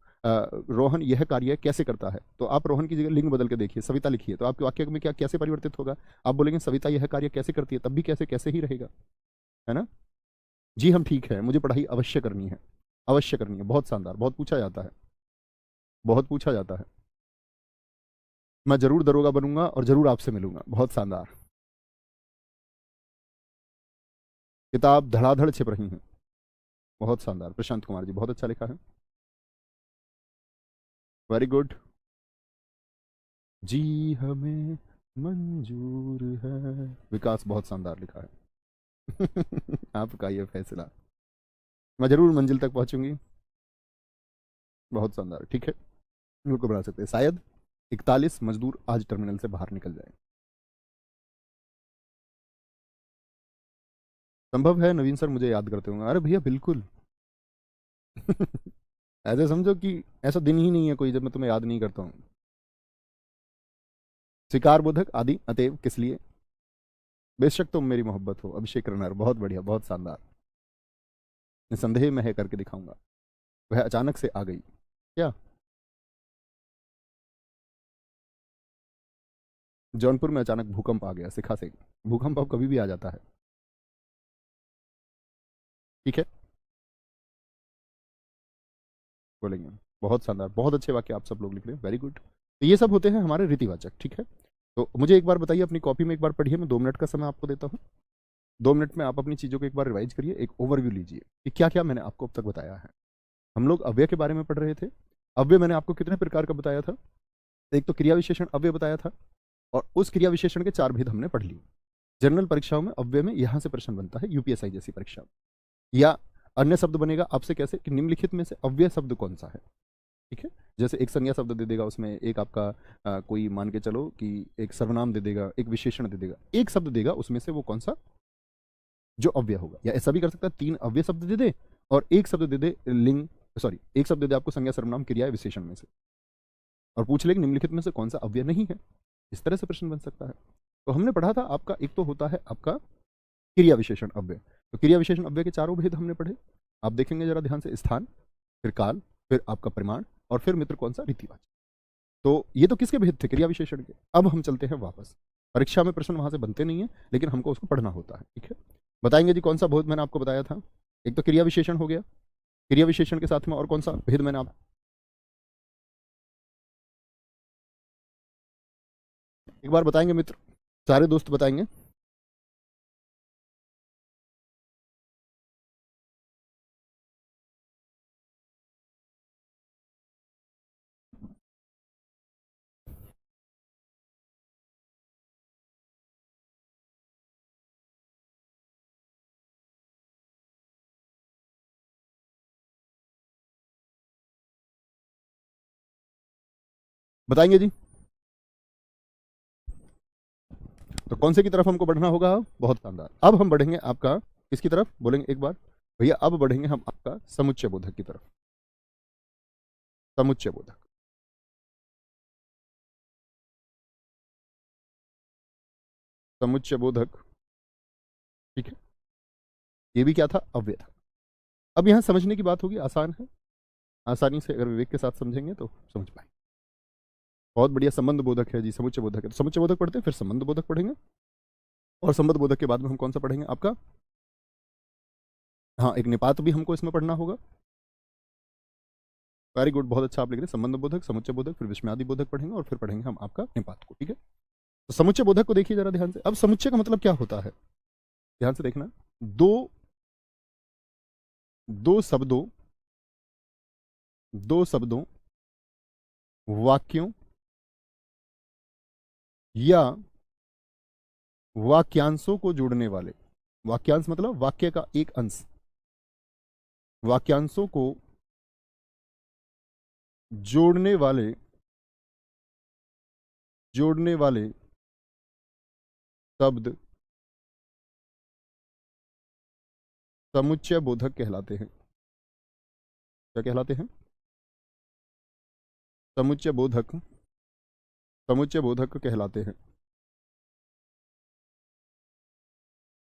रोहन यह कार्य कैसे करता है, तो आप रोहन की जगह लिंग बदल के देखिए, सविता लिखिए, तो आपके वाक्य में क्या कैसे परिवर्तित होगा, आप बोलेंगे सविता यह कार्य कैसे करती है, तब भी कैसे कैसे ही रहेगा, है ना। जी हम ठीक है, मुझे पढ़ाई अवश्य करनी है, अवश्य करनी है, बहुत शानदार, बहुत पूछा जाता है, बहुत पूछा जाता है। मैं जरूर दरोगा बनूंगा और जरूर आपसे मिलूंगा, बहुत शानदार। किताब धड़ाधड़ छिप रही हैं, बहुत शानदार, प्रशांत कुमार जी बहुत अच्छा लिखा है, वेरी गुड। जी हमें मंजूर है, विकास बहुत शानदार लिखा है। आपका ये फैसला, मैं जरूर मंजिल तक पहुंचूंगी, बहुत शानदार। ठीक है, बिल्कुल बना सकते हैं, शायद 41 मजदूर आज टर्मिनल से बाहर निकल जाए। संभव है नवीन सर, मुझे याद करते होंगे, अरे भैया बिल्कुल। ऐसे समझो कि ऐसा दिन ही नहीं है कोई जब मैं तुम्हें याद नहीं करता हूँ। स्वीकार बोधक आदि अतएव किस लिए, बेशक तुम मेरी मोहब्बत हो, अभिषेक रनर बहुत बढ़िया, बहुत शानदार। निसंदेह मैं है करके दिखाऊंगा, वह अचानक से आ गई, क्या, जौनपुर में अचानक भूकंप आ गया, सिखा से, भूकंप अब कभी भी आ जाता है। ठीक है, बोलेंगे, बहुत शानदार, बहुत अच्छे वाक्य आप सब लोग लिख रहे हैं, वेरी गुड। तो ये सब होते हैं हमारे रीतिवाचक। ठीक है, तो मुझे एक बार बताइए, अपनी कॉपी में एक बार पढ़िए, मैं 2 मिनट का समय आपको देता हूँ। 2 मिनट में आप अपनी चीज़ों को एक बार रिवाइज करिए, एक ओवरव्यू लीजिए कि क्या क्या मैंने आपको अब तक बताया है। हम लोग अव्यय के बारे में पढ़ रहे थे। अव्यय मैंने आपको कितने प्रकार का बताया था, एक तो क्रिया विशेषण अव्यय बताया था, और उस क्रिया विशेषण के 4 भेद हमने पढ़ लिए। जनरल परीक्षाओं में अव्यय में यहाँ से प्रश्न बनता है, यूपीएसआई जैसी परीक्षा में। या अन्य शब्द बनेगा आपसे कैसे, कि निम्नलिखित में से अव्यय शब्द कौन सा है। ठीक है, जैसे एक संज्ञा शब्द दे देगा, उसमें एक आपका कोई मान के चलो कि एक सर्वनाम दे देगा, एक विशेषण दे देगा, एक शब्द देगा, उसमें से वो कौन सा जो अव्यय होगा। या ऐसा भी कर सकता है 3 अव्यय शब्द दे दे और एक शब्द दे दे लिंग, सॉरी एक शब्द दे दे आपको संज्ञा सर्वनाम क्रिया विशेषण में से, और पूछ ले कि निम्नलिखित में से कौन सा अव्यय नहीं है। इस तरह से प्रश्न बन सकता है। तो हमने पढ़ा था आपका, एक तो होता है आपका क्रिया विशेषण अव्यय। तो क्रिया विशेषण अव्यय के चारों भेद हमने पढ़े, आप देखेंगे जरा ध्यान से, स्थान, फिर काल, फिर आपका प्रमाण, और फिर मित्र कौन सा, रीतिवाचक। तो ये तो किसके भेद थे, क्रिया विशेषण के। अब हम चलते हैं वापस, परीक्षा में प्रश्न वहां से बनते नहीं है, लेकिन हमको उसको पढ़ना होता है, ठीक है। बताएंगे जी कौन सा भेद मैंने आपको बताया था। एक तो क्रिया विशेषण हो गया, क्रिया विशेषण के साथ में और कौन सा भेद मैंने आप, एक बार बताएंगे मित्र, सारे दोस्त बताएंगे। बताएंगे जी। तो कौन से की तरफ हमको बढ़ना होगा, बहुत शानदार। अब हम बढ़ेंगे आपका किसकी तरफ, बोलेंगे एक बार भैया, अब बढ़ेंगे हम आपका समुच्चय बोधक की तरफ। समुच्चय बोधक, समुच्चय बोधक, ठीक है। ये भी क्या था, अव्यय था। अब यहां समझने की बात होगी, आसान है, आसानी से अगर विवेक के साथ समझेंगे तो समझ पाएंगे। बहुत बढ़िया, संबंध बोधक है जी, समुच्चय बोधक है। तो समुच्चय बोधक पढ़ते हैं, फिर संबंध बोधक पढ़ेंगे, और संबंध बोधक के बाद में हम कौन सा पढ़ेंगे आपका, हाँ एक निपात भी हमको इसमें पढ़ना होगा। वेरी गुड, बहुत अच्छा आप लिख रहे हैं। संबंध बोधक, समुच्चय बोधक, फिर विस्मयादि बोधक पढ़ेंगे, और फिर पढ़ेंगे हम आपका निपात को, ठीक है। तो समुच्चय बोधक को देखिए जरा ध्यान से। अब समुच्चय का मतलब क्या होता है, ध्यान से देखना। दो दो शब्दों, दो शब्दों, वाक्यों या वाक्यांशों को जोड़ने वाले, वाक्यांश मतलब वाक्य का एक अंश, वाक्यांशों को जोड़ने वाले, जोड़ने वाले शब्द समुच्चय बोधक कहलाते हैं। क्या कहलाते हैं, समुच्चय बोधक, समुच्चय बोधक कहलाते हैं,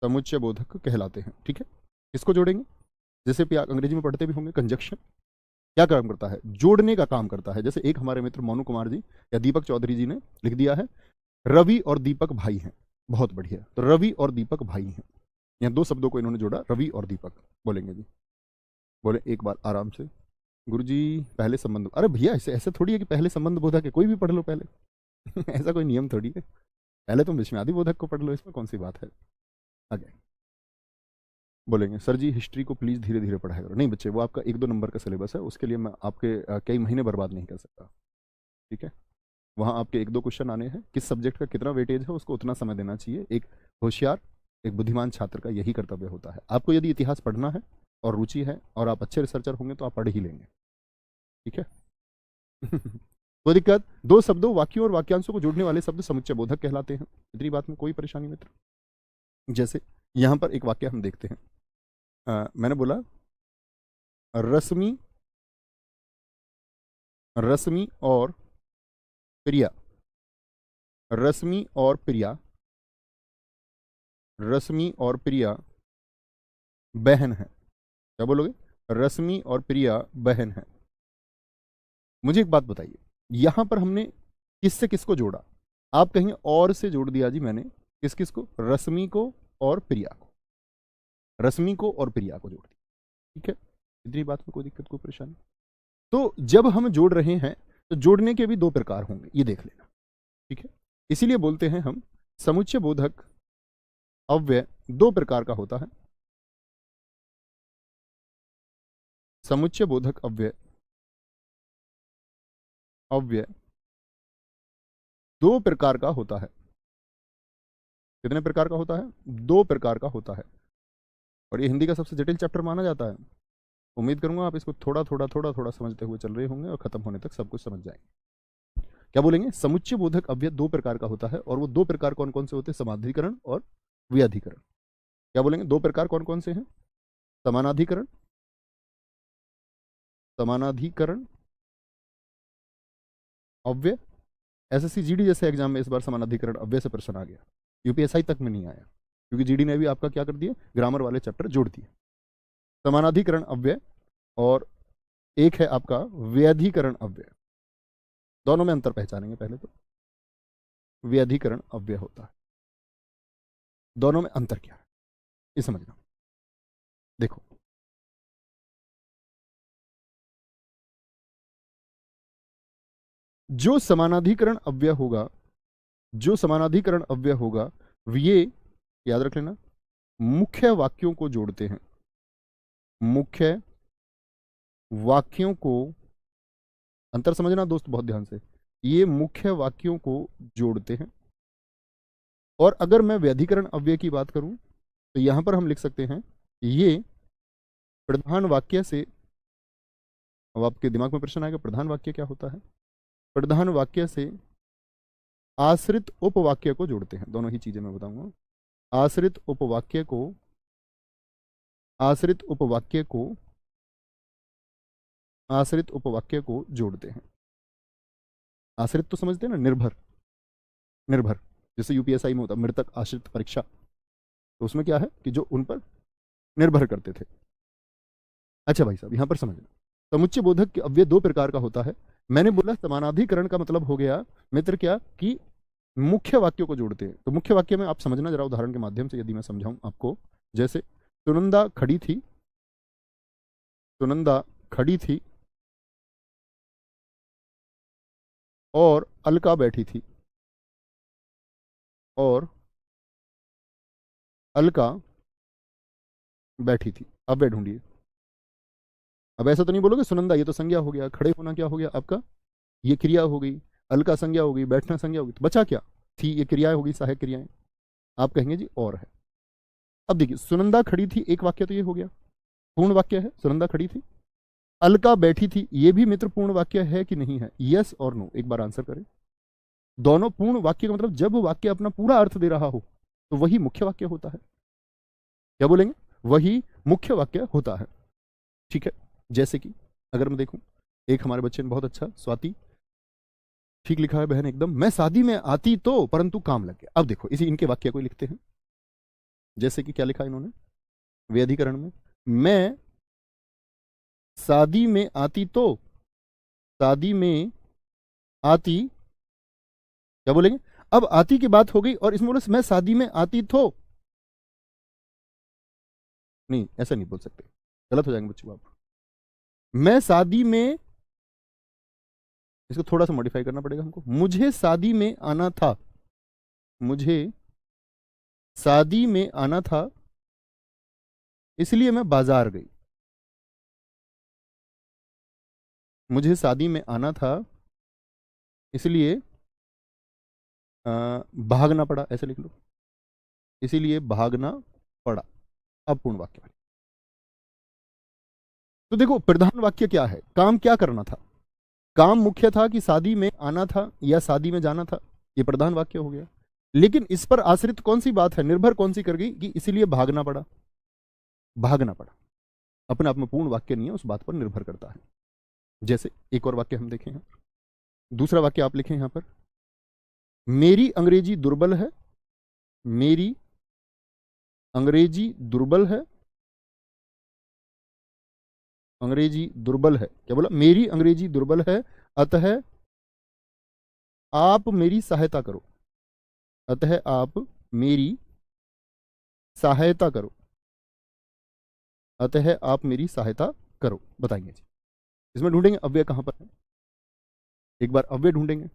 समुच्चय बोधक कहलाते हैं, ठीक है। इसको जोड़ेंगे, जैसे भी आप अंग्रेजी में पढ़ते भी होंगे, कंजक्शन क्या काम करता है, जोड़ने का काम करता है। जैसे एक हमारे मित्र मोनू कुमार जी या दीपक चौधरी जी ने लिख दिया है, रवि और दीपक भाई हैं। बहुत बढ़िया, तो रवि और दीपक भाई हैं, यहाँ दो शब्दों को इन्होंने जोड़ा, रवि और दीपक। बोलेंगे जी, बोले एक बार आराम से, गुरुजी पहले संबंध, अरे भैया ऐसे ऐसे थोड़ी है कि पहले संबंध बोधक है, कोई भी पढ़ लो पहले ऐसा कोई नियम थोड़ी है, पहले तुम विस्मयादि बोधक को पढ़ लो, इसमें कौन सी बात है। आगे बोलेंगे सर जी हिस्ट्री को प्लीज धीरे धीरे पढ़ाया करो। नहीं बच्चे, वो आपका 1-2 नंबर का सिलेबस है, उसके लिए मैं आपके कई महीने बर्बाद नहीं कर सकता, ठीक है। वहाँ आपके 1-2 क्वेश्चन आने हैं, किस सब्जेक्ट का कितना वेटेज है उसको उतना समय देना चाहिए। एक होशियार, एक बुद्धिमान छात्र का यही कर्तव्य होता है। आपको यदि इतिहास पढ़ना है और रुचि है और आप अच्छे रिसर्चर होंगे तो आप पढ़ ही लेंगे, ठीक है कोई दिक्कत, दो शब्दों, वाक्यों और वाक्यांशों को जोड़ने वाले शब्द समुच्चय बोधक कहलाते हैं। इतनी बात में कोई परेशानी मित्र। जैसे यहां पर एक वाक्य हम देखते हैं, मैंने बोला रश्मि, रश्मि और प्रिया, रश्मि और प्रिया, रश्मि और प्रिया बहन है। क्या बोलोगे, रश्मि और प्रिया बहन है। मुझे एक बात बताइए, यहां पर हमने किससे किसको जोड़ा, आप कहेंगे और से जोड़ दिया जी मैंने, किस किस को, रश्मि को और प्रिया को, रश्मि को और प्रिया को जोड़ दिया, ठीक है। इतनी बात में कोई दिक्कत, कोई परेशानी। तो जब हम जोड़ रहे हैं तो जोड़ने के भी दो प्रकार होंगे, ये देख लेना, ठीक है। इसीलिए बोलते हैं हम समुच्चय बोधक अव्यय दो प्रकार का होता है, समुच्चय बोधक अव्यय, अव्यय दो प्रकार का होता है। कितने प्रकार का होता है, दो प्रकार का होता है। और ये हिंदी का सबसे जटिल चैप्टर माना जाता है। उम्मीद करूंगा आप इसको थोड़ा थोड़ा थोड़ा थोड़ा समझते हुए चल रहे होंगे और खत्म होने तक सब कुछ समझ जाएंगे। क्या बोलेंगे, समुच्चय बोधक अव्यय दो प्रकार का होता है, और वो दो प्रकार कौन कौन से होते हैं, समाधिकरण और व्याधिकरण। क्या बोलेंगे, दो प्रकार कौन कौन से हैं, समानाधिकरण, समानाधिकरण अव्यय। एसएससी जीडी जैसे एग्जाम में इस बार समानाधिकरण अव्यय से प्रश्न आ गया, यूपीएसआई तक में नहीं आया, क्योंकि जीडी ने भी आपका क्या कर दिया, ग्रामर वाले चैप्टर जोड़ दिए। समानाधिकरण अव्यय और एक है आपका व्यधिकरण अव्यय। दोनों में अंतर पहचानेंगे। पहले तो व्यधिकरण अव्यय होता है, दोनों में अंतर क्या है ये समझना। देखो, जो समानाधिकरण अव्यय होगा, जो समानाधिकरण अव्यय होगा, ये याद रख लेना, मुख्य वाक्यों को जोड़ते हैं। मुख्य वाक्यों को, अंतर समझना दोस्त बहुत ध्यान से, ये मुख्य वाक्यों को जोड़ते हैं। और अगर मैं व्यधिकरण अव्यय की बात करूं तो यहां पर हम लिख सकते हैं ये प्रधान वाक्य से, अब आपके दिमाग में प्रश्न आएगा प्रधान वाक्य क्या होता है। प्रधान वाक्य से आश्रित उपवाक्य को जोड़ते हैं। दोनों ही चीजें मैं बताऊंगा। आश्रित उपवाक्य को, आश्रित उपवाक्य को, आश्रित उपवाक्य को जोड़ते हैं। आश्रित तो समझते हैं ना, निर्भर, निर्भर, जैसे यूपीएसआई में होता मृतक आश्रित परीक्षा, तो उसमें क्या है कि जो उन पर निर्भर करते थे। अच्छा भाई साहब, यहां पर समझना, समुच्चय बोधक के अव्यय दो प्रकार का होता है। मैंने बोला समानाधिकरण का मतलब हो गया मित्र क्या कि मुख्य वाक्यों को जोड़ते हैं। तो मुख्य वाक्य में आप समझना जरा उदाहरण के माध्यम से, यदि मैं समझाऊं आपको, जैसे सुनंदा खड़ी थी, सुनंदा खड़ी थी और अलका बैठी थी, और अलका बैठी थी। अब वे ढूंढिए। अब ऐसा तो नहीं बोलोगे सुनंदा, ये तो संज्ञा हो गया, खड़े होना क्या हो गया आपका, ये क्रिया हो गई, अलका संज्ञा हो गई, बैठना संज्ञा हो गई, तो बचा क्या, थी, ये क्रियाएं हो गई, सहायक क्रियाएं। आप कहेंगे जी और है। अब देखिए, सुनंदा खड़ी थी, एक वाक्य तो ये हो गया, पूर्ण वाक्य है, सुनंदा खड़ी थी। अलका बैठी थी, ये भी मित्र पूर्ण वाक्य है कि नहीं है, यस और नो, एक बार आंसर करें। दोनों पूर्ण वाक्य का मतलब जब वाक्य अपना पूरा अर्थ दे रहा हो तो वही मुख्य वाक्य होता है। क्या बोलेंगे, वही मुख्य वाक्य होता है। ठीक है, जैसे कि अगर मैं देखूं, एक हमारे बच्चे ने बहुत अच्छा, स्वाति, ठीक लिखा है बहन एकदम, मैं शादी में आती तो परंतु काम लग गया। अब देखो इसी इनके वाक्य को लिखते हैं। जैसे कि क्या लिखा इन्होंने व्यधिकरण में, मैं शादी में आती तो, शादी में आती, क्या बोलेंगे, अब आती की बात हो गई और इसमें बोले मैं शादी में आती तो, नहीं ऐसा नहीं बोल सकते, गलत हो जाएंगे बच्चों आप। मैं शादी में, इसको थोड़ा सा मॉडिफाई करना पड़ेगा हमको, मुझे शादी में आना था, मुझे शादी में आना था इसलिए मैं बाजार गई। मुझे शादी में आना था इसलिए भागना पड़ा, ऐसे लिख लो, इसीलिए भागना पड़ा। अब पूर्ण वाक्य वाली, तो देखो प्रधान वाक्य क्या है, काम क्या करना था, काम मुख्य था कि शादी में आना था या शादी में जाना था, ये प्रधान वाक्य हो गया। लेकिन इस पर आश्रित कौन सी बात है, निर्भर कौन सी कर गई कि इसीलिए भागना पड़ा। भागना पड़ा अपने आप में पूर्ण वाक्य नहीं है, उस बात पर निर्भर करता है। जैसे एक और वाक्य हम देखें, दूसरा वाक्य आप लिखें यहां पर, मेरी अंग्रेजी दुर्बल है, मेरी अंग्रेजी दुर्बल है, अंग्रेजी दुर्बल है, क्या बोला, मेरी अंग्रेजी दुर्बल है, अतः आप मेरी सहायता करो, अतः आप मेरी सहायता करो, अतः आप मेरी सहायता करो। बताएंगे जी, इसमें ढूंढेंगे अव्यय कहां पर है, एक बार अव्यय ढूंढेंगे।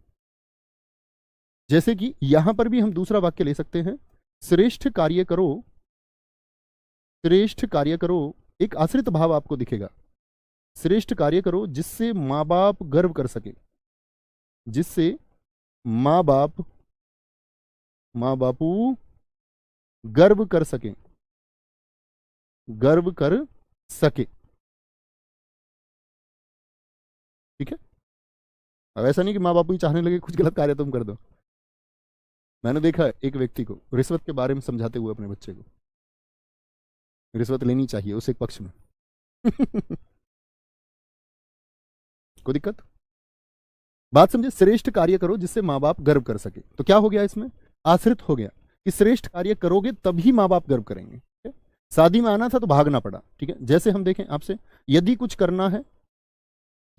जैसे कि यहां पर भी हम दूसरा वाक्य ले सकते हैं, श्रेष्ठ कार्य करो, श्रेष्ठ कार्य करो, एक आश्रित भाव आपको दिखेगा, श्रेष्ठ कार्य करो जिससे माँ बाप गर्व कर सके, जिससे माँ बाप, माँ बापू गर्व कर सके, गर्व कर सके। ठीक है, अब ऐसा नहीं कि माँ बापू ही चाहने लगे कुछ गलत कार्य तुम कर दो। मैंने देखा है एक व्यक्ति को रिश्वत के बारे में समझाते हुए अपने बच्चे को, रिश्वत लेनी चाहिए उस एक पक्ष में कोई दिक्कत, बात समझे, श्रेष्ठ कार्य करो जिससे माँ बाप गर्व कर सके, तो क्या हो गया इसमें, आश्रित हो गया कि श्रेष्ठ कार्य करोगे तभी माँ बाप गर्व करेंगे। शादी में आना था तो भागना पड़ा। ठीक है, जैसे हम देखें आपसे, यदि कुछ करना है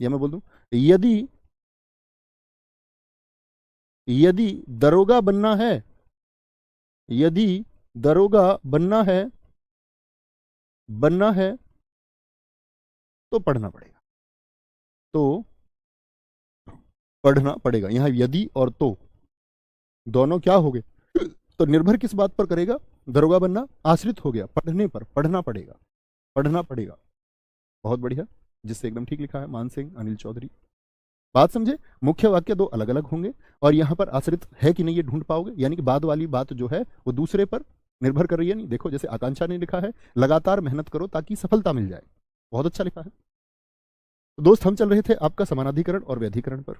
या मैं बोल दूं, यदि यदि दरोगा बनना है, यदि दरोगा बनना है तो पढ़ना पड़ेगा, तो पढ़ना पड़ेगा। यहां यदि और तो दोनों क्या हो गए, तो निर्भर किस बात पर करेगा, दरोगा बनना आश्रित हो गया पढ़ने पर, पढ़ना पड़ेगा, पढ़ना पड़ेगा। बहुत बढ़िया, जिससे एकदम ठीक लिखा है, मान सिंह, अनिल चौधरी। बात समझे, मुख्य वाक्य दो अलग अलग होंगे और यहां पर आश्रित है कि नहीं ये ढूंढ पाओगे, यानी कि बाद वाली बात जो है वो दूसरे पर निर्भर कर रही है। नहीं, देखो जैसे आकांक्षा ने लिखा है, लगातार मेहनत करो ताकि सफलता मिल जाए। बहुत अच्छा लिखा है। तो दोस्त, हम चल रहे थे आपका समानाधिकरण और व्यधिकरण पर।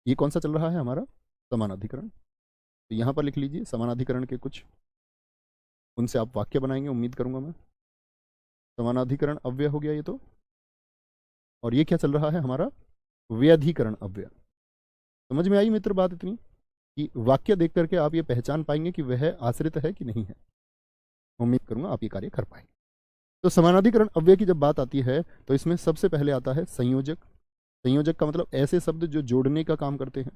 ये कौन सा चल रहा है हमारा, समानाधिकरण। तो यहां पर लिख लीजिए समानाधिकरण के कुछ, उनसे आप वाक्य बनाएंगे, उम्मीद करूंगा मैं। समानाधिकरण अव्यय हो गया ये तो, और ये क्या चल रहा है हमारा, व्यधिकरण अव्यय। समझ में आई मित्र बात इतनी, कि वाक्य देख करके आप ये पहचान पाएंगे कि वह आश्रित है कि नहीं है। उम्मीद करूंगा आप ये कार्य कर पाएंगे। तो समानाधिकरण अव्यय की जब बात आती है तो इसमें सबसे पहले आता है संयोजक। संयोजक का मतलब ऐसे शब्द जो जोड़ने का काम करते हैं,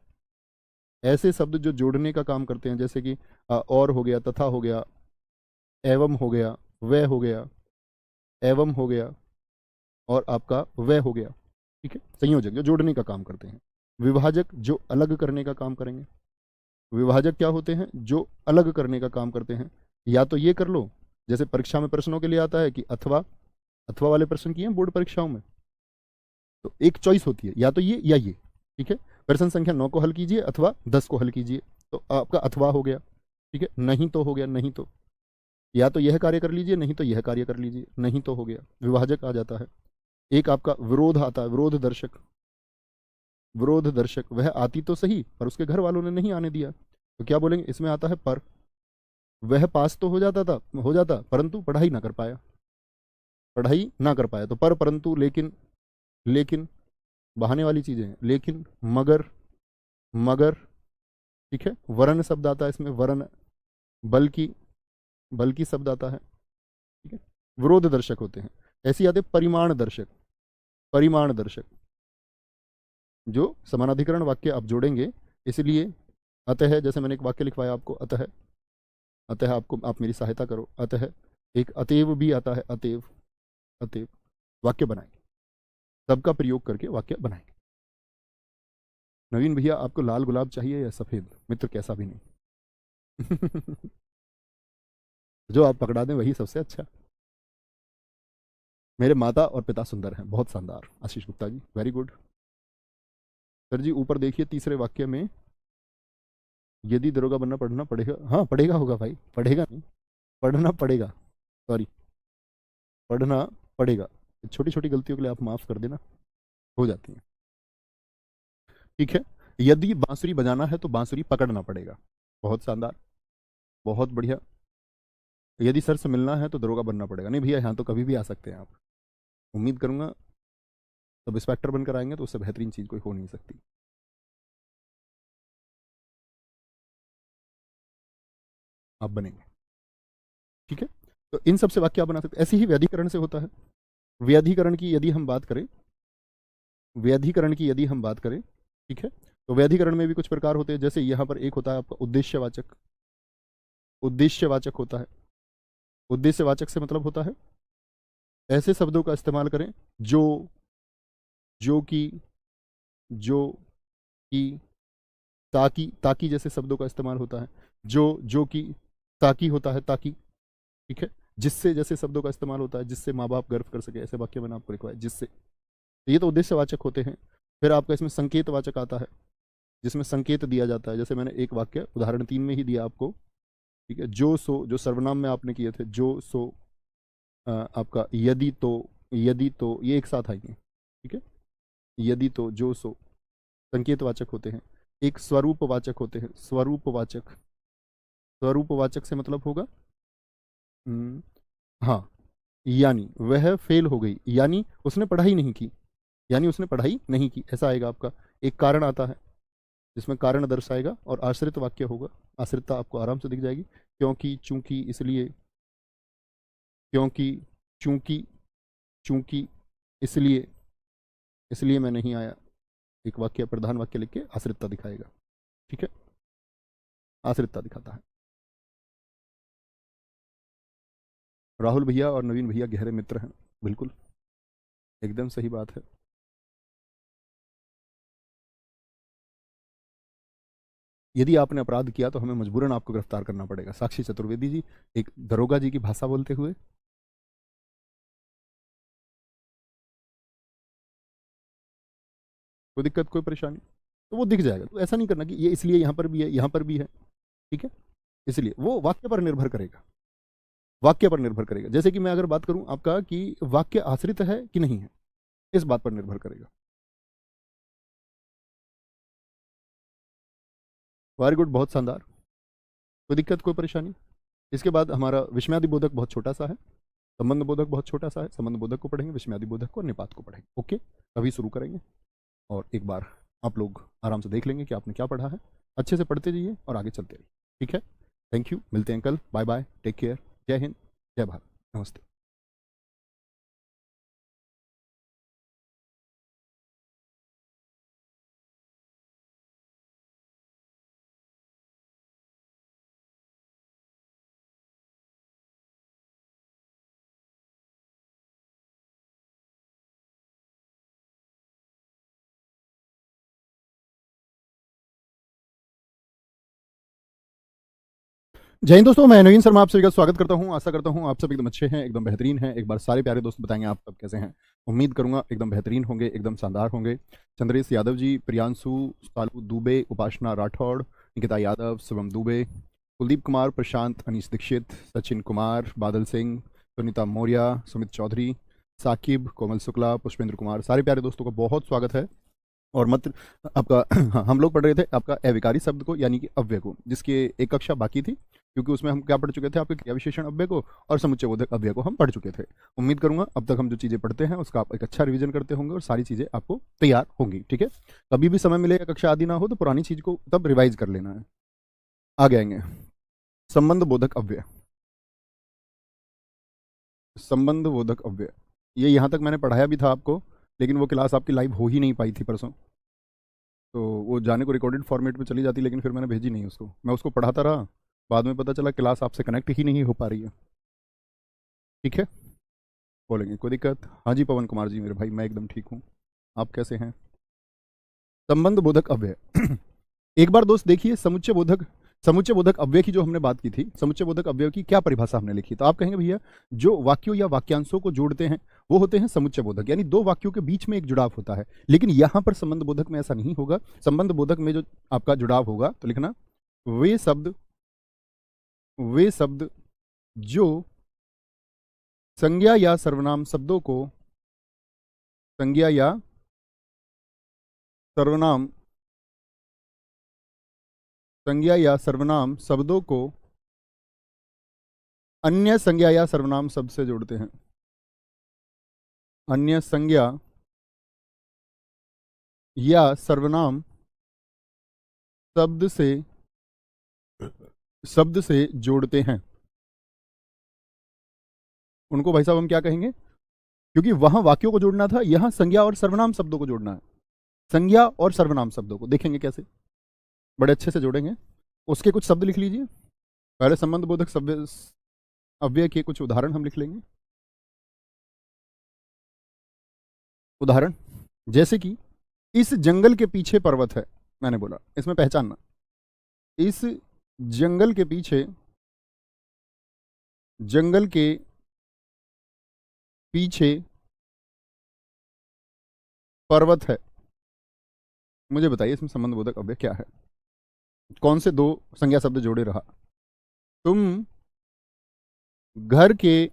ऐसे शब्द जो जोड़ने का काम करते हैं, जैसे कि और हो गया, तथा हो गया, एवं हो गया, वह हो गया, एवं हो गया, और आपका वह हो गया। ठीक है, संयोजक जो जोड़ने का काम करते हैं। विभाजक जो अलग करने का काम करेंगे। विभाजक क्या होते हैं, जो अलग करने का काम करते हैं। या तो ये कर लो, जैसे परीक्षा में प्रश्नों के लिए आता है कि अथवा, अथवा वाले प्रश्न किए हैं बोर्ड परीक्षाओं में, तो एक चॉइस होती है, या तो ये या ये। ठीक है, प्रश्न संख्या 9 को हल कीजिए अथवा 10 को हल कीजिए, तो आपका अथवा हो गया। ठीक है, नहीं तो हो गया, नहीं तो, या तो यह कार्य कर लीजिए, नहीं तो यह कार्य कर लीजिए, नहीं तो हो गया, विभाजक आ जाता है। एक आपका विरोध आता है, विरोध दर्शक। विरोध दर्शक, वह आती तो सही पर उसके घर वालों ने नहीं आने दिया, तो क्या बोलेंगे, इसमें आता है पर। वह पास तो हो जाता परंतु पढ़ाई ना कर पाया, पढ़ाई ना कर पाया, तो पर, परंतु, लेकिन। लेकिन बहाने वाली चीजें हैं, लेकिन, मगर, मगर। ठीक है, वरन शब्द आता है इसमें, वरन, बल्कि, बल्कि शब्द आता है। ठीक है, विरोध दर्शक होते हैं। ऐसे आते परिमाण दर्शक, परिमाण दर्शक, जो समानाधिकरण वाक्य आप जोड़ेंगे। इसलिए अतः, जैसे मैंने एक वाक्य लिखवाया आपको, अतः, अतः आपको, आप मेरी सहायता करो, अतः। एक अतएव भी आता है, अतएव, अतएव। वाक्य बनाएंगे, सबका प्रयोग करके वाक्य बनाएंगे। नवीन भैया, आपको लाल गुलाब चाहिए या सफेद, मित्र कैसा भी नहीं। जो आप पकड़ा दें वही सबसे अच्छा। मेरे माता और पिता सुंदर हैं, बहुत शानदार, Ashish Gupta ji, very good. Sir जी ऊपर देखिए तीसरे वाक्य में, यदि दरोगा बनना पढ़ना पड़ेगा, हाँ पढ़ेगा होगा भाई, पढ़ेगा नहीं, पढ़ना पड़ेगा, सॉरी, पढ़ना पड़ेगा। छोटी छोटी गलतियों के लिए आप माफ कर देना, हो जाती है। ठीक है, यदि बांसुरी बजाना है तो बांसुरी पकड़ना पड़ेगा। बहुत शानदार, बहुत बढ़िया। यदि सर से मिलना है तो दरोगा बनना पड़ेगा। नहीं भैया, यहाँ तो कभी भी आ सकते हैं आप, उम्मीद करूंगा सब इंस्पेक्टर बनकर आएंगे तो उससे बेहतरीन चीज कोई हो नहीं सकती। आप बनेंगे। ठीक है, तो इन सब से वाक्य आप बना सकते हैं। ऐसे ही व्याधिकरण से होता है। व्याधिकरण की यदि हम बात करें, व्याधिकरण की यदि हम बात करें, ठीक है, तो व्याधिकरण में भी कुछ प्रकार होते हैं। जैसे यहाँ पर एक होता है आपका उद्देश्यवाचक, उद्देश्यवाचक होता है। उद्देश्यवाचक से मतलब होता है ऐसे शब्दों का इस्तेमाल करें जो, जो कि, जो कि, ताकि, ताकि जैसे शब्दों का इस्तेमाल होता है। जो कि, ताकि होता है, ताकि। ठीक है, जिससे जैसे शब्दों का इस्तेमाल होता है, जिससे माँ बाप गर्व कर सके, ऐसे वाक्य मैंने आपको लिखवाया, जिससे। ये तो उद्देश्यवाचक होते हैं। फिर आपका इसमें संकेतवाचक आता है, जिसमें संकेत दिया जाता है। जैसे मैंने एक वाक्य उदाहरण 3 में ही दिया आपको। ठीक है, जो सो, जो सर्वनाम में आपने किए थे, जो सो, आपका यदि तो, यदि तो, ये एक साथ आएंगे। ठीक है, यदि तो, जो सो, संकेतवाचक होते हैं। एक स्वरूपवाचक होते हैं, स्वरूपवाचक। स्वरूपवाचक से मतलब होगा, हाँ, यानी वह फेल हो गई, यानी उसने पढ़ाई नहीं की, यानी उसने पढ़ाई नहीं की, ऐसा आएगा आपका। एक कारण आता है जिसमें कारण दर्शाएगा, और आश्रित वाक्य होगा। आश्रितता आपको आराम से दिख जाएगी, क्योंकि, चूंकि, इसलिए, क्योंकि, चूंकि, चूंकि, इसलिए, इसलिए मैं नहीं आया। एक वाक्य, प्रधान वाक्य लिख के आश्रितता दिखाएगा। ठीक है, आश्रितता दिखाता है। राहुल भैया और नवीन भैया गहरे मित्र हैं। बिल्कुल, एकदम सही बात है। यदि आपने अपराध किया तो हमें मजबूरन आपको गिरफ्तार करना पड़ेगा। साक्षी चतुर्वेदी जी एक दरोगा जी की भाषा बोलते हुए। कोई दिक्कत, कोई परेशानी, तो वो दिख जाएगा। तो ऐसा नहीं करना कि ये इसलिए यहाँ पर भी है, यहाँ पर भी है। ठीक है, इसलिए वो वाक्य पर निर्भर करेगा। वाक्य पर निर्भर करेगा। जैसे कि मैं अगर बात करूं आपका कि वाक्य आश्रित है कि नहीं है, इस बात पर निर्भर करेगा। वेरी गुड, बहुत शानदार, कोई दिक्कत, कोई परेशानी। इसके बाद हमारा विस्मयादि बोधक बहुत छोटा सा है, संबंध बोधक बहुत छोटा सा है। संबंध बोधक को पढ़ेंगे, विस्मयादि बोधक को और निपात को पढ़ेंगे। ओके, अभी शुरू करेंगे और एक बार आप लोग आराम से देख लेंगे कि आपने क्या पढ़ा है। अच्छे से पढ़ते जाइए और आगे चलते रहिए। ठीक है, थैंक यू, मिलते हैं कल। बाय बाय, टेक केयर, जय हिंद, जय भारत, नमस्ते। जय हिंद दोस्तों, मैं नवीन शर्मा आप सभी का स्वागत करता हूं। आशा करता हूं आप सब एकदम अच्छे हैं, एकदम बेहतरीन हैं। एक बार सारे प्यारे दोस्त बताएंगे आप सब कैसे हैं। उम्मीद करूंगा एकदम बेहतरीन होंगे, एकदम शानदार होंगे। चंद्रेश यादव जी, प्रियांशु, सालू दुबे, उपासना राठौड़, निकिता यादव, शिवम दुबे, कुलदीप कुमार, प्रशांत, अनीश दीक्षित, सचिन कुमार, बादल सिंह, सुनीता मौर्य, सुमित चौधरी, साकिब, कोमल शुक्ला, पुष्पेंद्र कुमार, सारे प्यारे दोस्तों का बहुत स्वागत है। और मत आपका हाँ, हम लोग पढ़ रहे थे आपका अविकारी शब्द को, यानी कि अव्यय को, जिसकी एक कक्षा बाकी थी, क्योंकि उसमें हम क्या पढ़ चुके थे, आपके क्रिया विशेषण अव्यय को और समुच्चय बोधक अव्यय को हम पढ़ चुके थे। उम्मीद करूंगा अब तक हम जो चीज़ें पढ़ते हैं उसका आप एक अच्छा रिवीजन करते होंगे और सारी चीज़ें आपको तैयार होंगी। ठीक है, कभी भी समय मिले या कक्षा आदि ना हो तो पुरानी चीज़ को तब रिवाइज कर लेना है। आगे आएंगे, संबंध बोधक अव्यय। संबंध बोधक अव्यय, ये यहाँ तक मैंने पढ़ाया भी था आपको, लेकिन वो क्लास आपकी लाइव हो ही नहीं पाई थी परसों। तो वो जाने को रिकॉर्डेड फॉर्मेट में चली जाती, लेकिन फिर मैंने भेजी नहीं उसको। मैं उसको पढ़ाता रहा, बाद में पता चला क्लास आपसे कनेक्ट ही नहीं हो पा रही है। ठीक है, बोलेंगे, कोई दिक्कत? हाँ जी पवन कुमार जी मेरे भाई, मैं एकदम ठीक हूँ, आप कैसे हैं? संबंध बोधक अव्यय एक बार दोस्त देखिए, समुच्चय बोधक अव्यय की जो हमने बात की थी, समुच्चय बोधक अव्यय की क्या परिभाषा हमने लिखी, तो आप कहेंगे भैया जो वाक्यों या वाक्यांशों को जोड़ते हैं वो होते हैं समुच्चय बोधक, यानी दो वाक्यों के बीच में एक जुड़ाव होता है। लेकिन यहां पर संबंध बोधक में ऐसा नहीं होगा। संबंध बोधक में जो आपका जुड़ाव होगा, तो लिखना वे शब्द जो संज्ञा या सर्वनाम शब्दों को संज्ञा या सर्वनाम संज्ञा या सर्वनाम शब्दों को अन्य संज्ञा या सर्वनाम शब्द से जोड़ते हैं। अन्य संज्ञा या सर्वनाम शब्द से जोड़ते हैं, उनको भाई साहब हम क्या कहेंगे? क्योंकि वहां वाक्यों को जोड़ना था, यहां संज्ञा और सर्वनाम शब्दों को जोड़ना है। संज्ञा और सर्वनाम शब्दों को देखेंगे कैसे, बड़े अच्छे से जोड़ेंगे। उसके कुछ शब्द लिख लीजिए। पहले संबंध बोधक शब्द अव्यय के कुछ उदाहरण हम लिख लेंगे। उदाहरण जैसे कि इस जंगल के पीछे पर्वत है, मैंने बोला इसमें पहचानना। इस जंगल के पीछे पर्वत है। मुझे बताइए इसमें संबंध बोधक अव्यय क्या है? कौन से दो संज्ञा शब्द जोड़े रहा? तुम घर के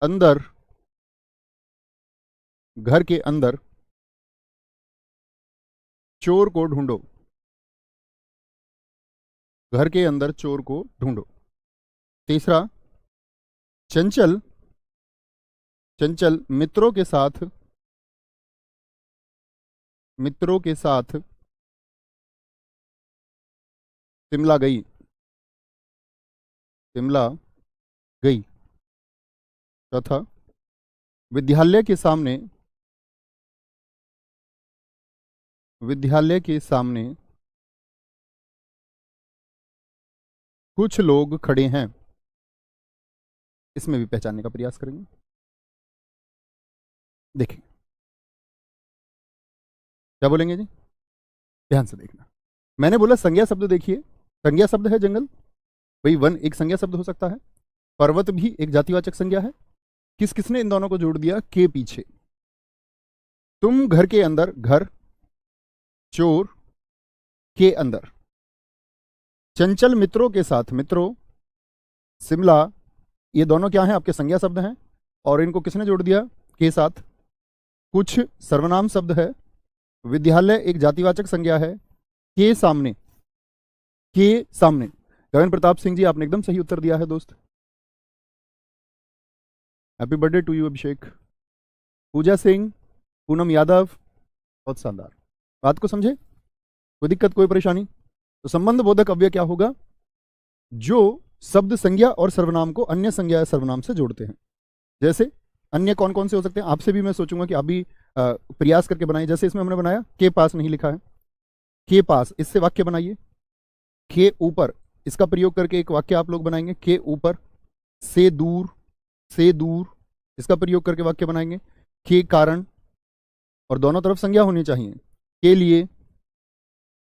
अंदर चोर को ढूंढो। घर के अंदर चोर को ढूंढो। तीसरा, चंचल चंचल मित्रों के साथ शिमला गई। चौथा, विद्यालय के सामने विद्यालय के सामने कुछ लोग खड़े हैं। इसमें भी पहचानने का प्रयास करेंगे। देखिए क्या बोलेंगे जी, ध्यान से देखना। मैंने बोला संज्ञा शब्द, देखिए संज्ञा शब्द है जंगल, भाई वन एक संज्ञा शब्द हो सकता है, पर्वत भी एक जातिवाचक संज्ञा है। किस किसने इन दोनों को जोड़ दिया, के पीछे। तुम घर के अंदर, घर, चोर के अंदर, चंचल मित्रों के साथ, मित्रों, शिमला, ये दोनों क्या हैं, आपके संज्ञा शब्द हैं। और इनको किसने जोड़ दिया, के साथ। कुछ सर्वनाम शब्द है, विद्यालय एक जातिवाचक संज्ञा है, के सामने, के सामने। गगन प्रताप सिंह जी आपने एकदम सही उत्तर दिया है दोस्त, हैप्पी बर्थडे टू यू अभिषेक। पूजा सिंह, पूनम यादव, बहुत शानदार। बात को समझे, कोई दिक्कत कोई परेशानी। तो संबंध बोधक अव्यय क्या होगा, जो शब्द संज्ञा और सर्वनाम को अन्य संज्ञा या सर्वनाम से जोड़ते हैं। जैसे अन्य कौन कौन से हो सकते हैं, आपसे भी मैं सोचूंगा कि आप भी प्रयास करके बनाइए। जैसे इसमें हमने बनाया के पास, नहीं लिखा है, के पास, इससे वाक्य बनाइए। के ऊपर, इसका प्रयोग करके एक वाक्य आप लोग बनाएंगे। के ऊपर, से दूर, से दूर, इसका प्रयोग करके वाक्य बनाएंगे। के कारण, और दोनों तरफ संज्ञा होनी चाहिए। के लिए,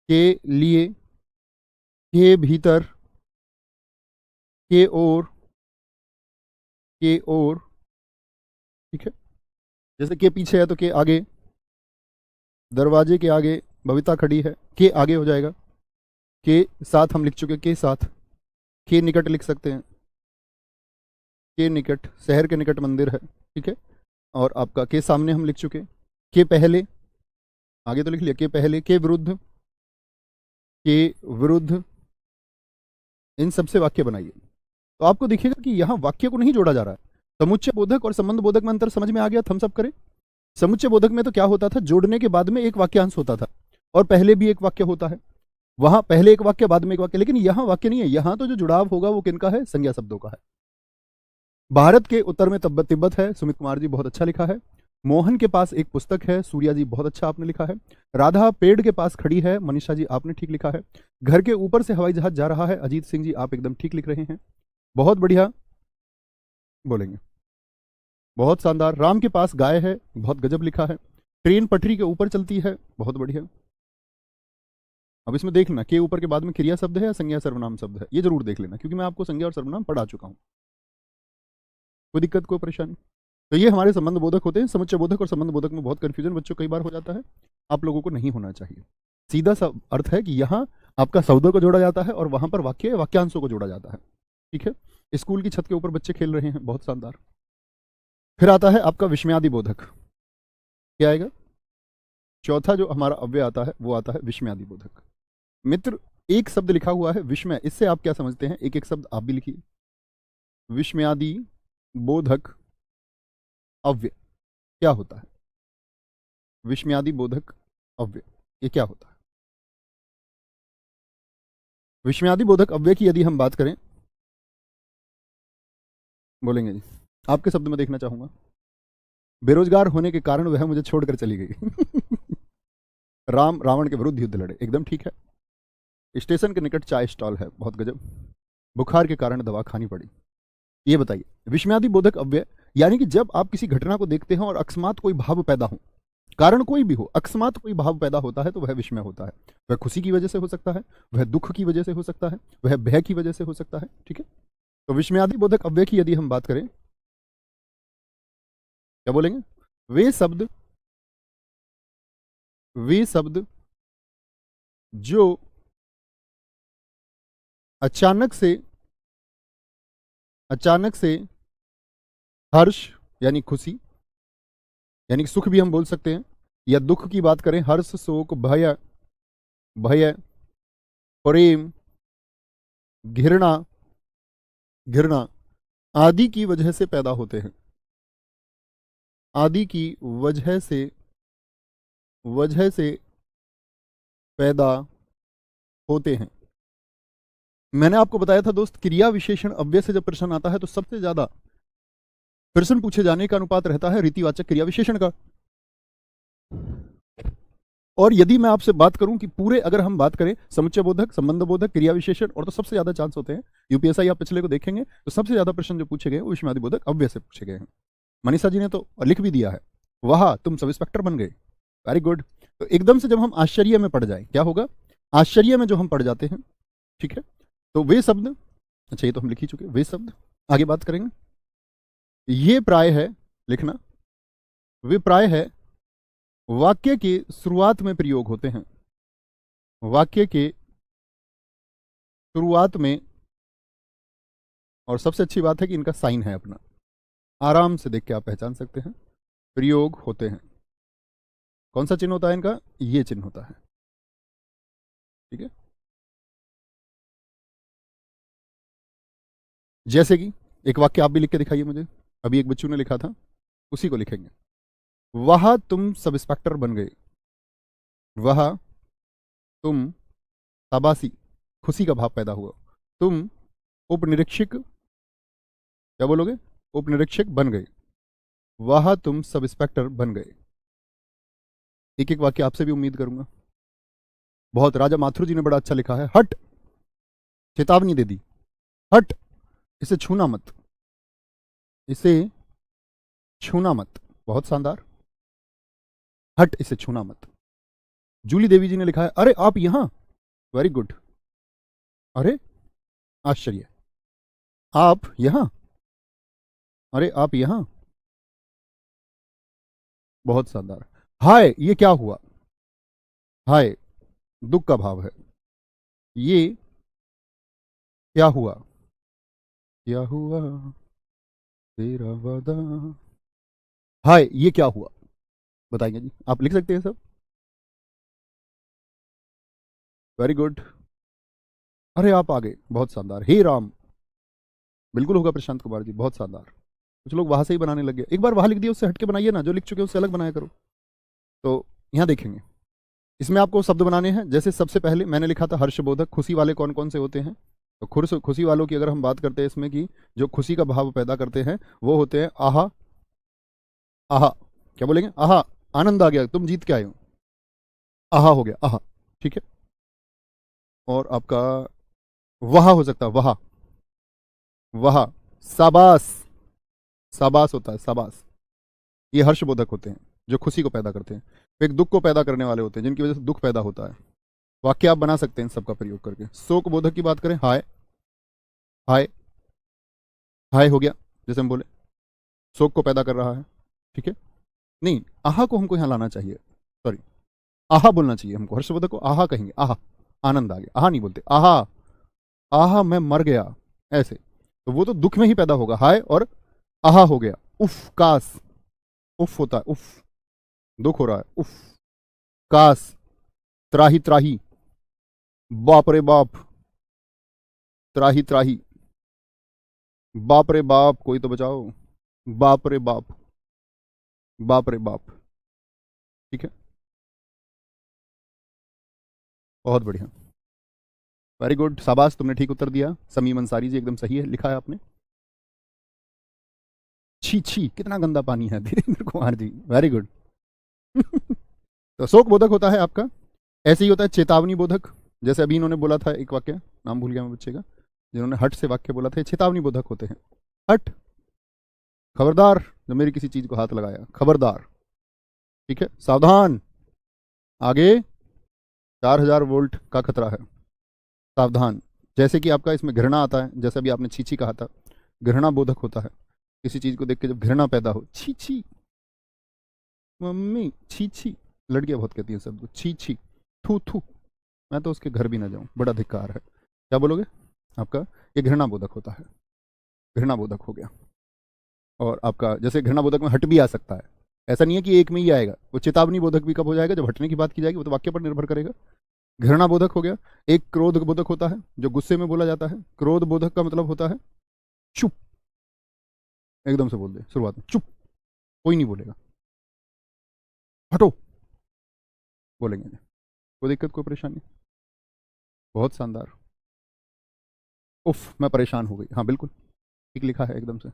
के लिए, के भीतर, के ओर, के ओर, ठीक है। जैसे के पीछे है तो के आगे, दरवाजे के आगे बबीता खड़ी है, के आगे हो जाएगा। के साथ हम लिख चुके, के साथ। के निकट लिख सकते हैं, के निकट, शहर के निकट मंदिर है, ठीक है। और आपका के सामने हम लिख चुके। के पहले, आगे तो लिख लिया, के पहले। के विरुद्ध, के विरुद्ध, इन सबसे वाक्य बनाइए। तो आपको दिखेगा कि यहां वाक्य को नहीं जोड़ा जा रहा है। समुच्चय बोधक और संबंध बोधक में अंतर समझ में आ गया, थम्स अप करें। समुच्चय बोधक में तो क्या होता था, जोड़ने के बाद में एक वाक्यांश होता था, और पहले भी एक वाक्य होता है। वहां पहले एक वाक्य बाद में एक वाक्य, लेकिन यहां वाक्य नहीं है। यहां तो जो जुड़ाव होगा वो किनका है, संज्ञा शब्दों का है। भारत के उत्तर में तिब्बत है, सुमित कुमार जी बहुत अच्छा लिखा है। मोहन के पास एक पुस्तक है, सूर्या जी बहुत अच्छा आपने लिखा है। राधा पेड़ के पास खड़ी है, मनीषा जी आपने ठीक लिखा है। घर के ऊपर से हवाई जहाज जा रहा है, अजीत सिंह जी आप एकदम ठीक लिख रहे हैं, बहुत बढ़िया बोलेंगे, बहुत शानदार। राम के पास गाय है, बहुत गजब लिखा है। ट्रेन पटरी के ऊपर चलती है, बहुत बढ़िया। अब इसमें देख लेना, के ऊपर के बाद में क्रिया शब्द है या संज्ञा सर्वनाम शब्द है, ये जरूर देख लेना, क्योंकि मैं आपको संज्ञा और सर्वनाम पढ़ा चुका हूं। कोई दिक्कत कोई परेशानी। तो ये हमारे संबंध बोधक होते हैं। समुच्चय बोधक और संबंध बोधक में बहुत कंफ्यूजन बच्चों कई बार हो जाता है, आप लोगों को नहीं होना चाहिए। सीधा सा अर्थ है कि यहाँ आपका शब्दों को जोड़ा जाता है और वहां पर वाक्य वाक्यांशों को जोड़ा जाता है, ठीक है। स्कूल की छत के ऊपर बच्चे खेल रहे हैं, बहुत शानदार। फिर आता है आपका विस्मयादि बोधक, क्या आएगा, चौथा जो हमारा अव्यय आता है वो आता है विस्मयादि बोधक। मित्र, एक शब्द लिखा हुआ है विस्मय, इससे आप क्या समझते हैं, एक एक शब्द आप भी लिखिए। विस्मयादि बोधक अव्यय क्या होता है, विस्मयादि बोधक अव्यय ये क्या होता है। विस्मयादि बोधक अव्यय की यदि हम बात करें, बोलेंगे जी, आपके शब्द में देखना चाहूंगा। बेरोजगार होने के कारण वह मुझे छोड़कर चली गई। राम रावण के विरुद्ध युद्ध लड़े, एकदम ठीक है। स्टेशन के निकट चाय स्टॉल है, बहुत गजब। बुखार के कारण दवा खानी पड़ी। ये बताइए, विस्मयादि बोधक अव्यय यानी कि जब आप किसी घटना को देखते हैं और अकस्मात कोई भाव पैदा हो, कारण कोई भी हो, अकस्मात कोई भाव पैदा होता है तो वह विस्मय होता है। वह खुशी की वजह से हो सकता है, वह दुख की वजह से हो सकता है, वह भय की वजह से हो सकता है, ठीक है। तो विस्मयादि बोधक अव्यय की यदि हम बात करें, क्या बोलेंगे, वे शब्द जो अचानक से हर्ष यानी खुशी, यानी सुख भी हम बोल सकते हैं, या दुख की बात करें, हर्ष, शोक, भय, प्रेम, घृणा आदि की वजह से पैदा होते हैं, आदि की वजह से पैदा होते हैं। मैंने आपको बताया था दोस्त, क्रिया विशेषण अव्यय से जब प्रश्न आता है तो सबसे ज्यादा प्रश्न पूछे जाने का अनुपात रहता है रीतिवाचक क्रिया विशेषण का। और यदि मैं आपसे बात करूं कि पूरे अगर हम बात करें समुच्चय बोधक, संबंध बोधक, क्रिया विशेषण, और तो सबसे ज्यादा चांस होते हैं यूपीएसआई आप पिछले को देखेंगे तो सबसे ज्यादा प्रश्न जो पूछे गए वो विषमादि बोधक अव्यय से पूछे गए हैं। मनीषा जी ने तो लिख भी दिया है, वाह तुम सब इंस्पेक्टर बन गए, वेरी गुड। तो एकदम से जब हम आश्चर्य में पड़ जाए क्या होगा, आश्चर्य में जो हम पड़ जाते हैं, ठीक है, तो वे शब्द, अच्छा ये तो हम लिख ही चुके, वे शब्द आगे बात करेंगे। ये प्राय है लिखना, वे प्राय है वाक्य के शुरुआत में प्रयोग होते हैं, वाक्य के शुरुआत में, और सबसे अच्छी बात है कि इनका साइन है अपना, आराम से देख के आप पहचान सकते हैं, प्रयोग होते हैं। कौन सा चिन्ह होता है इनका, ये चिन्ह होता है, ठीक है। जैसे कि एक वाक्य आप भी लिख के दिखाइए मुझे, अभी एक बच्चों ने लिखा था उसी को लिखेंगे, वह तुम सब इंस्पेक्टर बन गए, वह तुम, शाबाशी, खुशी का भाव पैदा हुआ, तुम उपनिरीक्षक, क्या बोलोगे, उपनिरीक्षक बन गए, वह तुम सब इंस्पेक्टर बन गए। एक एक वाक्य आपसे भी उम्मीद करूंगा। बहुत, राजा माथुर जी ने बड़ा अच्छा लिखा है, हट, चेतावनी दे दी, हट, इसे छूना मत, इसे छूना मत, बहुत शानदार, हट इसे छूना मत। जूली देवी जी ने लिखा है, अरे आप यहां, वेरी गुड, अरे आश्चर्य, आप यहां, अरे आप यहां, बहुत शानदार। हाय ये क्या हुआ, हाय दुख का भाव है, ये क्या हुआ, क्या हुआ तेरा वादा, हाय ये क्या हुआ, बताएंगे जी, आप लिख सकते हैं सब, वेरी गुड, अरे आप आगे, बहुत शानदार, हे राम, बिल्कुल होगा प्रशांत कुमार जी, बहुत शानदार। कुछ लोग वहां से ही बनाने लग गए, एक बार वहां लिख दिया उससे हटके बनाइए ना, जो लिख चुके हैं उससे अलग बनाया करो। तो यहां देखेंगे, इसमें आपको शब्द बनाने हैं। जैसे सबसे पहले मैंने लिखा था हर्षबोधक, खुशी वाले कौन कौन से होते हैं, तो खुशी वालों की अगर हम बात करते हैं इसमें कि जो खुशी का भाव पैदा करते हैं वो होते हैं आहा, आहा, क्या बोलेंगे, आहा, आनंद आ गया, तुम जीत के आए हो, आहा हो गया, आहा, ठीक है। और आपका वहा हो सकता है, वहा, वहा, साबास, साबास होता है, साबास, ये हर्षबोधक होते हैं जो खुशी को पैदा करते हैं। एक दुख को पैदा करने वाले होते हैं जिनकी वजह से दुख पैदा होता है। वाक्य आप बना सकते हैं इन सबका प्रयोग करके। शोक बोधक की बात करें, हाय, हाय, हाय हो गया, जैसे हम बोले शोक को पैदा कर रहा है, ठीक है। नहीं, आहा को हमको यहां लाना चाहिए, सॉरी, आहा बोलना चाहिए हमको, हर्षवर्धक को आहा कहेंगे, आहा, आनंद आ गया, आहा नहीं बोलते, आहा, आहा मैं मर गया, ऐसे, तो वो तो दुख में ही पैदा होगा, हाय और आहा हो गया, उफ, कास, उफ होता है, उफ, दुख हो रहा है, उफ, कास, त्राही त्राही, बाप रे बाप, त्राही त्राही, बाप रे बाप, कोई तो बचाओ, बाप रे बाप, बाप रे बाप, ठीक है, बहुत बढ़िया, वेरी गुड, शाबाश, तुमने ठीक उत्तर दिया। समीम अंसारी जी एकदम सही है, लिखा है आपने। छी छी, कितना गंदा पानी है, धीरेन्द्र कुमार जी, वेरी गुड। तो शोक बोधक होता है आपका, ऐसे ही होता है चेतावनी बोधक, जैसे अभी इन्होंने बोला था एक वाक्य, नाम भूल गया मैं बच्चे का, जिन्होंने हट से वाक्य बोला था, चेतावनी बोधक होते हैं। हट, खबरदार, जो मेरी किसी चीज को हाथ लगाया, खबरदार, ठीक है, सावधान, आगे 4000 वोल्ट का खतरा है, सावधान। जैसे कि आपका इसमें घृणा आता है, जैसे अभी आपने छीछी कहा था, घृणा बोधक होता है, किसी चीज को देख के जब घृणा पैदा हो, छी छी, मम्मी छी छी, लड़कियां बहुत कहती हैं शब्द छी छी, थू थू, मैं तो उसके घर भी ना जाऊं, बड़ा धिक्कार है, क्या बोलोगे आपका, ये घृणा बोधक होता है, घृणा बोधक हो गया। और आपका जैसे घृणा बोधक में हट भी आ सकता है, ऐसा नहीं है कि एक में ही आएगा, वो चेतावनी बोधक भी कब हो जाएगा, जब हटने की बात की जाएगी, वो तो वाक्य पर निर्भर करेगा। घृणा बोधक हो गया। एक क्रोध बोधक होता है जो गुस्से में बोला जाता है, क्रोध बोधक का मतलब होता है चुप, एकदम से बोल दे शुरुआत में, चुप, कोई नहीं बोलेगा, हटो, बोलेंगे, कोई दिक्कत कोई परेशानी, बहुत शानदार, उफ मैं परेशान हो गई, हाँ बिल्कुल ठीक लिखा है एकदम से।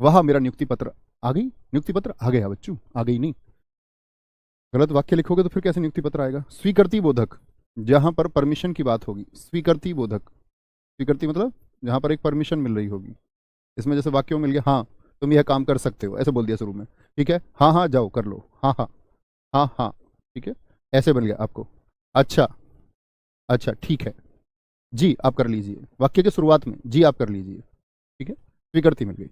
वह मेरा नियुक्ति पत्र, आ गई नियुक्ति पत्र, आ गया बच्चों, आ गई नहीं, गलत वाक्य लिखोगे तो फिर कैसे नियुक्ति पत्र आएगा? स्वीकृति बोधक, जहां पर परमिशन की बात होगी, स्वीकृति बोधक। स्वीकृति मतलब जहां पर एक परमिशन मिल रही होगी। इसमें जैसे वाक्यों में मिल गया, हाँ तुम यह काम कर सकते हो, ऐसे बोल दिया शुरू में, ठीक है, हाँ हाँ जाओ कर लो, हाँ हाँ, हाँ हाँ, ठीक है, ऐसे बन गया आपको। अच्छा, अच्छा ठीक है, जी आप कर लीजिए, वाक्य की शुरुआत में जी आप कर लीजिए, ठीक है, स्वीकृति मिल गई।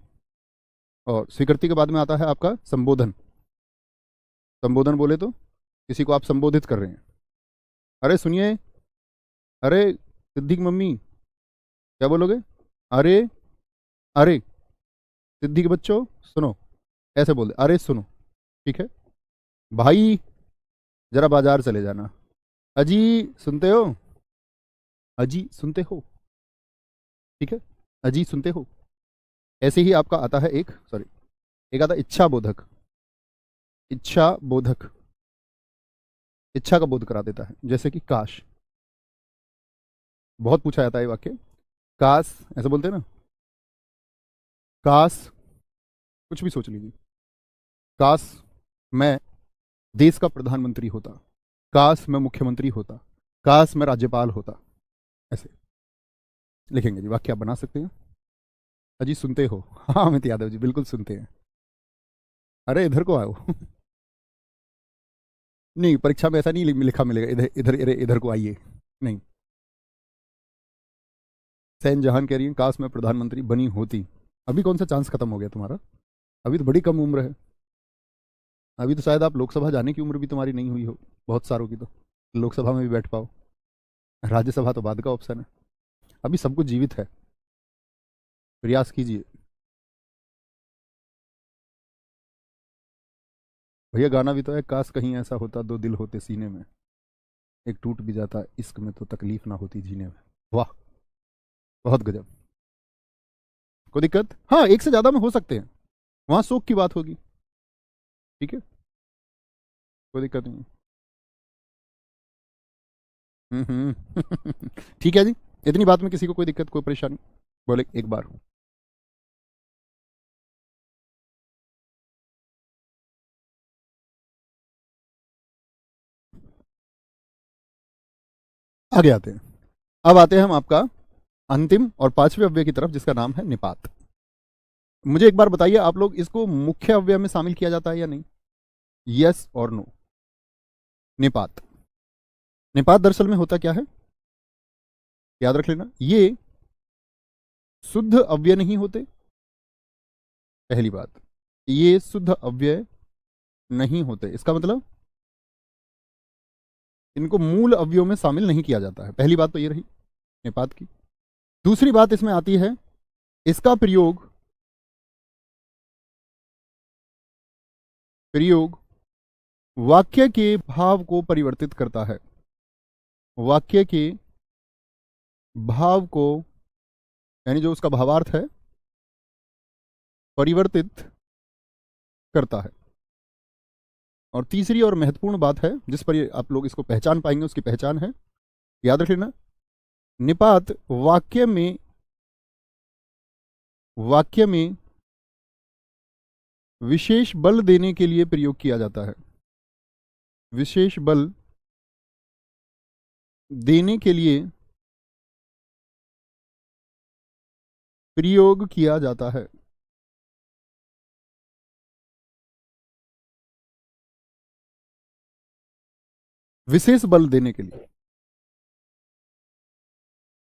और स्वीकृति के बाद में आता है आपका संबोधन। संबोधन बोले तो किसी को आप संबोधित कर रहे हैं, अरे सुनिए, अरे सिद्धि की मम्मी, क्या बोलोगे? अरे, अरे सिद्धि के बच्चों सुनो, ऐसे बोल दे, अरे सुनो, ठीक है, भाई जरा बाजार चले जाना, अजी सुनते हो, अजी सुनते हो, ठीक है, अजी सुनते हो। ऐसे ही आपका आता है एक, सॉरी, एक आता इच्छा बोधक। इच्छा बोधक, इच्छा का बोध करा देता है, जैसे कि काश, बहुत पूछा जाता है ये वाक्य, काश, ऐसे बोलते हैं ना, काश, कुछ भी सोच लीजिए, काश मैं देश का प्रधानमंत्री होता, काश मैं मुख्यमंत्री होता, काश मैं राज्यपाल होता, ऐसे लिखेंगे जी, वाक्य आप बना सकते हैं। अजी सुनते हो, हाँ अमित यादव जी बिल्कुल सुनते हैं, अरे इधर को आओ नहीं, परीक्षा में ऐसा नहीं लिखा मिलेगा, इधर इधर इधर, इधर को आइए, नहीं। सैन जहान कह रही है काश मैं प्रधानमंत्री बनी होती। अभी कौन सा चांस खत्म हो गया तुम्हारा? अभी तो बड़ी कम उम्र है, अभी तो शायद आप लोकसभा जाने की उम्र भी तुम्हारी नहीं हुई हो, बहुत सारों की तो लोकसभा में भी बैठ पाओ, राज्यसभा तो बाद का ऑप्शन है, अभी सब कुछ जीवित है, प्रयास कीजिए। भैया गाना भी तो है, काश कहीं ऐसा होता दो दिल होते सीने में, एक टूट भी जाता इश्क में तो तकलीफ ना होती जीने में। वाह, बहुत गजब। कोई दिक्कत? हाँ एक से ज्यादा में हो सकते हैं, वहां शोक की बात होगी, ठीक है, कोई दिक्कत नहीं। ठीक है जी, इतनी बात में किसी को कोई दिक्कत कोई परेशानी? बोले एक बार। आगे आते हैं, अब आते हैं हम आपका अंतिम और पांचवें अव्यय की तरफ, जिसका नाम है निपात। मुझे एक बार बताइए, आप लोग इसको मुख्य अव्यय में शामिल किया जाता है या नहीं? यस और नो। निपात, निपात दरअसल में होता क्या है, याद रख लेना, ये शुद्ध अव्यय नहीं होते, पहली बात, ये शुद्ध अव्यय नहीं होते, इसका मतलब इनको मूल अवयवों में शामिल नहीं किया जाता है, पहली बात तो ये रही निपात की। दूसरी बात इसमें आती है, इसका प्रयोग, प्रयोग वाक्य के भाव को परिवर्तित करता है, वाक्य के भाव को, यानी जो उसका भावार्थ है, परिवर्तित करता है। और तीसरी और महत्वपूर्ण बात है जिस पर आप लोग इसको पहचान पाएंगे, उसकी पहचान है, याद रख लेना, निपात वाक्य में, वाक्य में विशेष बल देने के लिए प्रयोग किया जाता है, विशेष बल देने के लिए प्रयोग किया जाता है। विशेष बल देने के लिए।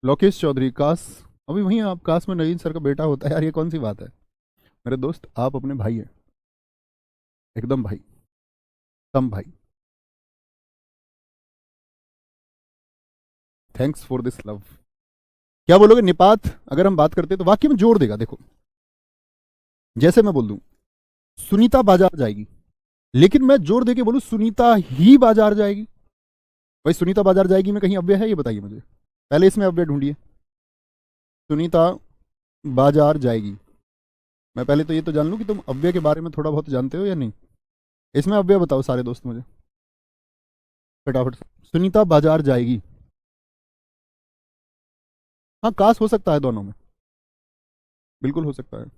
लोकेश चौधरी, काश, अभी वहीं आप, काश में नवीन सर का बेटा होता है, यार ये कौन सी बात है मेरे दोस्त, आप अपने भाई हैं, एकदम भाई, तम भाई, थैंक्स फॉर दिस लव। क्या बोलोगे? निपात अगर हम बात करते हैं तो वाक्य में जोड़ देगा, देखो जैसे मैं बोल दूं सुनीता बाजार जाएगी, लेकिन मैं जोर देके बोलूं सुनीता ही बाजार जाएगी, भाई सुनीता बाजार जाएगी में कहीं अव्यय है? ये बताइए मुझे, पहले इसमें अव्यय ढूंढिए। सुनीता बाजार जाएगी, मैं पहले तो ये तो जान लूं कि तुम अव्यय के बारे में थोड़ा बहुत जानते हो या नहीं। इसमें अव्यय बताओ सारे दोस्त मुझे फटाफट से। सुनीता बाजार जाएगी, हाँ काश हो सकता है दोनों में, बिल्कुल हो सकता है।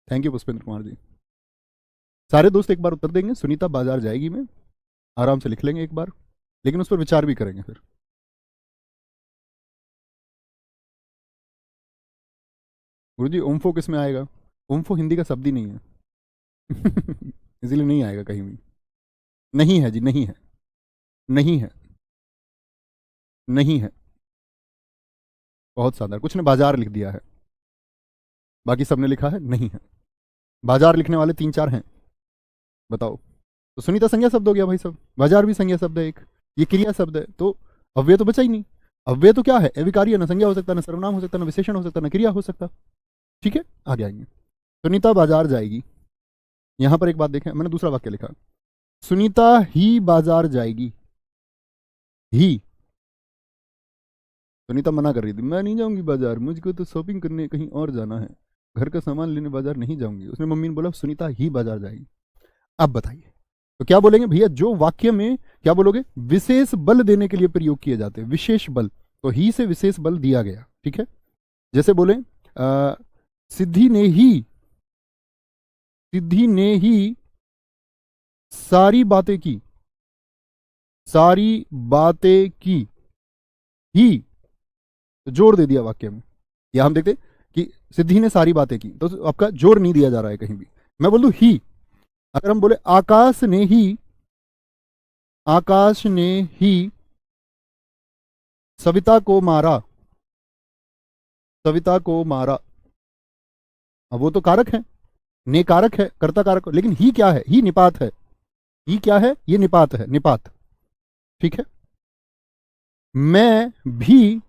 थैंक यू पुष्पेंद्र कुमार जी, सारे दोस्त एक बार उत्तर देंगे सुनीता बाजार जाएगी में, आराम से लिख लेंगे एक बार, लेकिन उस पर विचार भी करेंगे फिर। गुरुजी ओम्फो किस में आएगा? ओम्फो हिंदी का शब्द ही नहीं है इसीलिए नहीं आएगा कहीं भी। नहीं है जी, नहीं है, नहीं है, नहीं है। बहुत शानदार, कुछ ने बाजार लिख दिया है, बाकी सबने लिखा है नहीं है। बाजार लिखने वाले 3-4 हैं, बताओ। तो सुनीता संज्ञा शब्द हो गया भाई साहब, बाजार भी संज्ञा शब्द है एक, ये क्रिया शब्द है, तो अव्यय तो बचा ही नहीं। अव्यय तो क्या है? अविकारी, न संज्ञा हो सकता, न सर्वनाम हो सकता, न विशेषण हो सकता, न क्रिया हो सकता। ठीक है, आगे आएंगे। सुनीता बाजार जाएगी, यहां पर एक बात देखें, मैंने दूसरा वाक्य लिखा, सुनीता ही बाजार जाएगी। ही, सुनीता मना कर रही थी, मैं नहीं जाऊंगी बाजार, मुझको तो शॉपिंग करने कहीं और जाना है, घर का सामान लेने बाजार नहीं जाऊंगी। उसने मम्मी ने बोला सुनीता ही बाजार जाएगी। अब बताइए, तो क्या बोलेंगे भैया? जो वाक्य में क्या बोलोगे? विशेष बल देने के लिए प्रयोग किए जाते हैं, विशेष बल, तो ही से विशेष बल दिया गया। ठीक है, जैसे बोले सिद्धि ने ही, सिद्धि ने ही सारी बातें की, सारी बातें की, ही तो जोर दे दिया वाक्य में। या हम देखते कि सिद्धि ने सारी बातें की, तो आपका जोर नहीं दिया जा रहा है कहीं भी। मैं बोल दूं ही, अगर हम बोले आकाश ने ही, आकाश ने ही सविता को मारा, सविता को मारा, अब वो तो कारक है, ने कारक है, कर्ता कारक, लेकिन ही क्या है? ही निपात है। ही क्या है? ये निपात है, निपात। ठीक है, मैं भी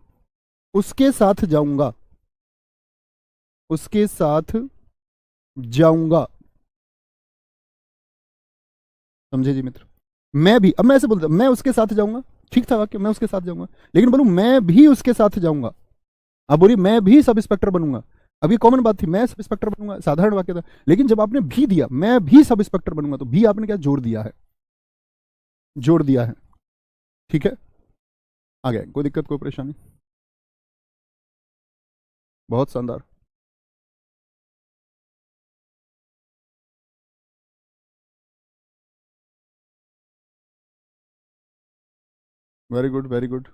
उसके साथ जाऊंगा, उसके साथ जाऊंगा। समझे जी मित्र? मैं भी, अब मैं ऐसे बोलता, मैं उसके साथ जाऊंगा, ठीक था वाक्य, मैं उसके साथ जाऊंगा, लेकिन बोलूं मैं भी उसके साथ जाऊंगा। अब बोलिए मैं भी सब इंस्पेक्टर बनूंगा, अब ये कॉमन बात थी, मैं सब इंस्पेक्टर बनूंगा, साधारण वाक्य था, लेकिन जब आपने भी दिया, मैं भी सब इंस्पेक्टर बनूंगा, तो भी आपने क्या जोड़ दिया है? जोड़ दिया है। ठीक है, आ गया, कोई दिक्कत कोई परेशानी? बहुत शानदार, very good, very good.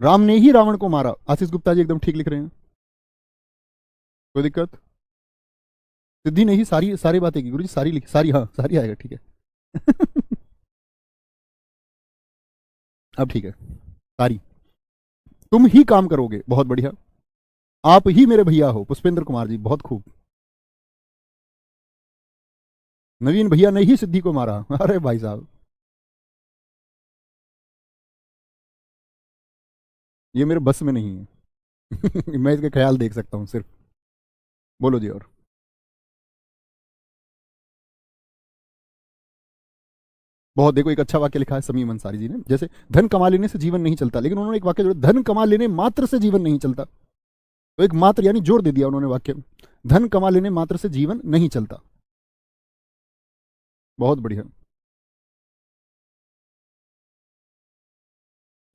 Ram ने ही रावण को मारा, आशीष गुप्ता जी एकदम ठीक लिख रहे हैं, कोई दिक्कत? सिद्धि ने ही सारी सारी बातें की, गुरु जी सारी लिखी, सारी, हाँ सारी आएगा, ठीक है अब ठीक है, सारी, तुम ही काम करोगे, बहुत बढ़िया, आप ही मेरे भैया हो, पुष्पेंद्र कुमार जी बहुत खूब, नवीन भैया ने ही सिद्धि को मारा, अरे भाई साहब, ये मेरे बस में नहीं है मैं इसका ख्याल देख सकता हूं सिर्फ। बोलो जी। और बहुत, देखो एक अच्छा वाक्य लिखा है समीम अंसारी जी ने, जैसे धन कमा लेने से जीवन नहीं चलता, लेकिन उन्होंने एक वाक्य जोड़ा, धन कमा लेने मात्र से जीवन नहीं चलता, तो एक मात्र यानी जोर दे दिया उन्होंने वाक्य में, धन कमा लेने मात्र से जीवन नहीं चलता। बहुत बढ़िया,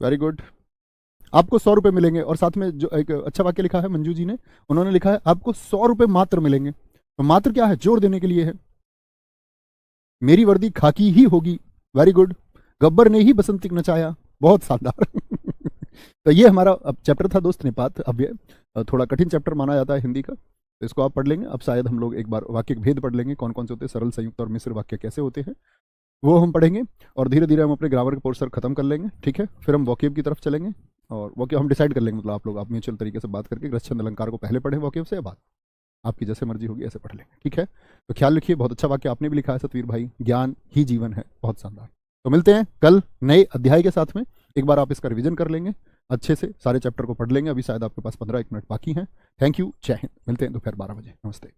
वेरी गुड। आपको 100 रुपए मिलेंगे, और साथ में जो एक अच्छा वाक्य लिखा है मंजू जी ने, उन्होंने लिखा है आपको 100 रुपए मात्र मिलेंगे, तो मात्र क्या है? जोर देने के लिए है। मेरी वर्दी खाकी ही होगी, वेरी गुड। गब्बर ने ही बसंती नचाया, बहुत शानदार तो ये हमारा अब चैप्टर था दोस्त निपात अव्यय, थोड़ा कठिन चैप्टर माना जाता है हिंदी का, तो इसको आप पढ़ लेंगे। अब शायद हम लोग एक बार वाक्य के भेद पढ़ लेंगे, कौन कौन से होते हैं, सरल, संयुक्त और मिश्र वाक्य कैसे होते हैं, वो हम पढ़ेंगे, और धीरे धीरे हम अपने ग्रामर के पोर्शन खत्म कर लेंगे। ठीक है, फिर हम वॉकेब की तरफ चलेंगे, और वॉकेब हम डिसाइड कर लेंगे, मतलब आप लोग आप म्यूचुअल तरीके से बात करके ग्रस्त छंद अलंकार को पहले पढ़ें वॉकेब से, बाद आपकी जैसे मर्जी होगी ऐसे पढ़ लेंगे। ठीक है, तो ख्याल रखिए, बहुत अच्छा वाक्य आपने भी लिखा है सतवीर भाई, ज्ञान ही जीवन है, बहुत शानदार। तो मिलते हैं कल नए अध्याय के साथ में, एक बार आप इसका रिवीजन कर लेंगे, अच्छे से सारे चैप्टर को पढ़ लेंगे, अभी शायद आपके पास 15 मिनट बाकी हैं। थैंक यू, जय हिंद, मिलते हैं दोपहर 12 बजे, नमस्ते।